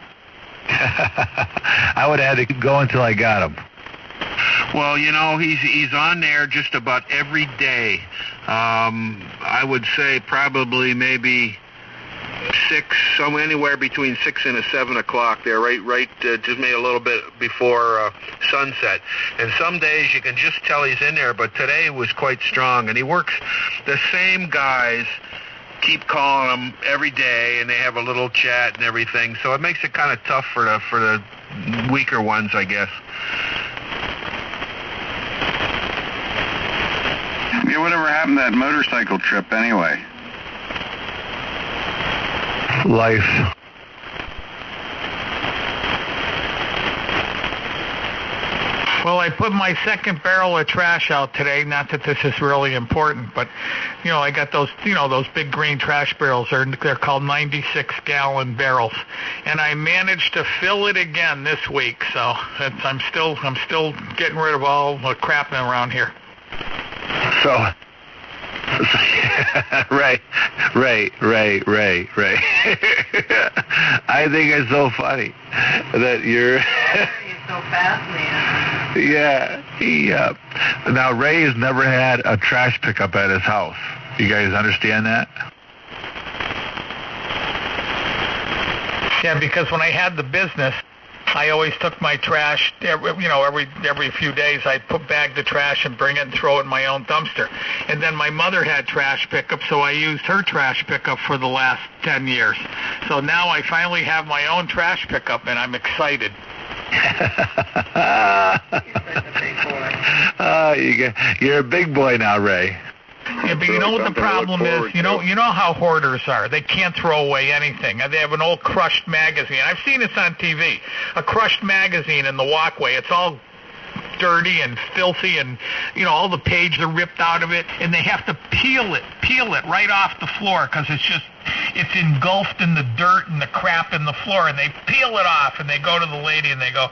I would have had to go until I got him. Well, you know, he's on there just about every day. I would say probably maybe 6, somewhere anywhere between 6 and 7 o'clock there, right, just maybe a little bit before sunset. And some days you can just tell he's in there, but today was quite strong. And he works, the same guys keep calling him every day, and they have a little chat and everything. So it makes it kind of tough for the weaker ones, I guess. Yeah, whatever happened to that motorcycle trip anyway? Life. Well, I put my second barrel of trash out today. Not that this is really important, but you know, I got those, you know, those big green trash barrels. They're called 96-gallon barrels, and I managed to fill it again this week. So I'm still getting rid of all the crap around here. So, right. I think it's so funny that you're. So fast, man. Yeah. Now, Ray has never had a trash pickup at his house. You guys understand that? Yeah, because when I had the business, I always took my trash, every few days I'd bag the trash and bring it and throw it in my own dumpster. And then my mother had trash pickup, so I used her trash pickup for the last 10 years. So now I finally have my own trash pickup, and I'm excited. You're a big boy now, Ray. Yeah, but you know what the problem is? You know how hoarders are. They can't throw away anything. They have an old crushed magazine. I've seen this on TV. A crushed magazine in the walkway. It's all dirty and filthy, and you know, all the pages are ripped out of it, and they have to peel it right off the floor because it's engulfed in the dirt and the crap in the floor, and they peel it off, and they go to the lady and they go,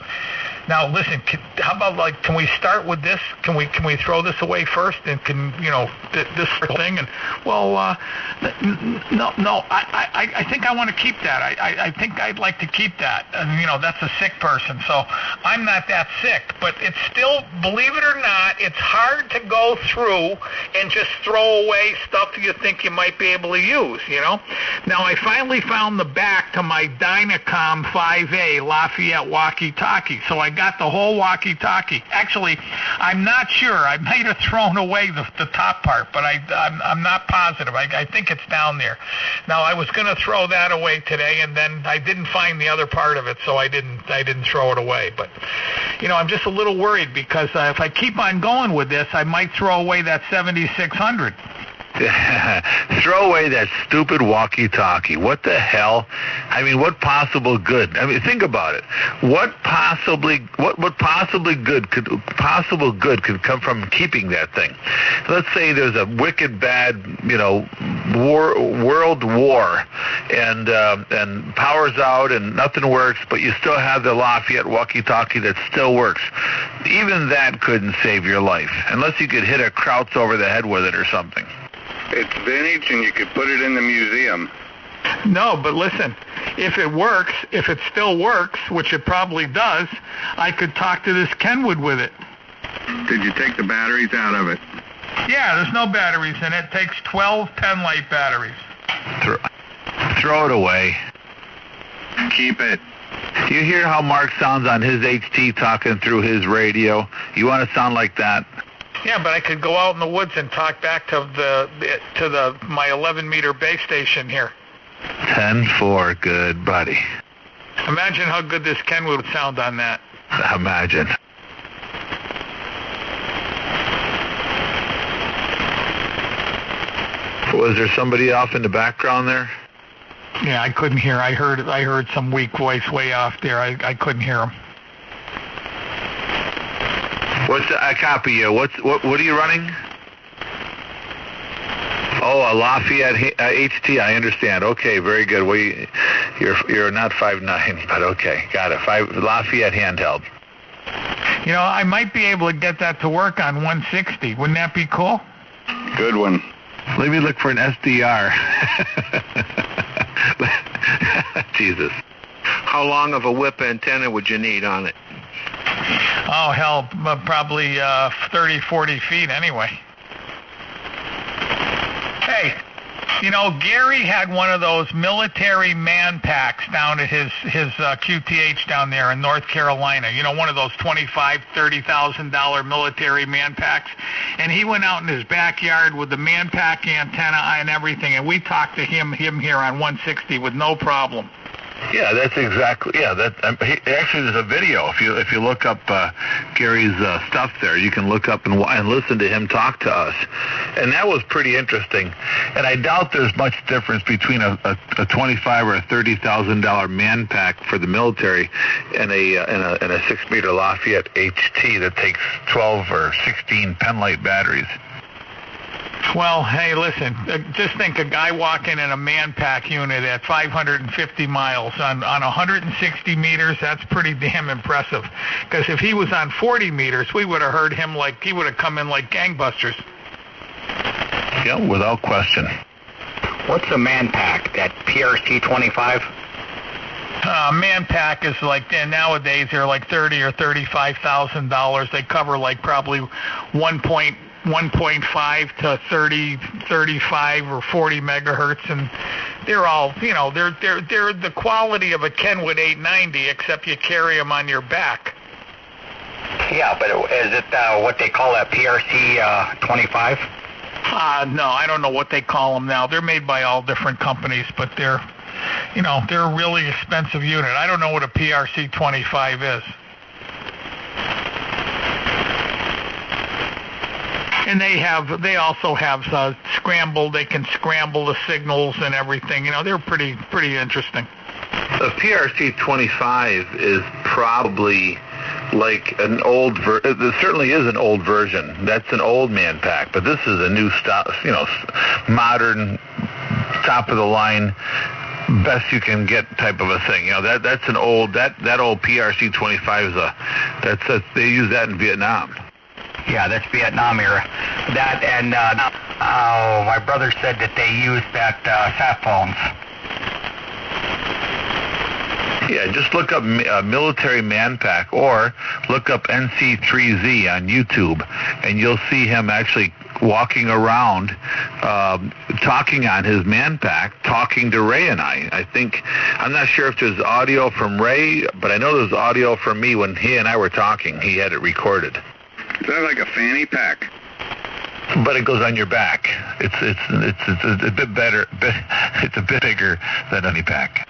now listen, how about can we start with this? Can we throw this away first, and this thing? And well, no, I think I want to keep that. I think I'd like to keep that. And that's a sick person, so I'm not that sick, but it's still, believe it or not, it's hard to go through and just throw away stuff you think you might be able to use. Now I finally found the back to my Dynacom 5A Lafayette walkie-talkie, so I got the whole walkie-talkie. Actually, I'm not sure. I might have thrown away the top part, but I'm not positive. I think it's down there. Now I was going to throw that away today, and then I didn't find the other part of it, so I didn't throw it away. But I'm just a little worried because if I keep on going with this, I might throw away that 7600. Throw away that stupid walkie-talkie. What the hell? I mean, what possible good? I mean, think about it. What possible good could come from keeping that thing? Let's say there's a wicked bad, world war, and power's out and nothing works, but you still have the Lafayette walkie-talkie that still works. Even that couldn't save your life, unless you could hit a Krauts over the head with it or something. It's vintage, and you could put it in the museum. No, but listen, if it still works, which it probably does, I could talk to this Kenwood with it. Did you take the batteries out of it? Yeah, there's no batteries in it. It takes 12 Penlight batteries. Throw it away. Keep it. Do you hear how Mark sounds on his HT talking through his radio? You want to sound like that? Yeah, but I could go out in the woods and talk back to my 11-meter base station here. 10-4, good buddy. Imagine how good this Kenwood would sound on that. Imagine. Was there somebody off in the background there? Yeah, I couldn't hear. I heard some weak voice way off there. I couldn't hear him. I copy you. What are you running? Oh, a Lafayette HT. I understand. Okay, very good. Well, you're not 5'9", but okay, got it. Lafayette handheld. You know, I might be able to get that to work on 160. Wouldn't that be cool? Good one. Let me look for an SDR. Jesus. How long of a whip antenna would you need on it? Oh, hell, probably 30, 40 feet anyway. Hey, you know, Gary had one of those military man packs down at his QTH down there in North Carolina. You know, one of those $25,000, $30,000 military man packs. And he went out in his backyard with the man pack antenna and everything, and we talked to him here on 160 with no problem. Yeah, that's exactly. Yeah, actually there's a video. If you look up Gary's stuff there, you can look up and listen to him talk to us, and that was pretty interesting. And I doubt there's much difference between a $25,000 or a $30,000 man pack for the military and a 6-meter Lafayette HT that takes 12 or 16 Penlight batteries. Well, hey, listen, just think a guy walking in a man pack unit at 550 miles on 160 meters, that's pretty damn impressive. Because if he was on 40 meters, we would have heard him like, he would have come in like gangbusters. Yeah, without question. What's a man pack? That PRC-25? Man pack is like, nowadays they're like $30,000 or $35,000. They cover like probably 1.5 to 30, 35 or 40 megahertz, and they're all, you know, they're the quality of a Kenwood 890, except you carry them on your back. Yeah, but is it what they call a PRC 25? No, I don't know what they call them now. They're made by all different companies, but they're a really expensive unit. I don't know what a PRC 25 is. And they also have scrambled. They can scramble the signals and everything. You know, they're pretty interesting. The PRC-25 is probably like an old it certainly is an old version. That's an old man pack, but this is a new modern, top of the line, best you can get type of a thing. You know, that's an old that old PRC-25 is they use that in Vietnam. Yeah, that's Vietnam era. That and my brother said that they used that sat phones. Yeah, just look up military man pack or look up NC3Z on YouTube, and you'll see him actually walking around, talking on his man pack, talking to Ray and I. I'm not sure if there's audio from Ray, but I know there's audio from me when he and I were talking. He had it recorded. Is that like a fanny pack? But it goes on your back. It's a bit better. It's a bit bigger than any pack.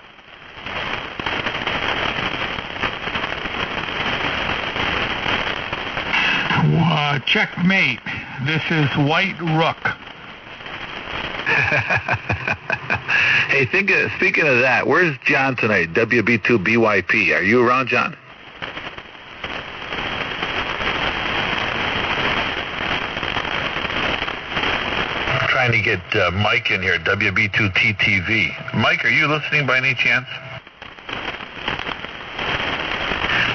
Checkmate. This is White Rook. Hey, speaking of that, where's John tonight? WB2BYP. Are you around, John? I'm trying to get Mike in here, WB2TTV. Mike, are you listening by any chance?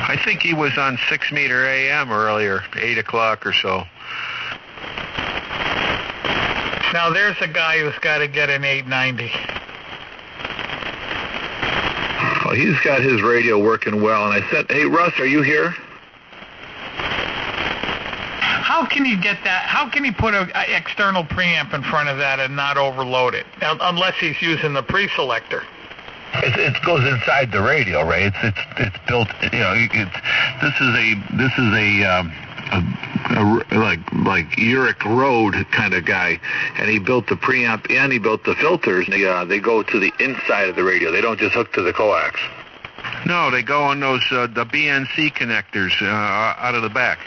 I think he was on 6-meter AM earlier, 8 o'clock or so. Now there's a guy who's got to get an 890. Well, he's got his radio working well, and I said, hey, Russ, are you here? How can he get that? How can he put an external preamp in front of that and not overload it? Unless he's using the pre-selector. It goes inside the radio, right? It's built. You know, this is a like Uric Road kind of guy, and he built the preamp and he built the filters. And they go to the inside of the radio. They don't just hook to the coax. No, they go on those the BNC connectors out of the back.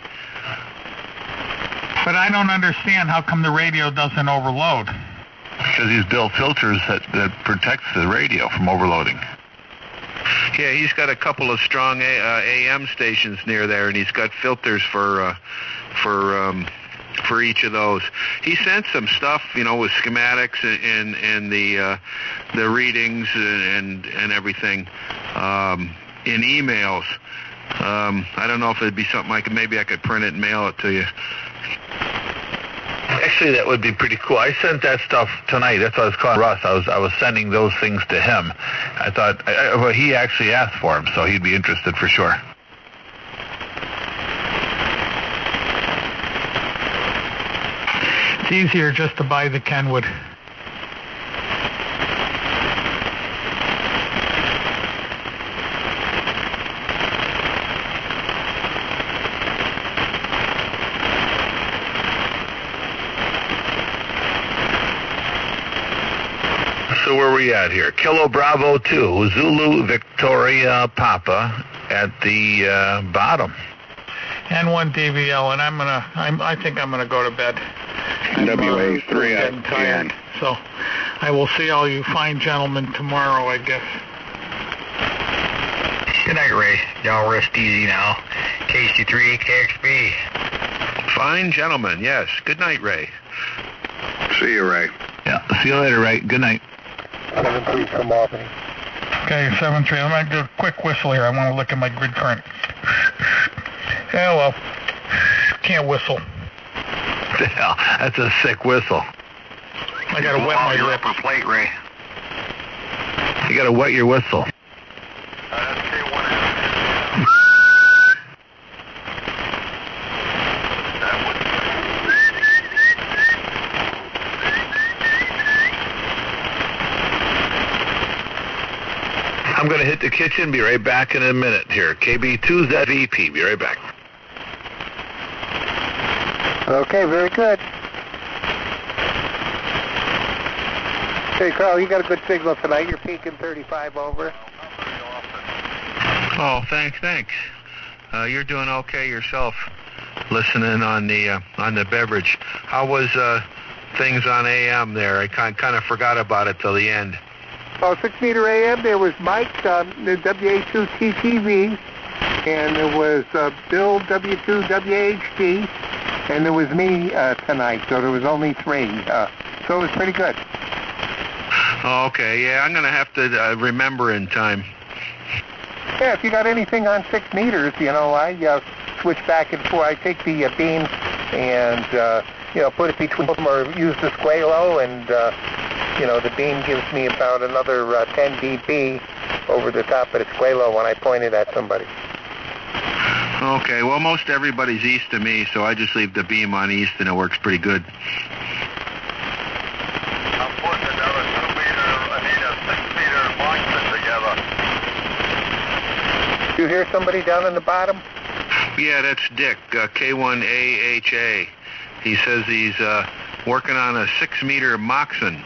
But I don't understand how come the radio doesn't overload. Because he's built filters that protects the radio from overloading. Yeah, he's got a couple of strong AM stations near there, and he's got filters for each of those. He sent some stuff, you know, with schematics and the readings and everything in emails. I don't know if it'd be something I could print it and mail it to you. Actually, that would be pretty cool. I sent that stuff tonight. That's why I was calling Russ. I was sending those things to him. I thought well, he actually asked for them, so he'd be interested for sure. It's easier just to buy the Kenwood. So where are we at here? Kilo Bravo 2, Zulu Victoria Papa at the bottom. N1 DVL, and I think I'm gonna go to bed. WA3 I'm tired, so I will see all you fine gentlemen tomorrow, I guess. Good night, Ray. Y'all rest easy now. KC3 KXB. Fine gentlemen, yes. Good night, Ray. See you, Ray. Yeah, see you later, Ray. Good night. 7-3 from Albany. Okay, 7-3. I'm going to do a quick whistle here. I want to look at my grid current. Hello. Can't whistle. Hell, that's a sick whistle. I got to wet my lips. Upper plate, Ray. You got to wet your whistle. I'm going to hit the kitchen, be right back in a minute here. KB2ZVP, be right back. Okay, very good. Hey, Carl, you got a good signal tonight. You're peaking 35 over. Oh, thanks. You're doing okay yourself, listening on the beverage. How was things on AM there? I kind of forgot about it till the end. Oh, 6 meter AM, there was Mike, the WA2TTV, and there was Bill, W2WHD, and there was me tonight, so there was only 3. So it was pretty good. Oh, okay, yeah, I'm going to have to remember in time. Yeah, if you got anything on 6 meters, I switch back and forth. I take the beam and, put it between them or use the Squalo, and, the beam gives me about another 10 dB over the top of the Squalo when I point it at somebody. Okay, well, most everybody's east of me, so I just leave the beam on east, and it works pretty good. I'm putting another 6 meter Moxon together. Do you hear somebody down in the bottom? Yeah, that's Dick, K1AHA. He says he's working on a 6 meter Moxon.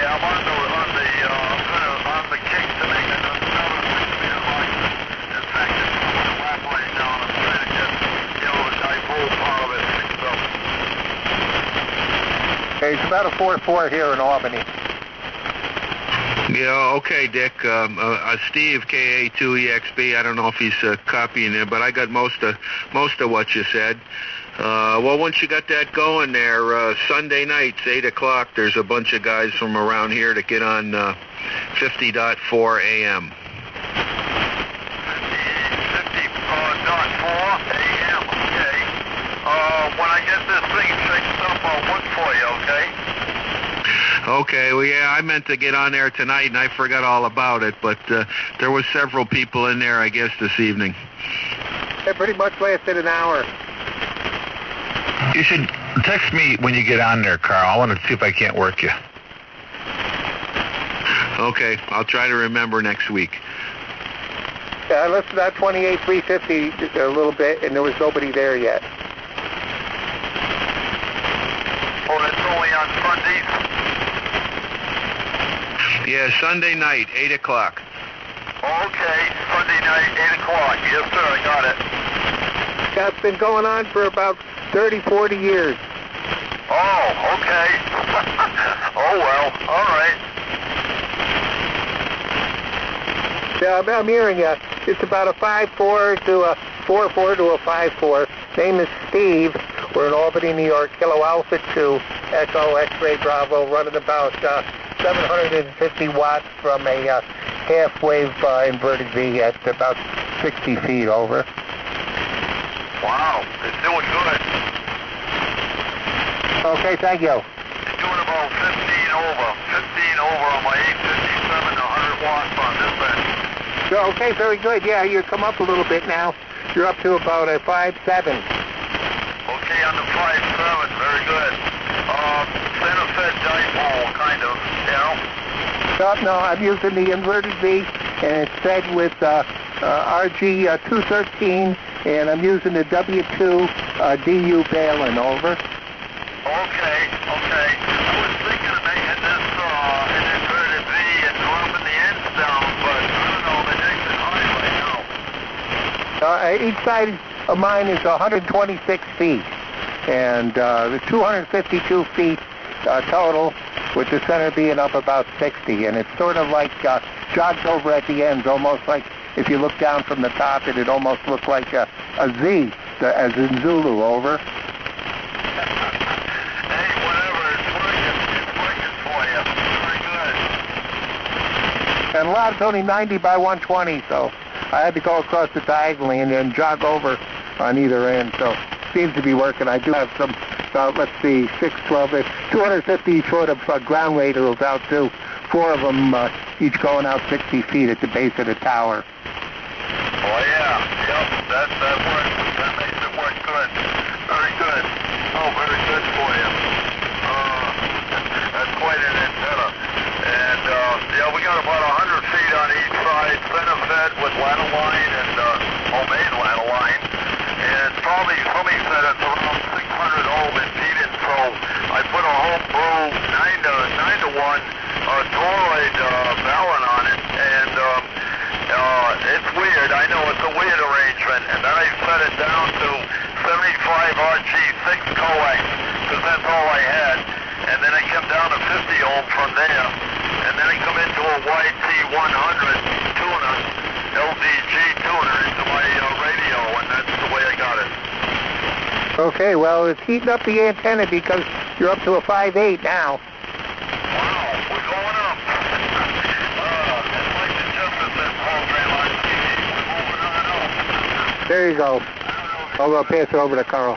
Yeah, I'm on the kick to make another 6 meter Moxon. In fact, it's on the lap right now, and I'm trying to get, the dipole part of it fixed up. Okay, it's about a 4.4 here in Albany. Yeah, okay, Dick. Steve, KA2EXB, I don't know if he's copying it, but I got most of what you said. Well, once you got that going there, Sunday nights, 8 o'clock, there's a bunch of guys from around here to get on 50.4 AM. 50.4 AM, okay. When I get this thing fixed up, I'll look for you, okay? Okay, well, yeah, I meant to get on there tonight, and I forgot all about it, but there was several people in there, I guess, this evening. It pretty much lasted an hour. You should text me when you get on there, Carl. I want to see if I can't work you. Okay, I'll try to remember next week. Yeah, I listened to that 28.350 a little bit, and there was nobody there yet. Oh, that's only on Sundays? Yeah, Sunday night, 8 o'clock. Okay, Sunday night, 8 o'clock. Yes, sir, I got it. That's been going on for about 30, 40 years. Oh, okay. Oh, well, all right. Yeah, I'm hearing you. It's about a 5.4 to a 4.4 to a 5.4. Name is Steve. We're in Albany, New York. Kilo Alpha 2, Echo X-Ray Bravo, running about 750 watts from a half-wave inverted V at about 60 feet over. Wow, it's doing good. Okay, thank you. It's doing about 15 over. 15 over on my 857 to 100 watts on this end. So, okay, very good. Yeah, you come up a little bit now. You're up to about a 5.7. Okay, on the 5.7, very good. Center fed dipole, kind of, you know? No, I'm using the inverted V, and it's fed with RG213, and I'm using the W2 DU Balun, over. Okay. I was thinking of making this an inverted V and dropping the ends down, but I don't know, the next is high right now. Each side of mine is 126 feet, and the 252 feet total, with the center being up about 60, and it's sort of like jogs over at the ends, almost like if you look down from the top, it'd almost look like a Z, as in Zulu, over. Hey, whatever, it's working for you. Very good. And a lot is only 90 by 120, so I had to go across the diagonally and then jog over on either end, so seems to be working. I do have some, let's see, 6, 12, 250 foot of ground laterals out too. 4 of them each going out 60 feet at the base of the tower. Oh yeah, yep, that works. That makes it work good. Very good. Oh, very good for you. That's quite an antenna. And yeah, we got about 100 feet on each side, center fed with line and homemade line. And probably somebody said it's around 600 ohm impedance, so I put a homebrew 9 to 1 toroid Balun on it, and it's weird. I know it's a weird arrangement, and then I set it down to 75 RG6 coax, because that's all I had, and then I come down to 50 ohm from there, and then I come into a YT100 tuner, LDG tuner into my radio, and that's the way I got it. Okay, well, it's heating up the antenna because you're up to a 5.8 now. There you go. I'm going to pass it over to Carl.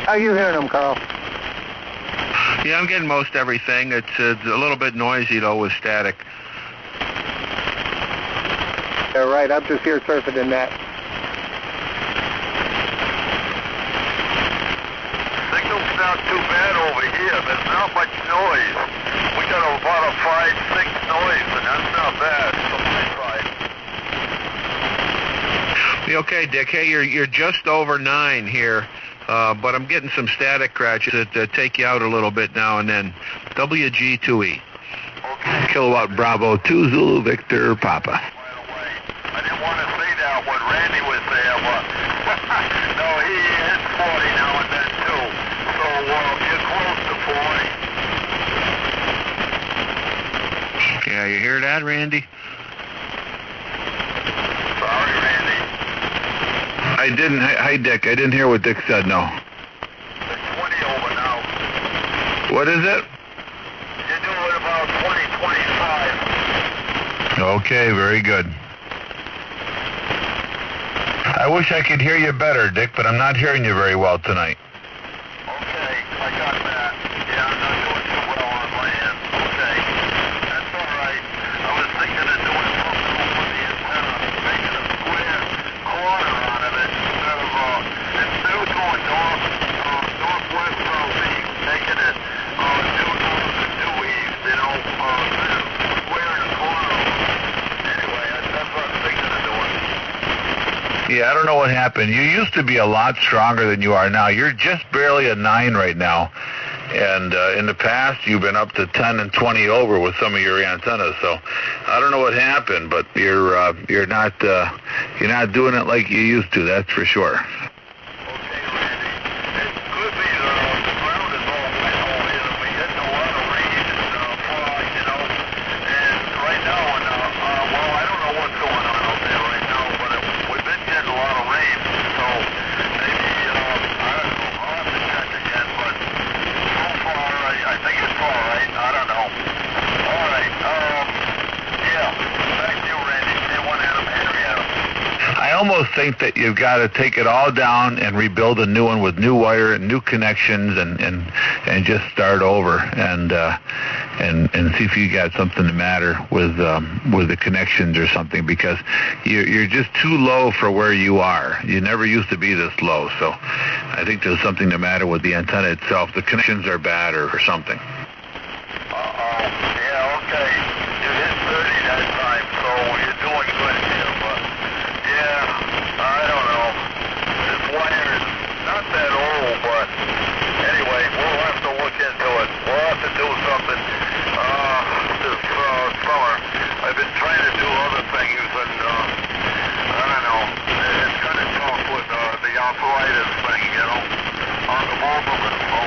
How are you hearing them, Carl? Yeah, I'm getting most everything. It's a little bit noisy, though, with static. Yeah, right. I'm just here surfing the net. Signal's not too bad over here. There's not much noise. We got about a 5-6 noise, and that's not bad. Okay, Dick. Hey, you're just over 9 here, but I'm getting some static crashes that take you out a little bit now and then. WG2E. Okay. Kilowatt Bravo 2 Zulu Victor Papa. I didn't want to say that when Randy was there, but no, he hits 40 now and then too. So you're close to 40. Yeah, you hear that, Randy? Sorry, Randy. I didn't. Hi, Dick. I didn't hear what Dick said. No. It's 20 over now. What is it? You're doing about 20, 25. Okay, very good. I wish I could hear you better, Dick, but I'm not hearing you very well tonight. Okay, I got that. Yeah, I'm not doing too well on my end. Okay, that's all right. I was thinking of doing something with the antenna, making a square corner out of it instead of going northwest, southeast, making it due north and due east, you know, kind of squaring a corner. Anyway, that's what I'm thinking of doing. Yeah, I don't know what happened. You used to be a lot stronger than you are now. You're just barely a 9 right now. And in the past, you've been up to 10 and 20 over with some of your antennas. So I don't know what happened, but you're not doing it like you used to. That's for sure. I think it's all right. I don't almost think that you've got to take it all down and rebuild a new one with new wire and new connections and just start over and see if you got something the matter with the connections or something, because you're just too low for where you are. You never used to be this low, so I think there's something the matter with the antenna itself. The connections are bad or something. Yeah, okay. You hit 30 that time, so you're doing good here. But, yeah, I don't know. This wire is not that old, but anyway, we'll have to look into it. We'll have to do something this summer. I've been trying to do other things, and I don't know. It's kind of tough with the arthritis thing, you know, on the both of us. So,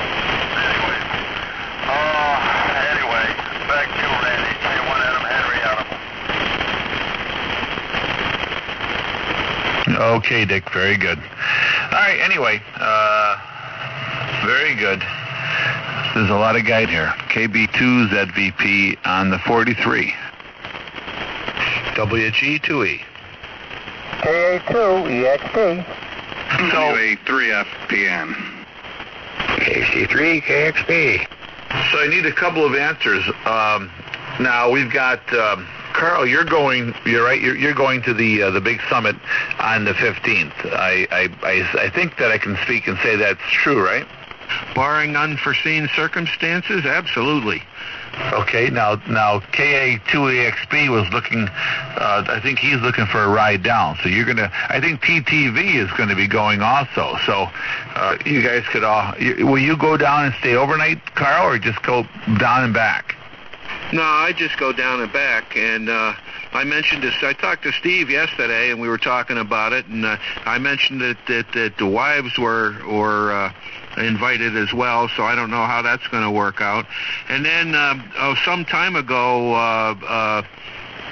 anyway, back to you, Randy. J1 Adam Henry Adam. Okay, Dick, very good. All right, anyway, very good. There's a lot of guide here. KB2ZVP on the 43. WG2E. KA2EXP. WA3FPN. KC3 KXP. So I need a couple of answers. Now we've got Carl. You're going. You're right. You're going to the big summit on the 15th. I think that I can speak and say that's true, right? Barring unforeseen circumstances, absolutely. Okay. Now KA2EXP was looking. I think he's looking for a ride down. So you're gonna. I think TTV is going to be going also. So you guys could all. Will you go down and stay overnight, Carl, or just go down and back? No, I just go down and back, and I mentioned this. I talked to Steve yesterday, and we were talking about it, and I mentioned that the wives were invited as well, so I don't know how that's going to work out. And then some time ago,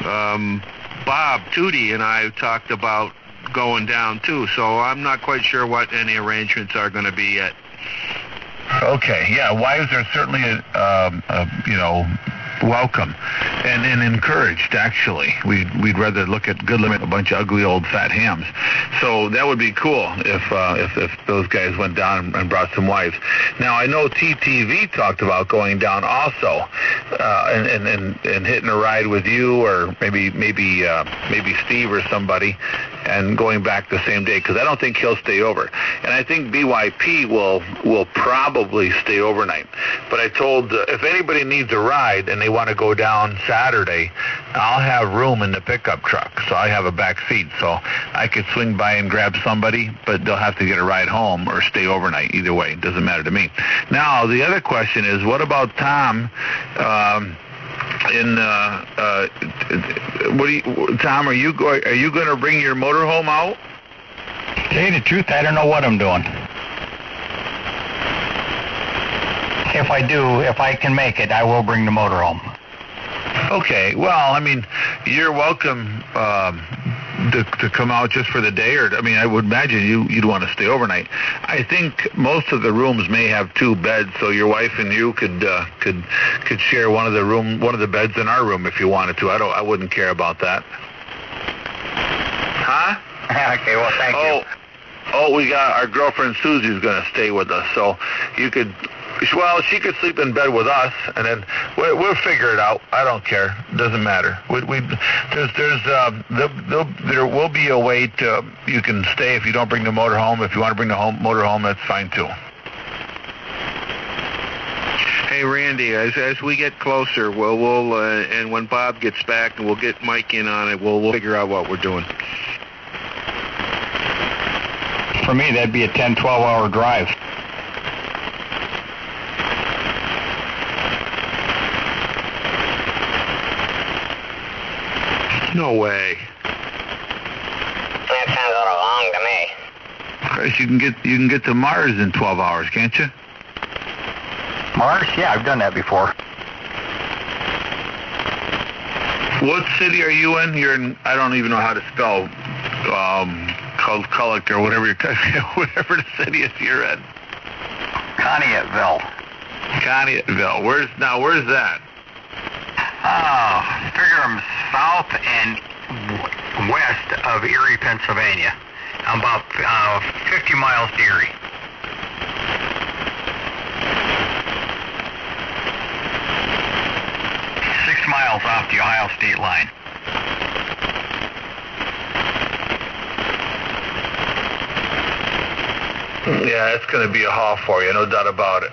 Bob Tootie and I talked about going down too, so I'm not quite sure what any arrangements are going to be yet. Okay, yeah, wives are certainly, welcome and encouraged. Actually, we'd rather look at good limit a bunch of ugly old fat hams. So that would be cool if those guys went down and brought some wives. Now I know TTV talked about going down also and hitting a ride with you or maybe Steve or somebody and going back the same day, because I don't think he'll stay over. And I think BYP will probably stay overnight. But I told if anybody needs a ride and they want to go down Saturday, I'll have room in the pickup truck, so I have a back seat, so I could swing by and grab somebody, but they'll have to get a ride home or stay overnight. Either way, it doesn't matter to me. Now the other question is, what about Tom? Tom, are you going to bring your motorhome out? To tell you the truth, I don't know what I'm doing. If I do, if I can make it, I will bring the motorhome. Okay. Well, I mean, you're welcome to come out just for the day, or I mean, I would imagine you'd want to stay overnight. I think most of the rooms may have two beds, so your wife and you could share one of the beds in our room if you wanted to. I wouldn't care about that. Huh? Okay. Well, thank you. Oh, we got our girlfriend Susie's going to stay with us, so you could. Well, she could sleep in bed with us, and then we'll figure it out. I don't care. Doesn't matter. There will be a way to you can stay if you don't bring the motor home. If you want to bring the motor home, that's fine too. Hey, Randy, as we get closer, we'll and when Bob gets back, and we'll get Mike in on it. We'll figure out what we're doing. For me, that'd be a 10, 12-hour drive. No way. That sounds a little long to me. Chris, you can get to Mars in 12 hours, can't you? Mars? Yeah, I've done that before. What city are you in? You're in. I don't even know how to spell. Cullick or whatever whatever the city is you're in. Conneautville. Conneautville. Where's that? Figure I'm south and west of Erie, Pennsylvania. I'm about 50 miles to Erie. Miles off the Ohio state line. Yeah, it's going to be a haul for you, no doubt about it.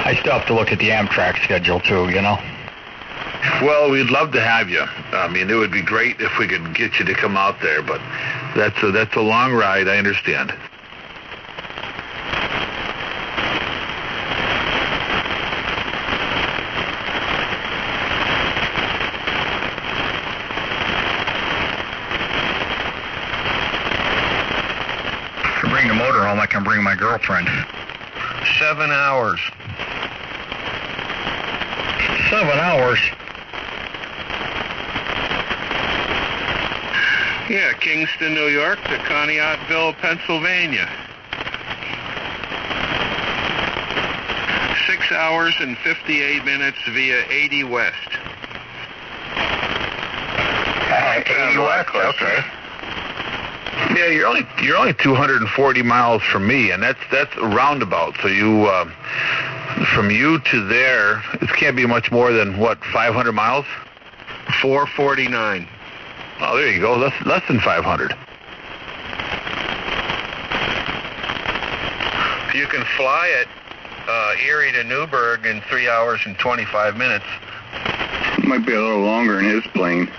I still have to look at the Amtrak schedule too, you know. Well, we'd love to have you. I mean, it would be great if we could get you to come out there, but that's a long ride, I understand. I can bring my girlfriend. 7 hours. 7 hours? Yeah, Kingston, New York to Conneautville, Pennsylvania. 6 hours and 58 minutes via 80 West. 80 West, okay. Yeah, you're only 240 miles from me, and that's a roundabout. So you from you to there, it can't be much more than what, 500 miles? 449. Oh, there you go. Less than 500. You can fly at Erie to Newburgh in 3 hours and 25 minutes. Might be a little longer in his plane.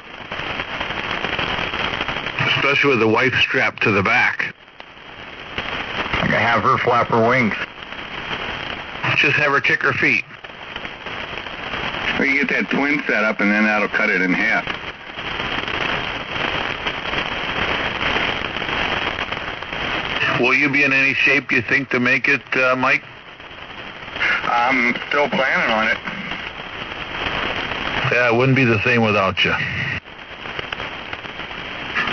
Especially with the wife strapped to the back. I'm going to have her flap her wings. Just have her kick her feet. Well, you get that twin set up, and then that'll cut it in half. Will you be in any shape, you think, to make it, Mike? I'm still planning on it. Yeah, it wouldn't be the same without you.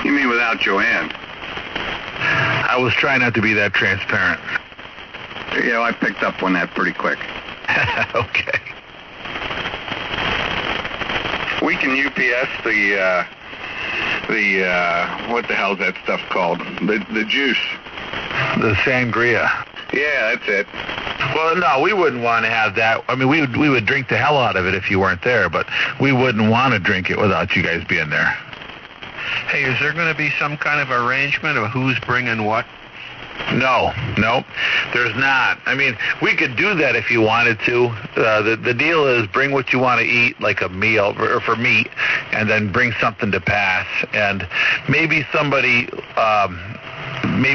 You mean without Joanne? I was trying not to be that transparent. Yeah, I picked up on that pretty quick. Okay. We can UPS the what the hell's that stuff called? The juice. The sangria. Yeah, that's it. Well, no, we wouldn't want to have that. I mean, we would drink the hell out of it if you weren't there, but we wouldn't want to drink it without you guys being there. Hey, is there going to be some kind of arrangement of who's bringing what? No, there's not. I mean, we could do that if you wanted to. The deal is bring what you want to eat, like a meal or for meat, and then bring something to pass. And maybe somebody,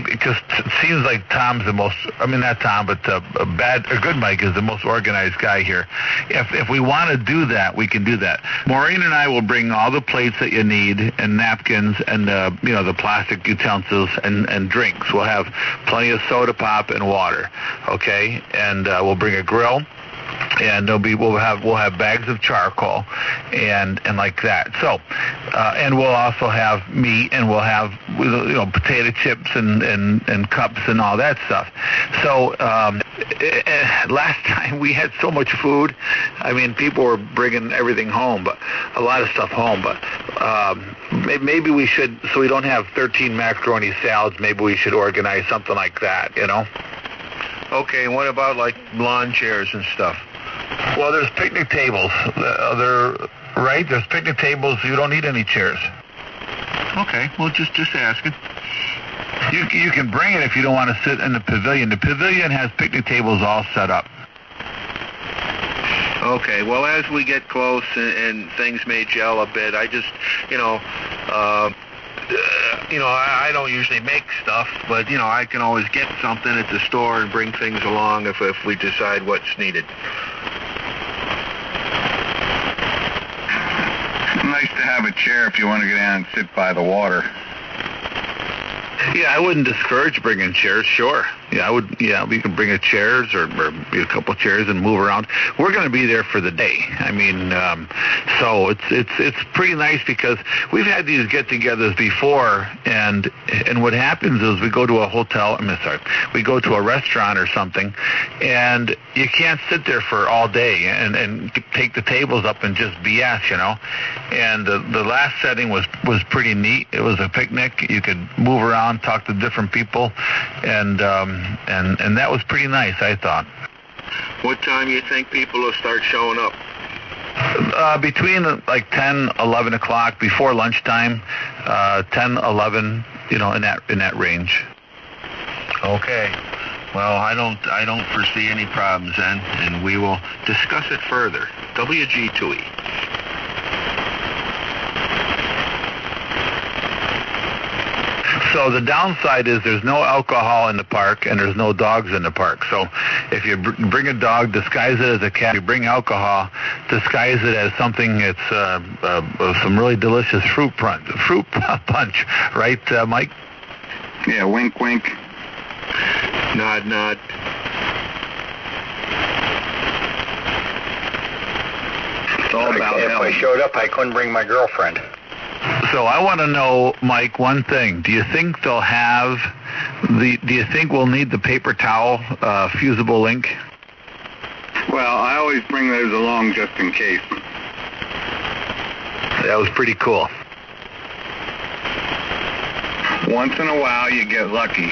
because it seems like Tom's the most, I mean, not Tom, but Good Mike is the most organized guy here. If we want to do that, we can do that. Maureen and I will bring all the plates that you need and napkins and, the plastic utensils and drinks. We'll have plenty of soda pop and water, okay? And we'll bring a grill. And we'll have bags of charcoal and like that. So, and we'll also have meat, and we'll have potato chips and cups and all that stuff. So last time we had so much food. I mean, people were bringing everything home, but a lot of stuff home. But maybe we should, so we don't have 13 macaroni salads. Maybe we should organize something like that. Okay, and what about like lawn chairs and stuff? Well, there's picnic tables. There's picnic tables. You don't need any chairs. Okay, well, just asking. You can bring it if you don't want to sit in the pavilion. The pavilion has picnic tables all set up. Okay, well, as we get close and things may gel a bit, I just, I don't usually make stuff, but, I can always get something at the store and bring things along if we decide what's needed. Nice to have a chair if you want to go down and sit by the water. Yeah, I wouldn't discourage bringing chairs, sure. Yeah, I would. Yeah, we can bring a chairs or a couple chairs and move around. We're going to be there for the day. I mean, so it's pretty nice because we've had these get-togethers before, and what happens is we go to a hotel. We go to a restaurant or something, and you can't sit there for all day and take the tables up and just BS, you know. And the last setting was pretty neat. It was a picnic. You could move around, talk to different people, and that was pretty nice, I thought. What time do you think people will start showing up? Between like 10, 11 o'clock, before lunchtime, 10, 11, you know, in that range. Okay. Well, I don't foresee any problems then, and we will discuss it further. WG2E. So the downside is there's no alcohol in the park and there's no dogs in the park. So if you bring a dog, disguise it as a cat. If you bring alcohol, disguise it as something that's some really delicious fruit punch, right, Mike? Yeah, wink, wink. Nod, nod. It's all about if I showed up, I couldn't bring my girlfriend. So I want to know, Mike, one thing. Do you think they'll have do you think we'll need the paper towel fusible link? Well, I always bring those along just in case. That was pretty cool. Once in a while, you get lucky.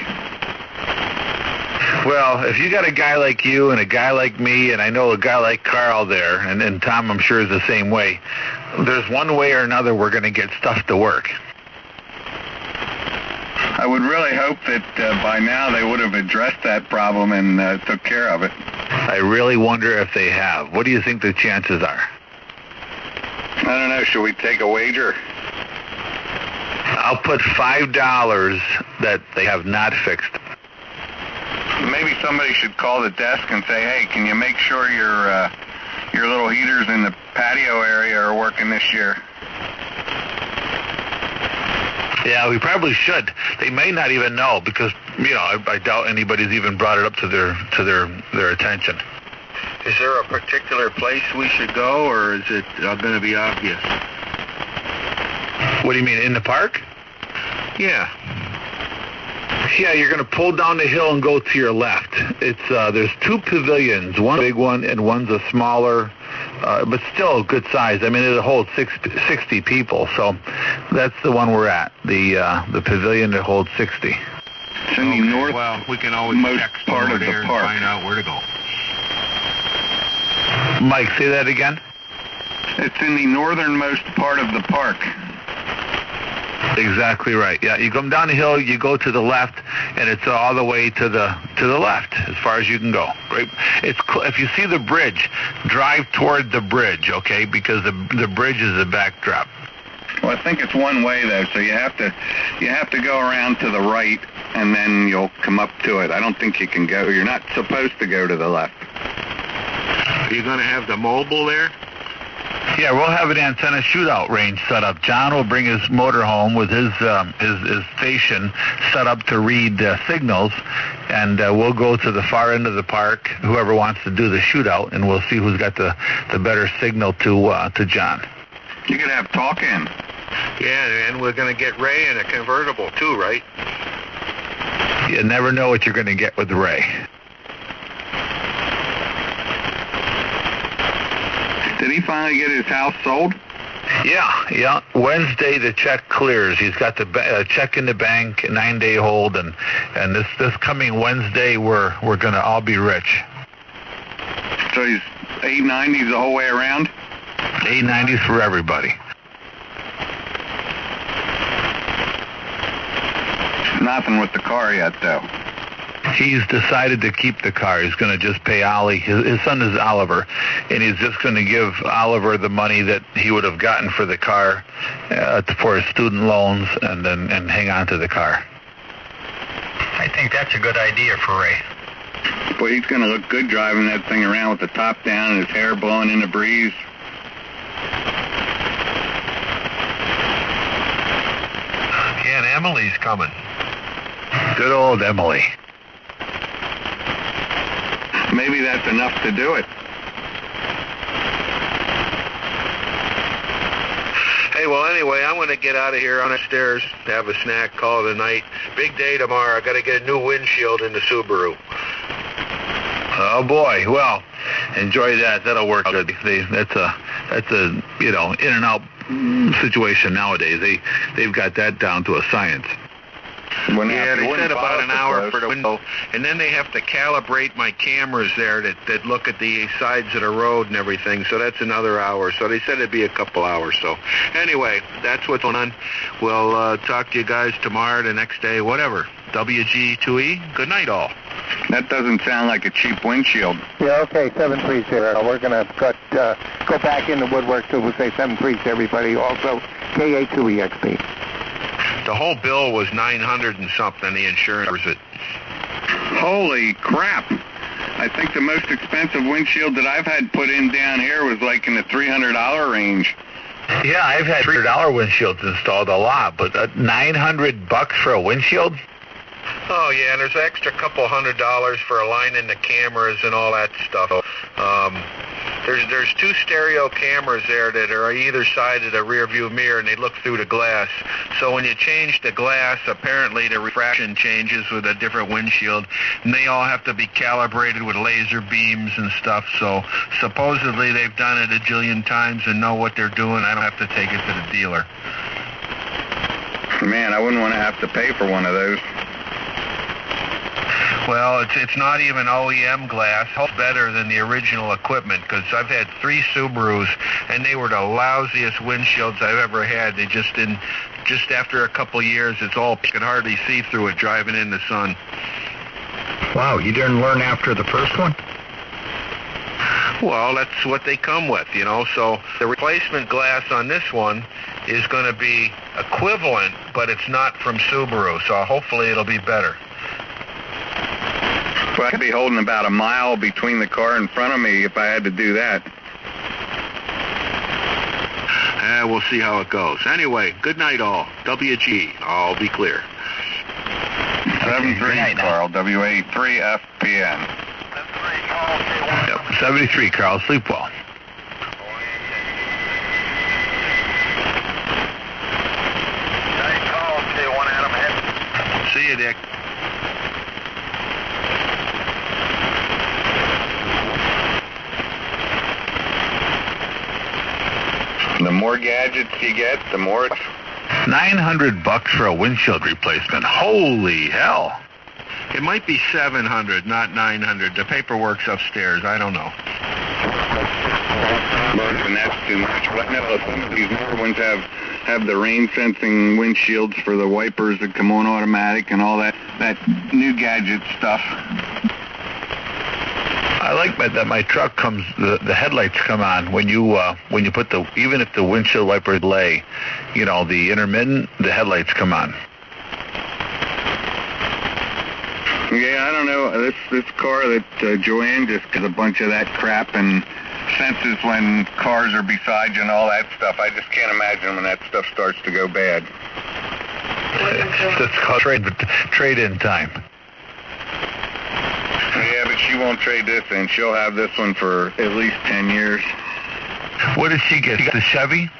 Well, if you got a guy like you and a guy like me, and I know a guy like Carl there, and Tom I'm sure is the same way, there's one way or another we're going to get stuff to work. I would really hope that by now they would have addressed that problem and took care of it. I really wonder if they have. What do you think the chances are? I don't know. Should we take a wager? I'll put $5 that they have not fixed. Maybe somebody should call the desk and say, hey, can you make sure your little heaters in the patio area are working this year? Yeah, we probably should. They may not even know because, you know, I doubt anybody's even brought it up to their attention. Is there a particular place we should go, or is it going to be obvious? What do you mean, in the park? Yeah. Yeah, you're going to pull down the hill and go to your left. It's there's two pavilions, one big one and one's a smaller, but still good size. I mean, it holds 60 people, so that's the one we're at. The pavilion that holds 60. It's in the north. Well, we can always check part of the there park. And find out where to go. Mike, say that again. It's in the northernmost part of the park. Exactly right. Yeah, you come down the hill, you go to the left, and it's all the way to the left as far as you can go. Right? If you see the bridge, drive toward the bridge, okay? Because the bridge is the backdrop. Well, I think it's one way though, so you have to go around to the right, and then you'll come up to it. I don't think you can go. You're not supposed to go to the left. Are you going to have the mobile there? Yeah, we'll have an antenna shootout range set up. John will bring his motorhome with his station set up to read signals, and we'll go to the far end of the park, whoever wants to do the shootout, and we'll see who's got the better signal to John. You could have talk-in. Yeah, and we're going to get Ray in a convertible too, right? You never know what you're going to get with Ray. Did he finally get his house sold? Yeah. Wednesday the check clears. He's got the check in the bank, 9-day hold, and this coming Wednesday we're going to all be rich. So he's 890s the whole way around? 890s for everybody. Nothing with the car yet, though. He's decided to keep the car. He's going to just pay Ollie. His son is Oliver, and he's just going to give Oliver the money that he would have gotten for the car for his student loans, and hang on to the car. I think that's a good idea for Ray. Boy, he's going to look good driving that thing around with the top down and his hair blowing in the breeze. Yeah, and Emily's coming. Good old Emily. maybe that's enough to do it. Hey, well, anyway, I'm going to get out of here on the stairs, have a snack, call it a night. Big day tomorrow. I got to get a new windshield in the Subaru. Oh boy, well, enjoy that. That'll work good. That's a in and out situation nowadays. They've got that down to a science. Yeah, they said about an hour for the window, and then they have to calibrate my cameras there that look at the sides of the road and everything, so that's another hour. So they said it'd be a couple hours. So anyway, that's what's going on. We'll talk to you guys tomorrow, the next day, whatever. WG2E, good night all. That doesn't sound like a cheap windshield. Yeah, okay, 730. We're going to go back in the woodwork, so we'll say 730 to everybody. Also, KA2EXP. The whole bill was $900 and something. The insurance was it. Holy crap! I think the most expensive windshield that I've had put in down here was like in the $300 range. Yeah, I've had $300 windshields installed a lot, but $900 for a windshield? Oh yeah, and there's an extra couple $100 for aligning the cameras and all that stuff. There's two stereo cameras there that are on either side of the rear view mirror, and they look through the glass. So when you change the glass, apparently the refraction changes with a different windshield, and they all have to be calibrated with laser beams and stuff. So supposedly they've done it a jillion times and know what they're doing. I don't have to take it to the dealer. Man, I wouldn't want to have to pay for one of those. Well, it's not even OEM glass. It's better than the original equipment, because I've had 3 Subarus, and they were the lousiest windshields I've ever had. They just after a couple years, it's all, you can hardly see through it driving in the sun. Wow, you didn't learn after the first one? Well, that's what they come with, So the replacement glass on this one is going to be equivalent, but it's not from Subaru, so hopefully it'll be better. Well, I could be holding about a mile between the car in front of me if I had to do that. We'll see how it goes. Anyway, good night all. WG, I'll be clear. 73, Carl, WA3FPN. 73, Carl. Sleep well. See you, Dick. The more gadgets you get, the more... $900 for a windshield replacement. Holy hell. It might be $700, not $900. The paperwork's upstairs. I don't know. And that's too much. But no, some of these newer ones have the rain sensing windshields for the wipers that come on automatic and all that new gadget stuff. I like that my truck comes, the headlights come on when you put even if the windshield wipers lay, the intermittent, the headlights come on. Yeah, I don't know. This car that Joanne just has a bunch of that crap and senses when cars are beside you and all that stuff. I just can't imagine when that stuff starts to go bad. It's called trade-in time. Yeah, but she won't trade this in. She'll have this one for at least 10 years. What did she get? She got the Chevy?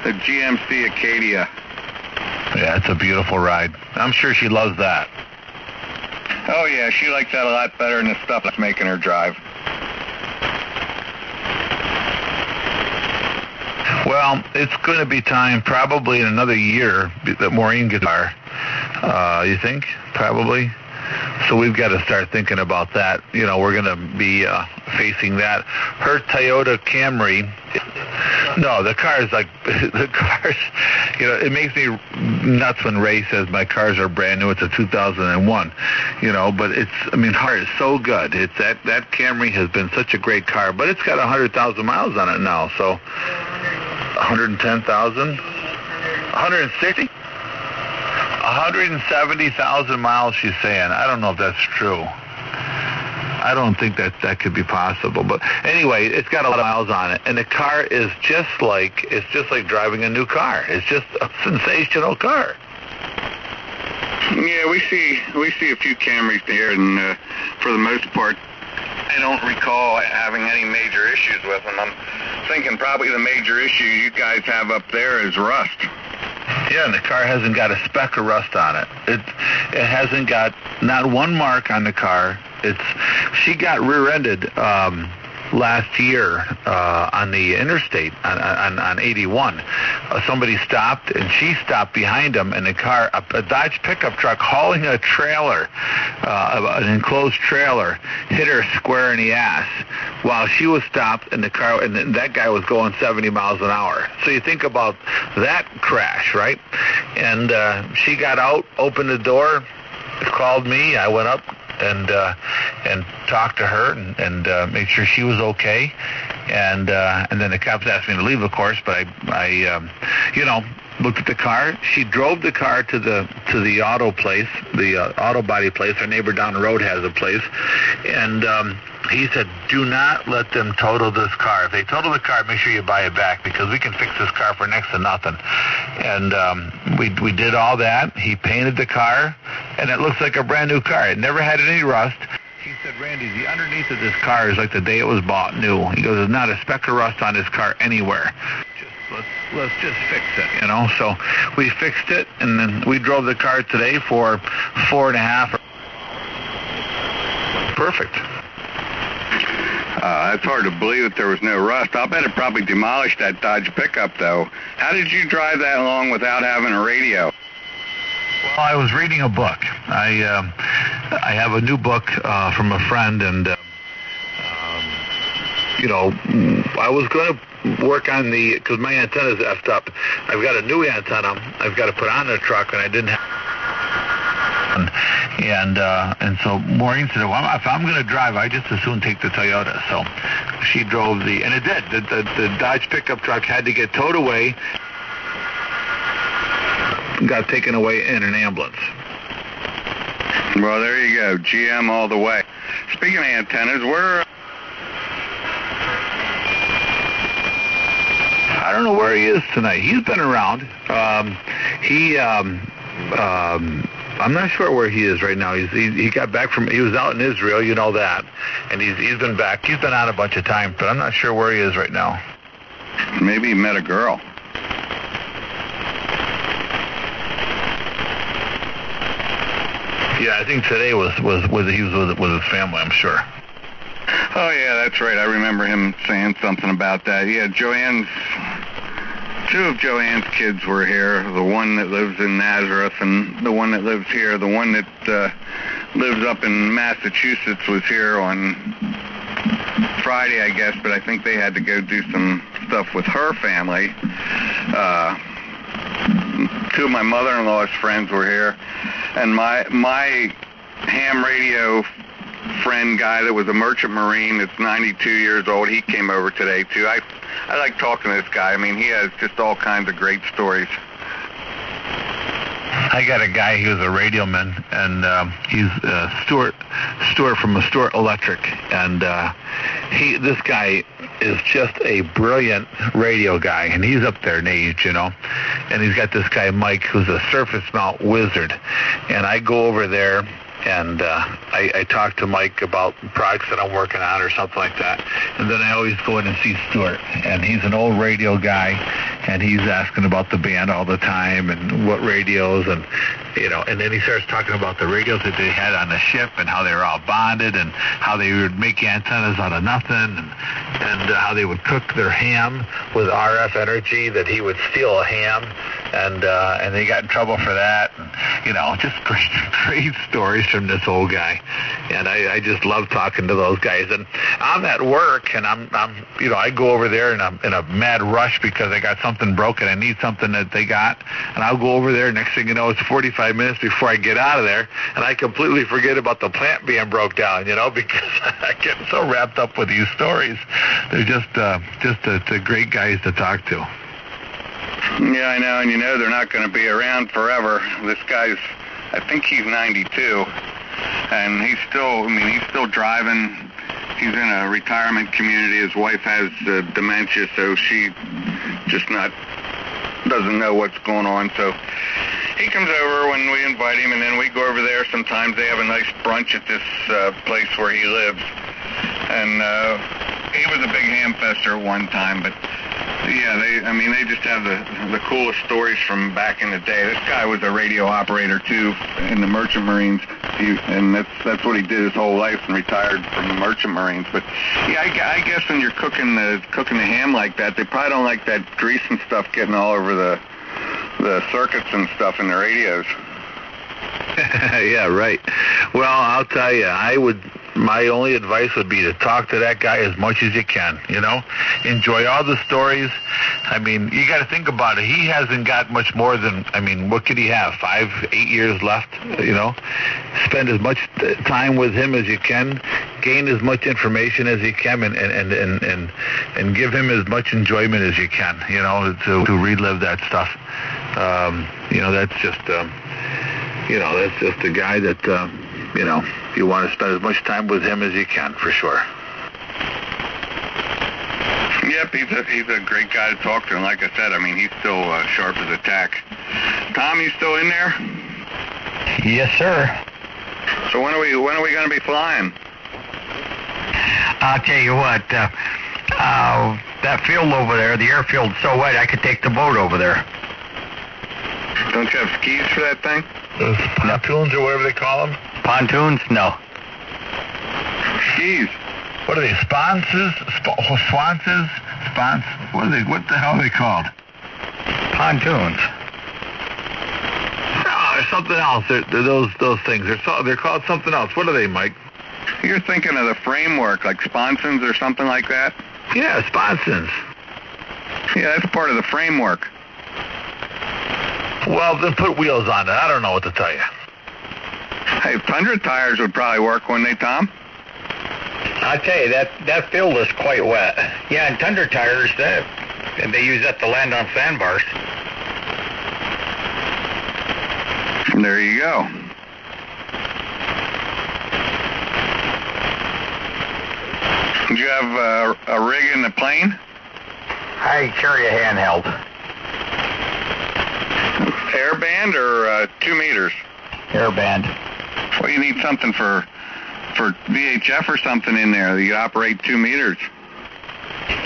The GMC Acadia. Yeah, it's a beautiful ride. I'm sure she loves that. Oh, yeah, she likes that a lot better than the stuff that's making her drive. Well, it's going to be time, probably in another year, that Maureen gets her. You think? Probably. So we've got to start thinking about that. We're going to be facing that. Her Toyota Camry, no, the car's, it makes me nuts when Ray says my cars are brand new. It's a 2001, but her heart is so good. It's that Camry has been such a great car, but it's got 100,000 miles on it now, so 110,000, 160? 170,000 miles, she's saying. I don't know if that's true. I don't think that could be possible. But anyway, it's got a lot of miles on it, and the car is just like driving a new car. It's just a sensational car. Yeah, we see a few Camrys there, and for the most part, I don't recall having any major issues with them. I'm thinking probably the major issue you guys have up there is rust. Yeah, and the car hasn't got a speck of rust on it. It hasn't got not one mark on the car. She got rear-ended last year on the interstate on 81. Somebody stopped, and she stopped behind them, and a Dodge pickup truck hauling a trailer, an enclosed trailer, hit her square in the ass while she was stopped in the car, and that guy was going 70 miles an hour. So you think about that crash, right? And she got out, opened the door, called me. I went up and talked to her and made sure she was okay, and then the cops asked me to leave, of course, but I looked at the car. She drove the car to the auto place, the auto body place. Our neighbor down the road has a place, and he said, do not let them total this car. If they total the car, make sure you buy it back, because we can fix this car for next to nothing. And we did all that. He painted the car, and it looks like a brand new car. It never had any rust. He said, Randy, the underneath of this car is like the day it was bought new. He goes, there's not a speck of rust on this car anywhere. Let's just fix it, So we fixed it, and then we drove the car today for 4.5 hours. Perfect. It's hard to believe that there was no rust. I'll bet it probably demolished that Dodge pickup, though. How did you drive that long without having a radio? Well, I was reading a book. I have a new book from a friend, and I was going to work on because my antenna's effed up. I've got a new antenna I've got to put on the truck, and I didn't have. And so Maureen said, well, if I'm going to drive, I just as soon take the Toyota. So she drove and it did. The Dodge pickup truck had to get towed away, got taken away in an ambulance. Well, there you go. GM all the way. Speaking of antennas, I don't know where he is tonight. He's been around. I'm not sure where he is right now. He got back he was out in Israel, you know that, and he's been back. He's been on a bunch of times, but I'm not sure where he is right now. Maybe he met a girl. Yeah, I think today he was with his family, I'm sure. Oh yeah, that's right. I remember him saying something about that. Yeah, two of Joanne's kids were here, the one that lives in Nazareth and the one that lives here. The one that lives up in Massachusetts was here on Friday, I guess, but I think they had to go do some stuff with her family. Two of my mother-in-law's friends were here, and my ham radio friend guy that was a merchant marine that's 92 years old, he came over today too. I like talking to this guy. I mean, he has just all kinds of great stories. I got a guy, he was a radioman, and he's Stuart from Stuart Electric, and this guy is just a brilliant radio guy, and he's up there in age, and he's got this guy Mike, who's a surface mount wizard, and I go over there, and I talk to Mike about products that I'm working on or something like that, and then I always go in and see Stuart, and he's an old radio guy, and he's asking about the band all the time and what radios, and and then he starts talking about the radios that they had on the ship and how they were all bonded and how they would make antennas out of nothing, and how they would cook their ham with RF energy, that he would steal a ham, and they got in trouble for that, and just great stories from this old guy, and I just love talking to those guys. And I'm at work, and I'm I go over there, and I'm in a mad rush because I got something broken. I need something that they got, and I'll go over there. Next thing you know, it's 45 minutes before I get out of there, and I completely forget about the plant being broke down, because I get so wrapped up with these stories. They're just great guys to talk to. Yeah, I know, and they're not going to be around forever. This guy's, I think he's 92, and he's still driving. He's in a retirement community. His wife has dementia, so she just doesn't know what's going on. So he comes over when we invite him, and then we go over there. Sometimes they have a nice brunch at this place where he lives. And he was a big ham-fester at one time, but yeah, they just have the coolest stories from back in the day. This guy was a radio operator too in the Merchant Marines, and that's what he did his whole life, and retired from the Merchant Marines. But yeah, I guess when you're cooking the ham like that, they probably don't like that grease and stuff getting all over the circuits and stuff in the radios. Yeah, right. Well, I'll tell you, my only advice would be to talk to that guy as much as you can, Enjoy all the stories. I mean, you got to think about it. He hasn't got much more than, what could he have, 5-8 years left, Spend as much time with him as you can, gain as much information as you can, and give him as much enjoyment as you can, to relive that stuff. That's just... that's just a guy that, you want to spend as much time with him as you can, for sure. Yep, he's a great guy to talk to, and like I said, he's still sharp as a tack. Tom, you still in there? Yes, sir. So when are we going to be flying? I'll tell you what, that field over there, the airfield's so wet, I could take the boat over there. Don't you have skis for that thing? Those pontoons or whatever they call them? Pontoons? No. Skis. What are they? Sponses? Swanses? Spons? What are they? What the hell are they called? Pontoons. No, there's something else. They're those things. They're called something else. What are they, Mike? You're thinking of the framework, like sponsons or something like that? Yeah, sponsons. Yeah, that's part of the framework. Well, then put wheels on it. I don't know what to tell you. Hey, Tundra tires would probably work, wouldn't they, Tom? I tell you, that field is quite wet. Yeah, and Tundra tires, they use that to land on sandbars. There you go. Did you have a rig in the plane? I carry a handheld. Airband or 2 meters? Airband. Well, you need something for VHF or something in there. You operate 2 meters.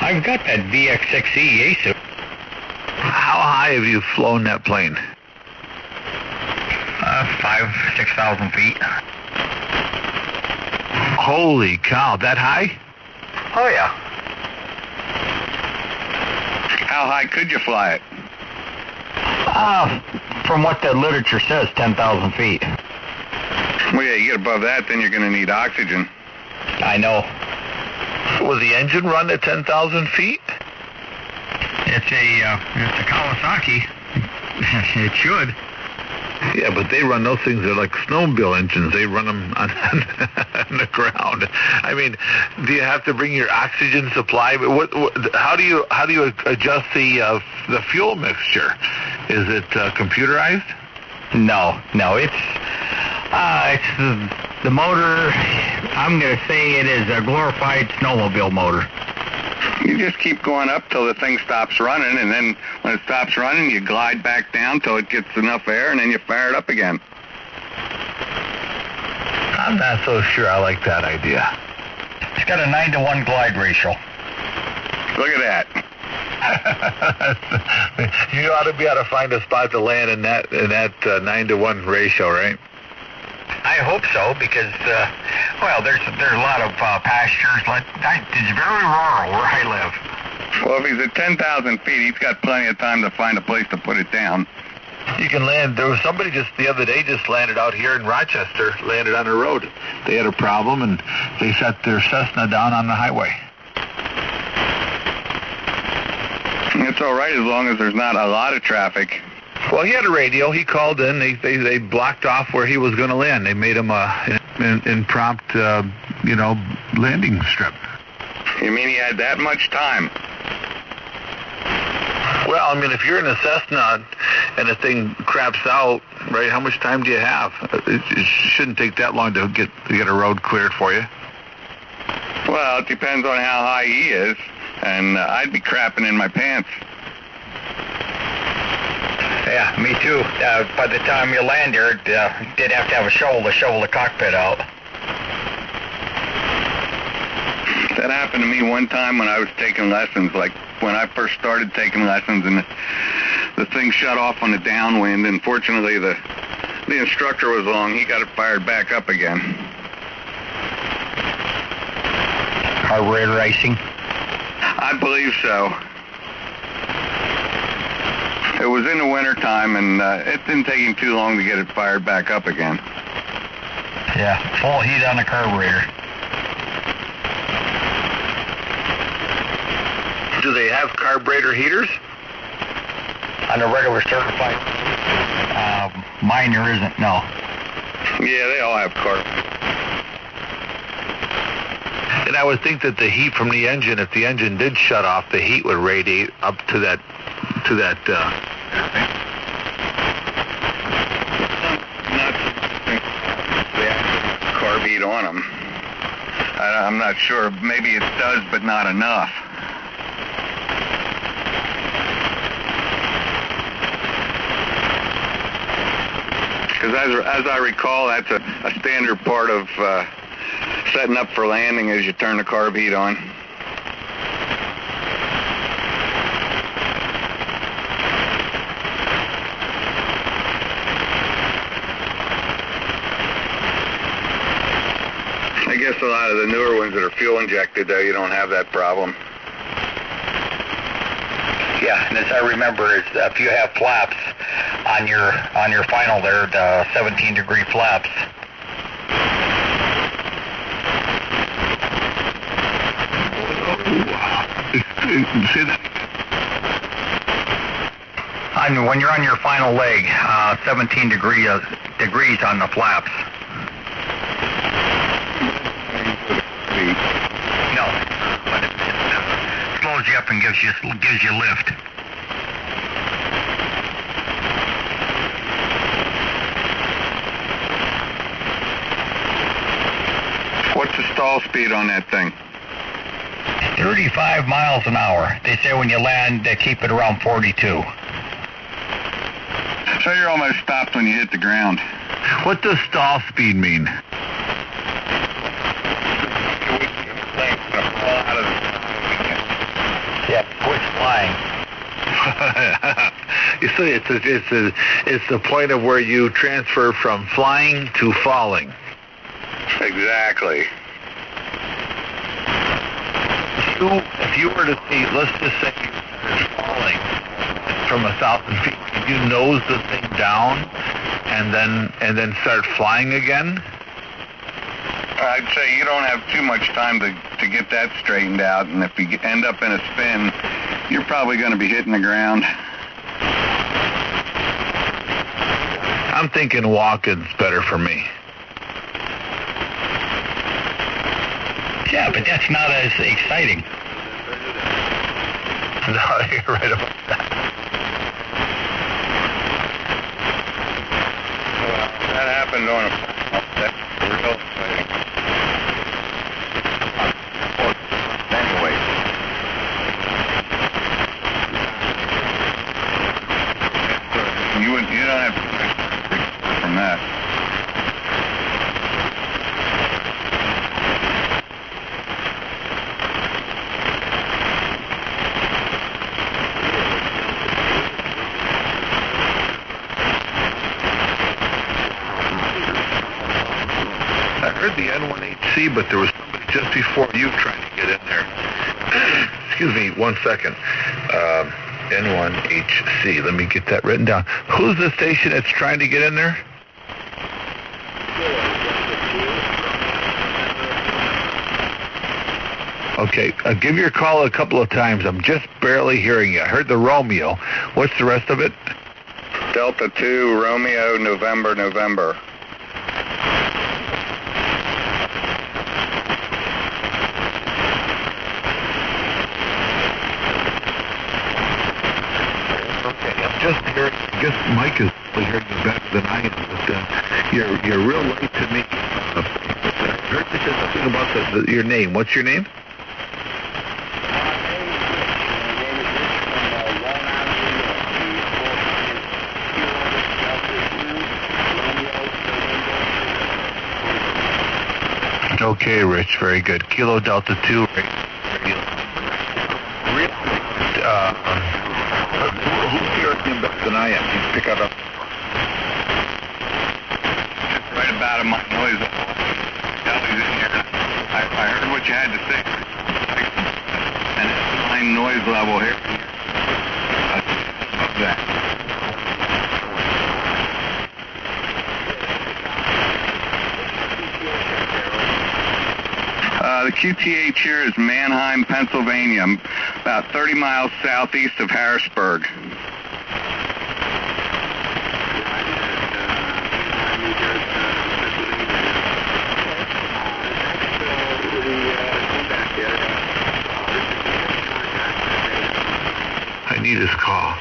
I've got that VX6E Yaesu. How high have you flown that plane? 5,000-6,000 feet. Holy cow, that high? Oh, yeah. How high could you fly it? From what the literature says, 10,000 feet. Well, yeah, you get above that, then you're going to need oxygen. I know. Will the engine run at 10,000 feet? It's a Kawasaki. It should. Yeah, but they run those things. They're like snowmobile engines. They run them on the ground. Do you have to bring your oxygen supply? How do you adjust the fuel mixture? Is it computerized? No. It's the motor. I'm going to say it is a glorified snowmobile motor. You just keep going up till the thing stops running, and then when it stops running, you glide back down till it gets enough air, and then you fire it up again. I'm not so sure I like that idea. It's got a 9-to-1 glide ratio. Look at that. You ought to be able to find a spot to land in that 9-to-1 ratio, right? I hope so, because there's a lot of pastures. It's very rural where I live. Well, if he's at 10,000 feet, he's got plenty of time to find a place to put it down. You can land. There was somebody just the other day just landed out here in Rochester, landed on the road. They had a problem, and they set their Cessna down on the highway. It's all right as long as there's not a lot of traffic. Well, he had a radio. He called in. They blocked off where he was going to land. They made him an impromptu, landing strip. You mean he had that much time? Well, if you're in a Cessna and the thing craps out, right, how much time do you have? It shouldn't take that long to get a road cleared for you. Well, it depends on how high he is, and I'd be crapping in my pants. Yeah, me too. By the time you land there, did have to have a shovel to shovel the cockpit out. That happened to me one time when I was taking lessons, like when I first started taking lessons, and the thing shut off on the downwind, and fortunately the instructor was along. He got it fired back up again. Carburetor icing? I believe so. It was in the winter time, and it didn't take him too long to get it fired back up again. Yeah, full heat on the carburetor. Do they have carburetor heaters? On a regular certified, mine there isn't, no. Yeah, they all have carb. And I would think that the heat from the engine, if the engine did shut off, the heat would radiate up to that. Not the carb heat on them. I'm not sure. Maybe it does, but not enough. Because as I recall, that's a standard part of setting up for landing as you turn the carb heat on. I guess a lot of the newer ones that are fuel injected, though, you don't have that problem. Yeah, and as I remember, if you have flaps on your final there, the 17-degree flaps. See that? When you're on your final leg, 17 degrees on the flaps. No, but it slows you up and gives you lift. What's the stall speed on that thing? 35 miles an hour. They say when you land, they keep it around 42. So you're almost stopped when you hit the ground. What does stall speed mean? Yeah, quit flying. You see, it's the point of where you transfer from flying to falling. Exactly. If you were to see, let's just say you started falling from 1,000 feet, could you nose the thing down and then start flying again? I'd say you don't have too much time to get that straightened out, and if you end up in a spin, you're probably going to be hitting the ground. I'm thinking walking's better for me. Yeah, but that's not as exciting. No, you're right about that. Well, that happened on that's real exciting. Anyway. You don't have to from that. The N1HC, but there was somebody just before you trying to get in there. Excuse me, 1 second. N1HC. Let me get that written down. Who's the station that's trying to get in there? Okay, give your call a couple of times. I'm just barely hearing you. I heard the Romeo. What's the rest of it? Delta 2, Romeo, November, November. Just hearing, I guess Mike is hearing you better than I am, but you're real late to me. I heard you said something about your name. What's your name? Okay, Rich, very good. Kilo Delta 2. Who's here than I am? You pick up right about my noise level. Kelly's in here. I heard what you had to say. And it's my noise level here. Above that. The QTH here is Manheim, Pennsylvania, about 30 miles southeast of Harrisburg. I need his call.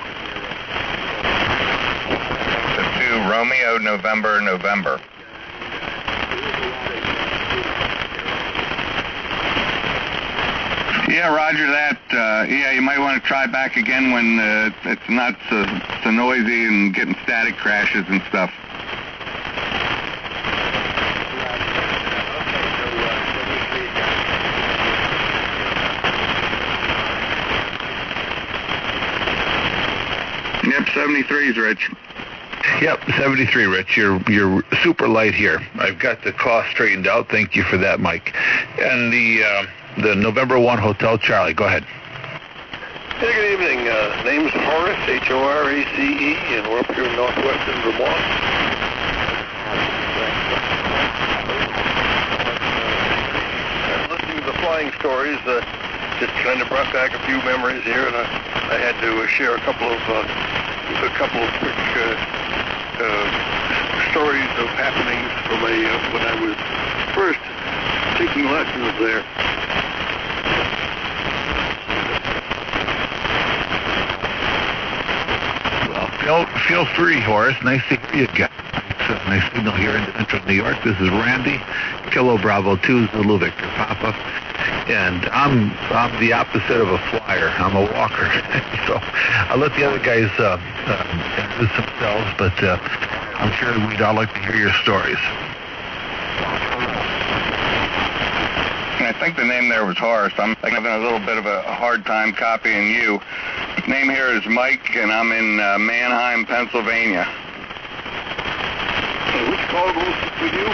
The 2 Romeo, November, November. Yeah, roger that. Yeah, you might want to try back again when it's not so noisy and getting static crashes and stuff. Yep, 73's, Rich. Yep, 73, Rich. You're super light here. I've got the cost straightened out. Thank you for that, Mike. And the November 1 Hotel Charlie. Go ahead. Hey, good evening. Name's Horace, Horace, and we're up here in northwestern Vermont. Listening to the flying stories, just kind of brought back a few memories here, and I had to share a couple of quick stories of happenings from when I was first taking lessons there. Feel free, Horace. Nice to hear you again. Nice signal here in Central New York. This is Randy, Kilo Bravo 2 Zulu Victor Papa, and I'm the opposite of a flyer. I'm a walker. So I'll let the other guys introduce themselves, but I'm sure we'd all like to hear your stories. I think the name there was Horace. I'm having a little bit of a hard time copying you. Name here is Mike, and I'm in Manheim, Pennsylvania. Which call goes with you?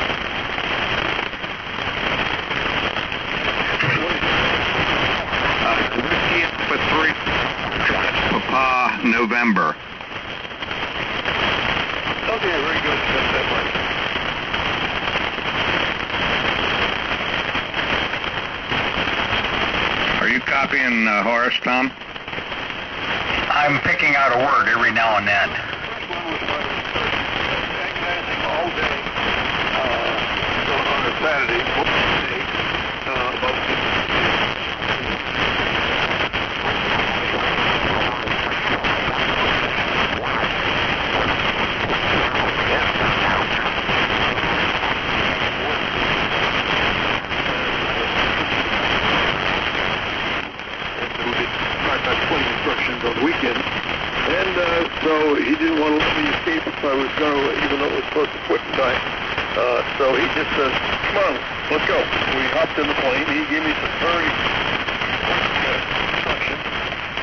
Whiskey for 3, Papa, November. Okay, very good. That's that much. Are you copying Horace, Tom? I'm picking out a word every now and then. All day on a Saturday, about instructions on the weekend, and so he didn't want to let me escape if I was going to, even though it was supposed to quit in time. So he just says, "Come on, let's go." We hopped in the plane. He gave me some very instructions.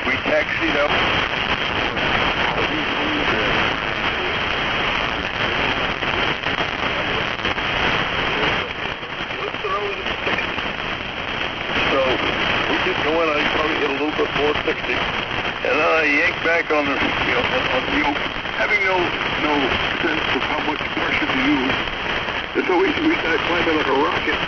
We taxied up. So we kept going. I probably hit a little bit more 60. And then I yanked back on the, having no sense of how much pressure to use. And so we started climbing like a rocket.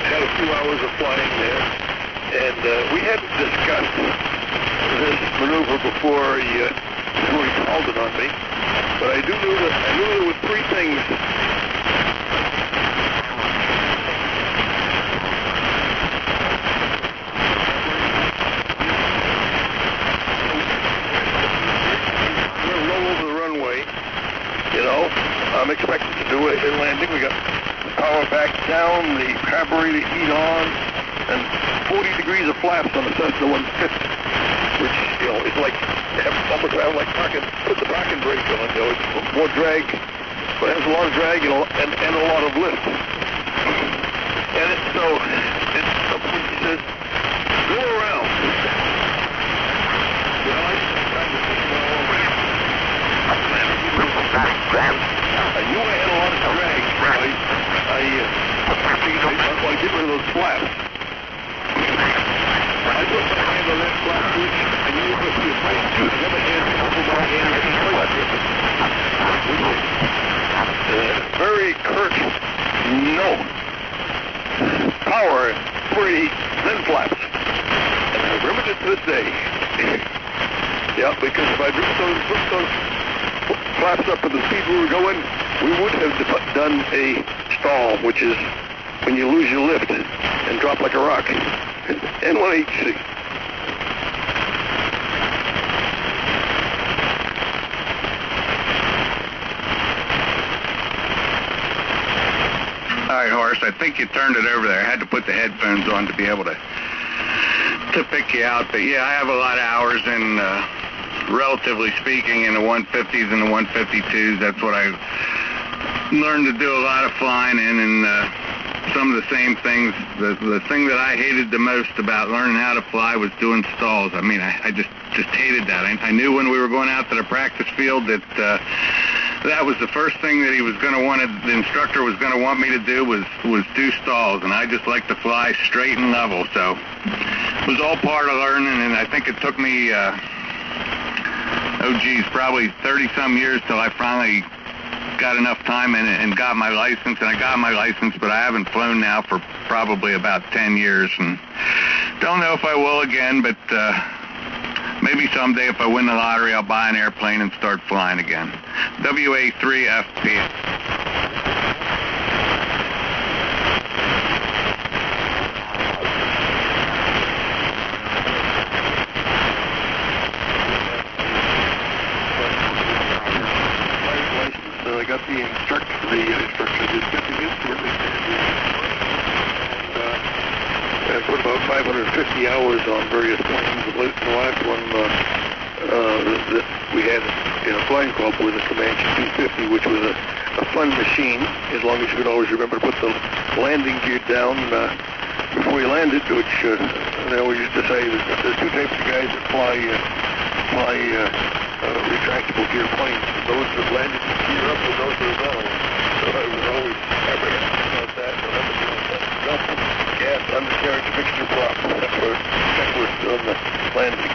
Had a few hours of flying there, and we hadn't discussed this maneuver before he called it on me. But I knew there were 3 things. We're going to roll over the runway, back down, the carburetor heat on, and 40 degrees of flaps on the Cessna 150, which, you know, is like, almost like put the parking brake on, you know, it's more drag, but it has a lot of drag and a lot of lift. And so, he says, go around. You know, I tried to think, I knew I had a lot of drag, so I did one of those flaps. I put my hand on that flap switch, I knew it must be a pipe. I never had to put my hand on the flap switch. Very curt, no. Power, 3, then flaps. And I remember it to this day. Yeah, because if I put those flaps up at the speed we were going, we would have done a stall, which is when you lose your lift and drop like a rock. N1HC. All right, Horace, I think you turned it over there. I had to put the headphones on to be able to pick you out. But yeah, I have a lot of hours in, relatively speaking, in the 150s and the 152s. That's what I learned to do a lot of flying in, and some of the same things. The thing that I hated the most about learning how to fly was doing stalls. I mean, I just hated that. I knew when we were going out to the practice field that that was the first thing that he was going to want to, the instructor was going to want me to do was do stalls, and I just like to fly straight and level. So it was all part of learning, and I think it took me, probably 30-some years till I finally got enough time and got my license, and I got my license, but I haven't flown now for probably about 10 years, and don't know if I will again, but maybe someday if I win the lottery, I'll buy an airplane and start flying again. WA3FP. I got the instructor did 50 instrument and put about 550 hours on various planes. The last one that we had in a flying club was a Comanche 250, which was a fun machine, as long as you could always remember to put the landing gear down before you landed, which they always used to say there's two types of guys that fly retractable gear planes. Those that landed the gear up and those that are down. So I was always apprehensive about that. Remember doing that. Dump gas undercarriage mixture prop. Checklist on the landing.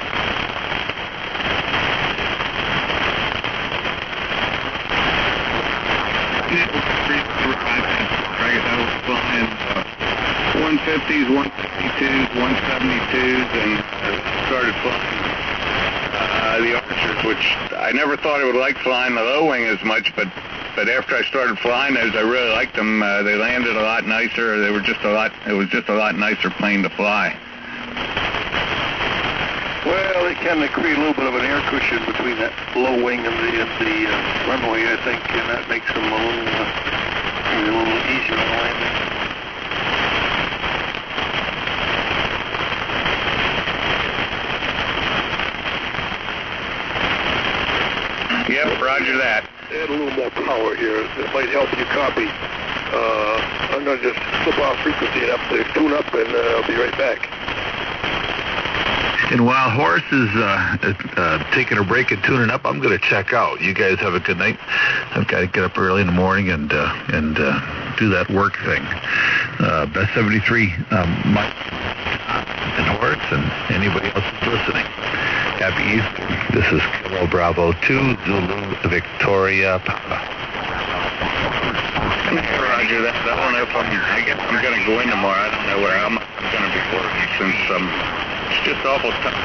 I was flying 150s, 152s, 172s, and started flying the Archers, which I never thought I would like flying the low wing as much, but after I started flying those, I really liked them. They landed a lot nicer. It was just a lot nicer plane to fly. Well, it kind of create a little bit of an air cushion between that low wing and the runway, I think, and that makes them a little easier on landing. Yep, roger that. Add a little more power here. It might help you copy. I'm going to just slip off frequency enough to tune up, and I'll be right back. And while Horace is taking a break and tuning up, I'm going to check out. You guys have a good night. I've got to get up early in the morning and do that work thing. Best 73, Mike and Horace and anybody else who's listening. Happy Easter. This is Kilo Bravo 2, Zulu Victoria Papa. Roger that. I don't know if I'm going to go in tomorrow. I don't know where I'm going to be working since it's just awful tough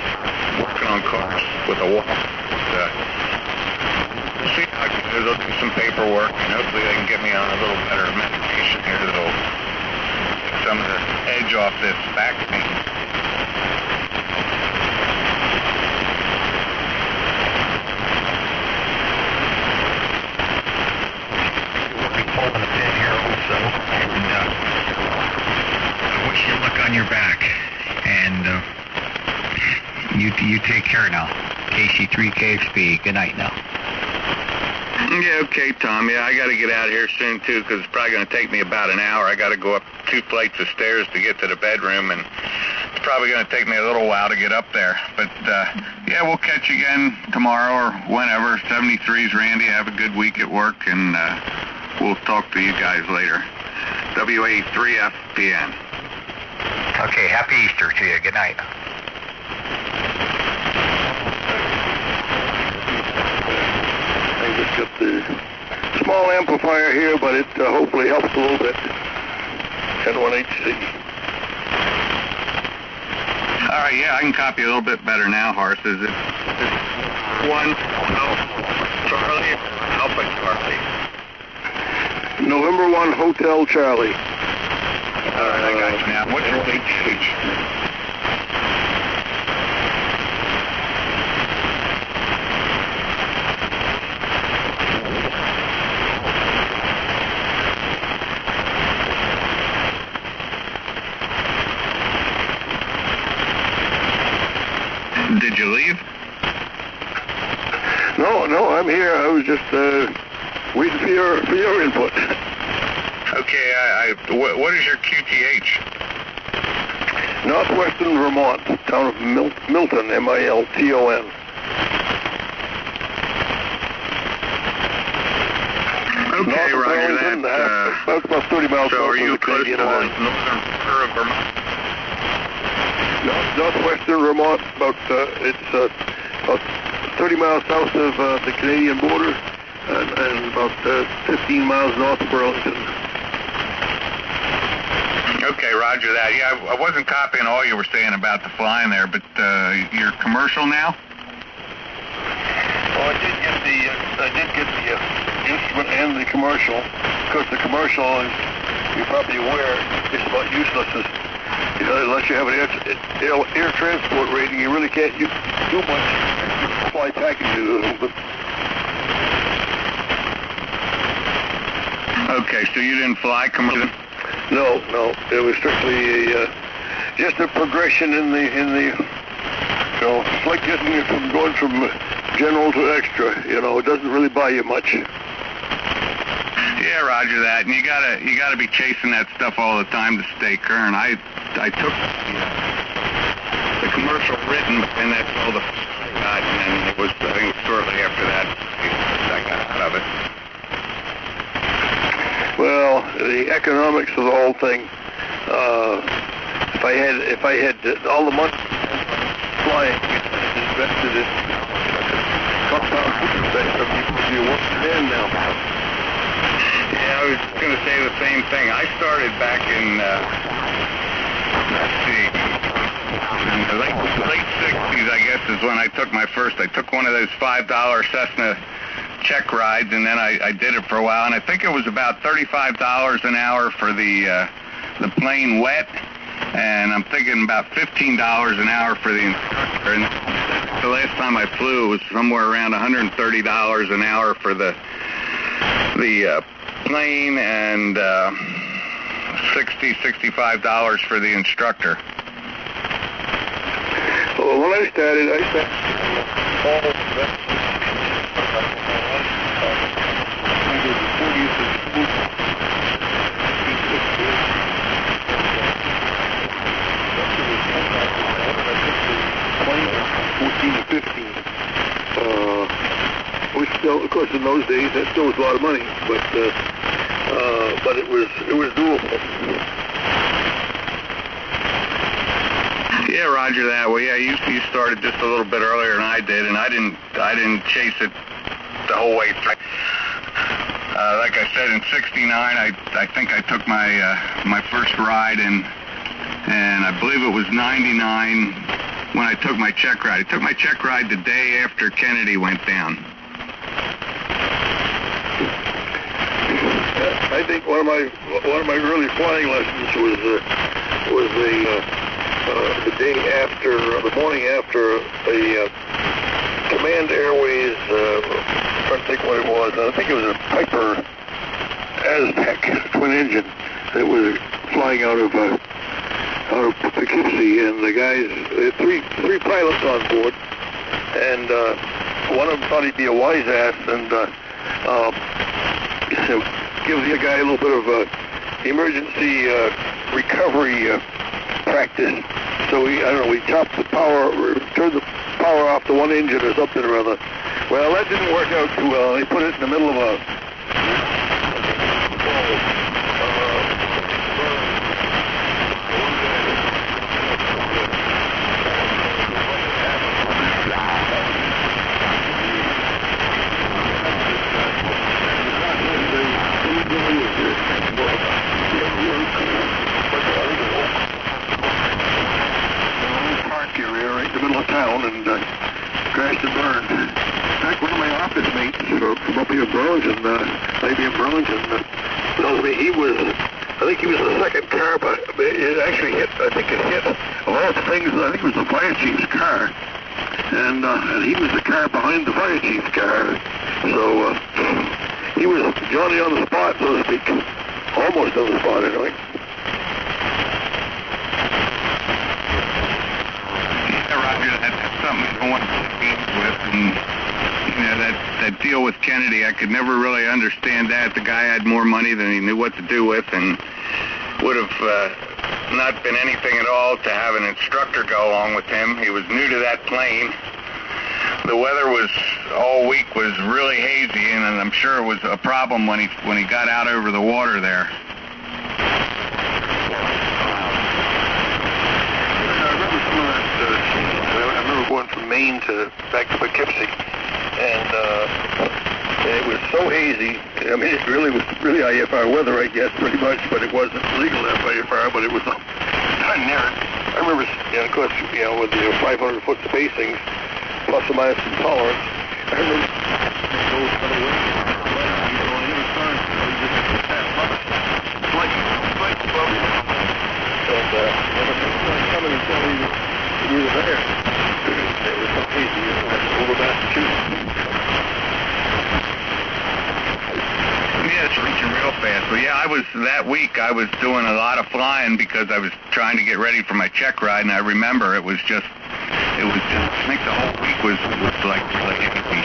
working on cars with a walk. We'll see how I can do. They'll do some paperwork, and hopefully they can get me on a little better medication here that'll take some of the edge off this back pain. Pulling a pin here also, and on your back, and you take care now. KC3 KXP. Good night now. Yeah, okay, Tom. Yeah, I got to get out of here soon, too, because it's probably going to take me about an hour. I got to go up 2 flights of stairs to get to the bedroom, and it's probably going to take me a little while to get up there. But, yeah, we'll catch you again tomorrow or whenever. 73's Randy. Have a good week at work, and we'll talk to you guys later. WA3FPN. Okay, happy Easter to you. Good night. I just got the small amplifier here, but it hopefully helps a little bit. N1HC. All right, yeah, I can copy a little bit better now, Horse. Is it 1 Charlie Alpha Charlie? November 1 Hotel Charlie. All right, I got you now. What's your HH? Did you leave? No, I'm here. I was just waiting for your input. Okay, what is your QTH? Northwestern Vermont, town of Milton, Milton. Okay, Roger that. About 30 miles so north are you of the close to Canadian the line. northern border of Vermont? Northwestern Vermont, it's about 30 miles south of the Canadian border and about 15 miles north of Burlington. Okay, roger that. Yeah, I wasn't copying all you were saying about the flying there, but you're commercial now? Well, I did get the instrument and the commercial, because the commercial, as you're probably aware, is about useless. Unless you have an air transport rating, you really can't do much. Fly packages. Okay, so you didn't fly commercial? No. It was strictly just a progression in the. It's like going from general to extra. It doesn't really buy you much. Yeah, roger that. And you gotta be chasing that stuff all the time to stay current. I took the commercial written, and that's all the I got, and then it was, I think, shortly after that I got out of it. Well, the economics of the whole thing. If I had all the money flying invested in compound effects, I'd be working in now. Yeah, I was going to say the same thing. I started back in, let's see, in the late 60s, I guess, is when I took my first. I took one of those $5 Cessna check rides, and then I did it for a while, and I think it was about $35 an hour for the plane wet, and I'm thinking about $15 an hour for the instructor. And the last time I flew, it was somewhere around $130 an hour for the plane, and $65 for the instructor. Well, when I started all which still, of course, in those days, that still was a lot of money, but it was doable. Yeah, roger that. Well, yeah, you started just a little bit earlier than I did, and I didn't chase it the whole way through. Like I said, in '69, I think I took my first ride, and I believe it was '99 when I took my check ride. I took my check ride the day after Kennedy went down. I think one of my early flying lessons was the day after, the morning after a Command Airways. I'm trying to think what it was. I think it was a Piper Aztec twin engine that was flying out of out of Poughkeepsie, and the guys, three pilots on board, and one of them thought he'd be a wise ass and give the guy a little bit of emergency recovery practice. So we chopped the power, turned the power off the one engine or something or other. Well, that didn't work out too well. They put it in the middle of a town and crashed and burned. In fact, one of my office mates from up here in Burlington, IBM Burlington, tells me I think he was the second car, but it actually hit, of all things, I think it was the fire chief's car. And he was the car behind the fire chief's car. So he was Johnny on the spot, so to speak. Almost on the spot, anyway. That's something I want to deal with, and that deal with Kennedy, I could never really understand that. The guy had more money than he knew what to do with, and would have not been anything at all to have an instructor go along with him. He was new to that plane. The weather was all week was really hazy, and I'm sure it was a problem when he got out over the water there. Going from Maine back to Poughkeepsie, and it was so hazy. I mean, it really was IFR weather, I guess, pretty much, but it wasn't legal IFR, but it was darn near it. I remember, of course, with the 500-foot spacings, plus or minus some tolerance, I remember those kind of winds. Coming until we were there. It was so easy over Massachusetts. Yeah, it's reaching real fast. But yeah, that week I was doing a lot of flying because I was trying to get ready for my check ride, and I remember I think the whole week was like heavy.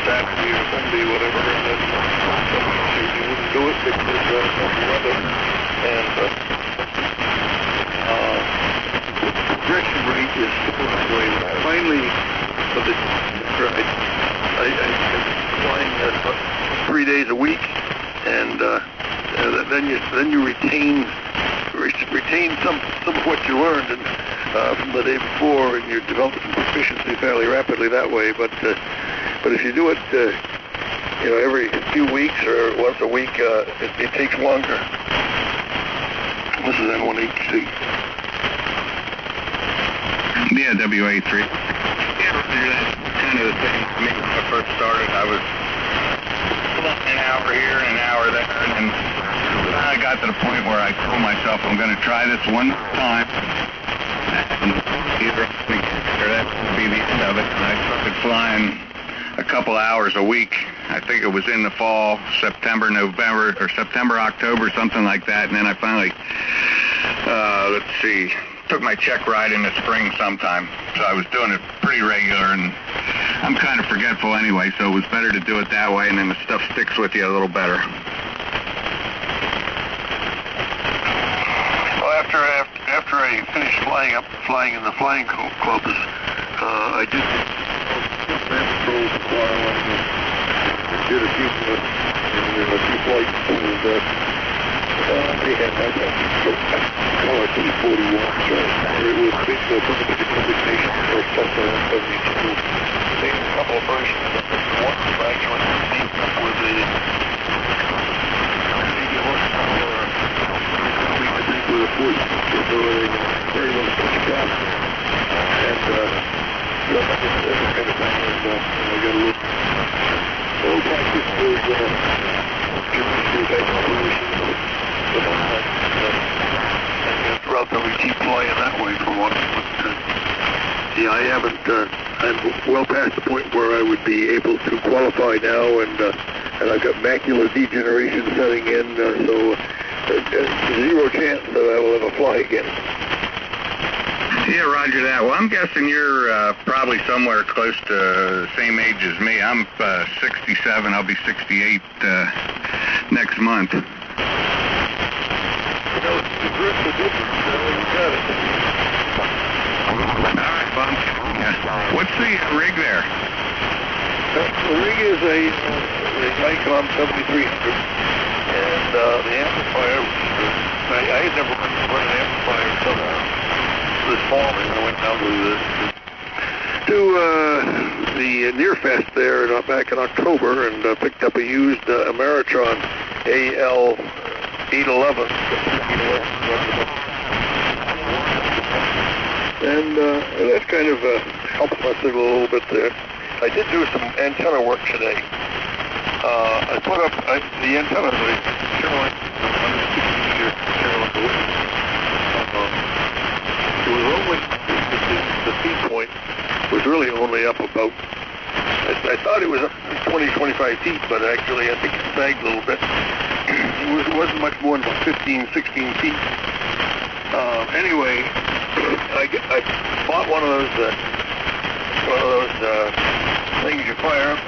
Saturday or Sunday, whatever, and then you wouldn't do it because of the weather. And the projection rate is finally, for the ride, I'm flying 3 days a week, and then you retain some of what you learned from the day before, and you develop some proficiency fairly rapidly that way. But if you do it, every few weeks or once a week, it takes longer. This is N1HC. Yeah, WA3. Yeah, that's kind of the thing for me when I first started. I was an hour here and an hour there, and then I got to the point where I told myself I'm going to try this one time, and either that would be the end of it. And I started flying a couple hours a week. I think it was in the fall, September, October, something like that. And then I finally, took my check ride in the spring sometime. So I was doing it pretty regular, and I'm kind of forgetful anyway, so it was better to do it that way, and then the stuff sticks with you a little better. Well, after I finished flying in the flying clubs, I did patrols and did a few flights, and they had my color T-41, so it was basically a particular designation for Cessna 172. They had a couple of versions of it. One was actually with the I think with a 40 capability, very low pitch cap, and every kind of thing, and I got a little practice with type operations, and relatively cheap flying that way for one. Yeah, I haven't. I'm well past the point where I would be able to qualify now, and I've got macular degeneration setting in, so zero chance that I will ever fly again. Yeah, roger that. Well, I'm guessing you're probably somewhere close to the same age as me. I'm 67. I'll be 68 next month. You know, the grip's the difference. You got it. All right, Bob. Yeah. What's the rig there? The rig is a Nikon 7300, and the amplifier, I had never run an amplifier until this fall, and I went down to the Nearfest there back in October, and picked up a used Ameritron AL811. And that kind of helped my signal a little bit there. I did do some antenna work today. I put up the antenna, the Sherlock, it was only, the feed point was really only up about, I thought it was up 20, 25 feet, but actually I think it sagged a little bit. It wasn't much more than 15, 16 feet. Anyway, I bought one of those things you fire up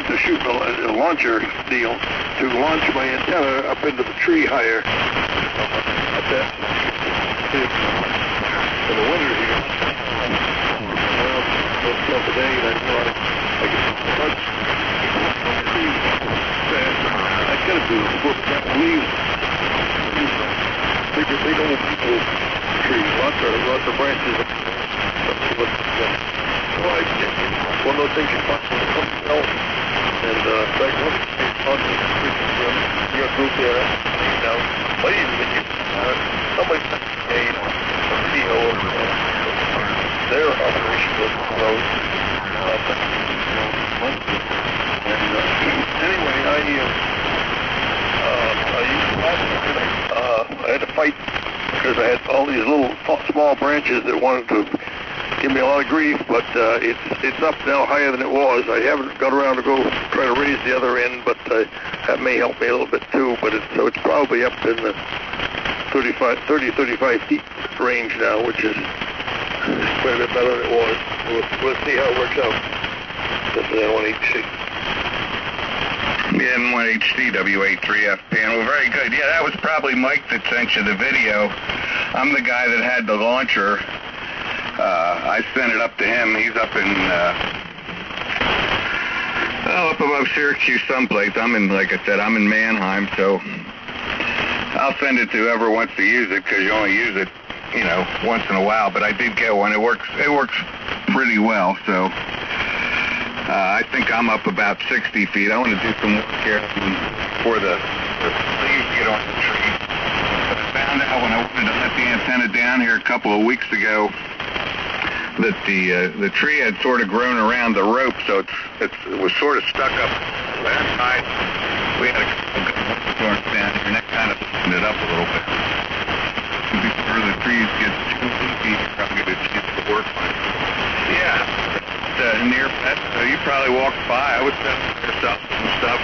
to shoot a launcher deal to launch my antenna up into the tree higher. Up there. In the winter here. Well, today, I get much trees fast. I gotta do it before the leaves. Big old people trees, lots of branches. One of those things you find in something else. And back on your group there, now, wait a minute, somebody made a video of their operation with the road. Anyway, I had to fight because I had all these little small branches that wanted to give me a lot of grief, but it's up now higher than it was. I haven't got around to go try to raise the other end, but that may help me a little bit too. But it's probably up in the 35 feet range now, which is quite a bit better than it was. We'll see how it works out. This is N1HC. Yeah, N1HC W83F panel. Very good. Yeah, that was probably Mike that sent you the video. I'm the guy that had the launcher. I sent it up to him. He's up in, up above Syracuse someplace. Like I said, I'm in Mannheim, so I'll send it to whoever wants to use it, because you only use it, once in a while. But I did get one. It works pretty well, so I think I'm up about 60 feet. I want to do some work here before the leaves get on the tree. But I found out when I wanted to let the antenna down here a couple of weeks ago that the tree had sort of grown around the rope, so it was sort of stuck up last side. We had a couple of storms down here, and that kind of loosened it up a little bit. Before the trees get too leafy, you're probably going to chance to work on it. Yeah. Near that, you probably walked by. I was setting there some stuff.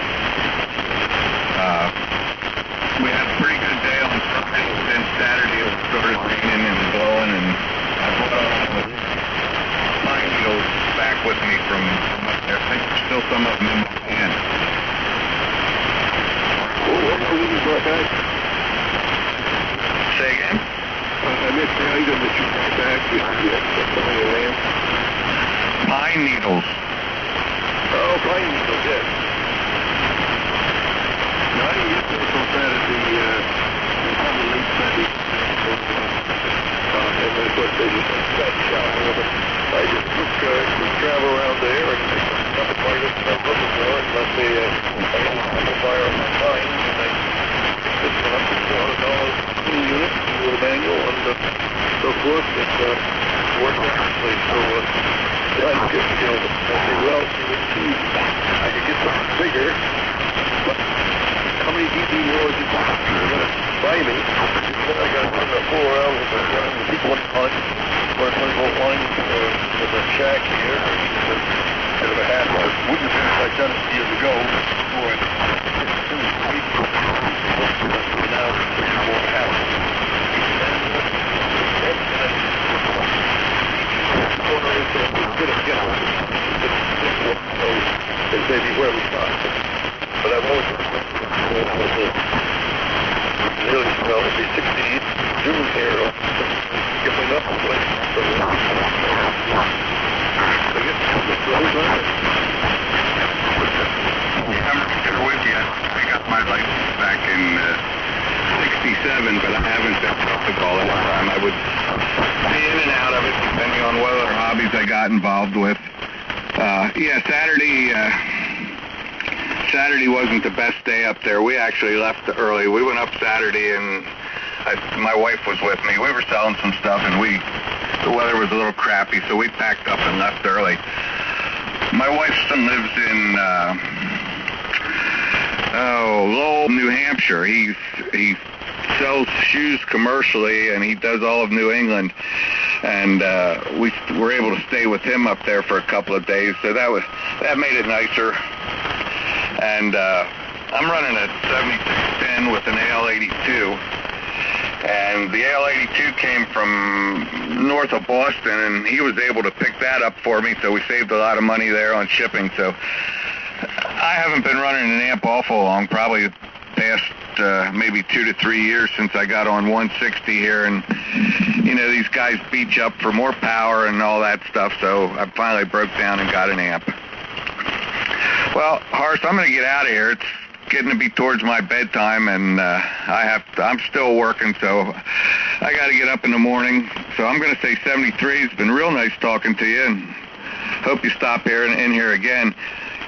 We had a pretty good day on Friday. Then Saturday it started raining and blowing, and I brought all the pine needles back with me from up there. I think there's still some of them in my hand. Say again? I missed the item that you brought back with the land. Pine needles. Oh, pine needles, yes. No, I didn't get those so bad at the late Sunday. And of course, they just got shot with it. I just took travel around there and got the part that I'm looking for, and left the amplifier on my pine, and I picked this one up for $400 full unit with a manual, and so forth. It worked nicely. So, I said, well, I could get something bigger, but how many dB more is it going to buy me? Then I got to run 4 hours of running the 20 volt line shack here. Bit of a hat. I wouldn't have finished. I'd done it years ago. Before it. Now it's more of a house. It's maybe where we start. But I've always really, well, it'll be 60 June here. Give me enough place. I'm with you. I got my license back in 67, but I haven't been public all that time. I would be in and out of it depending on what other hobbies I got involved with. Saturday wasn't the best day up there. We actually left early. We went up Saturday, and my wife was with me. We were selling some stuff, and the weather was a little crappy, so we packed up and left early. My wife's son lives in Lowell, New Hampshire. He sells shoes commercially, and he does all of New England. And we were able to stay with him up there for a couple of days, so that made it nicer. And I'm running a 7610 with an AL82, and the AL82 came from north of Boston, and he was able to pick that up for me, so we saved a lot of money there on shipping. So I haven't been running an amp awful long, probably past maybe 2 to 3 years since I got on 160 here, and these guys beach up for more power and all that stuff, so I finally broke down and got an amp. Well, Horst, I'm going to get out of here. It's getting to be towards my bedtime, and I'm still working, so I got to get up in the morning. So I'm going to say 73. It's been real nice talking to you, and hope you stop here and in here again.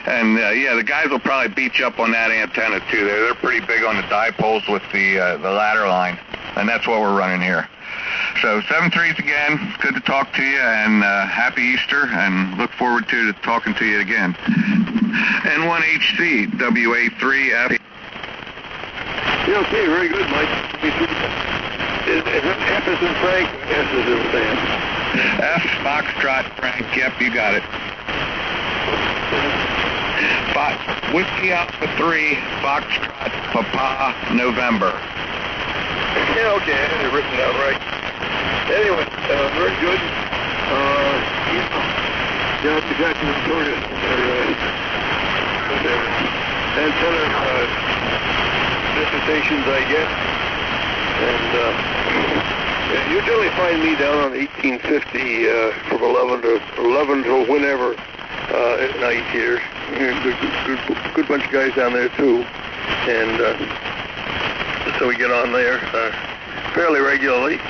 And the guys will probably beach up on that antenna too. They're pretty big on the dipoles with the ladder line, and that's what we're running here. So 73s again. Good to talk to you, and happy Easter, and look forward to talking to you again. N1HC WA3F. Yeah, okay, very good, Mike. F is in Frank, S is in Sam. F, Foxtrot, Frank. Yep, you got it. Whiskey Alpha 3, Foxtrot, Papa, November. Yeah, okay, I had it written down right. Anyway, very good. Down to Jackson, Victoria. Antenna dissertations I get. And you generally find me down on 1850 from 11 to whenever at night here. Good bunch of guys down there too. And so we get on there fairly regularly.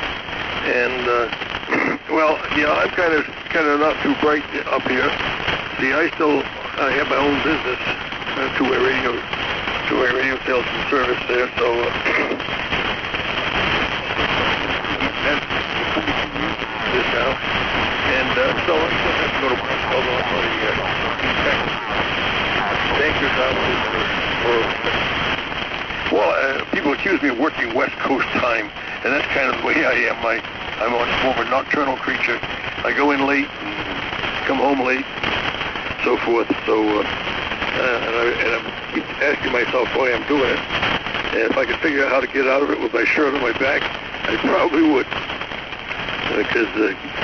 And I'm kind of not too bright up here. See, I have my own business, two-way radio sales and service there. So that's this now. And so I still have to go to work. Although I'm on the bankers hours people accuse me of working West Coast time, and that's kind of the way I am. I'm more of a nocturnal creature. I go in late and come home late, so forth. So, and I'm asking myself why I'm doing it. And if I could figure out how to get out of it with my shirt on my back, I probably would. Because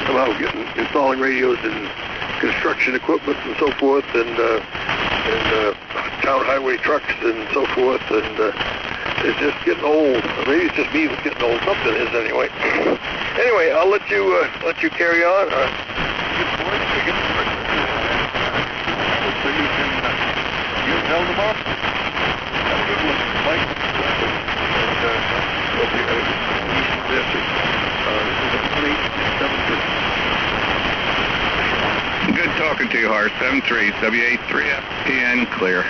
somehow installing radios and construction equipment and so forth, and town highway trucks and so forth, and it's just getting old. Maybe it's just me that's getting old. Something is anyway. Anyway, I'll let you carry on. So you can tell them off. Have a good one, Mike. Hope you have a this is Good talking to you, Horst. 73 WA3FPN clear.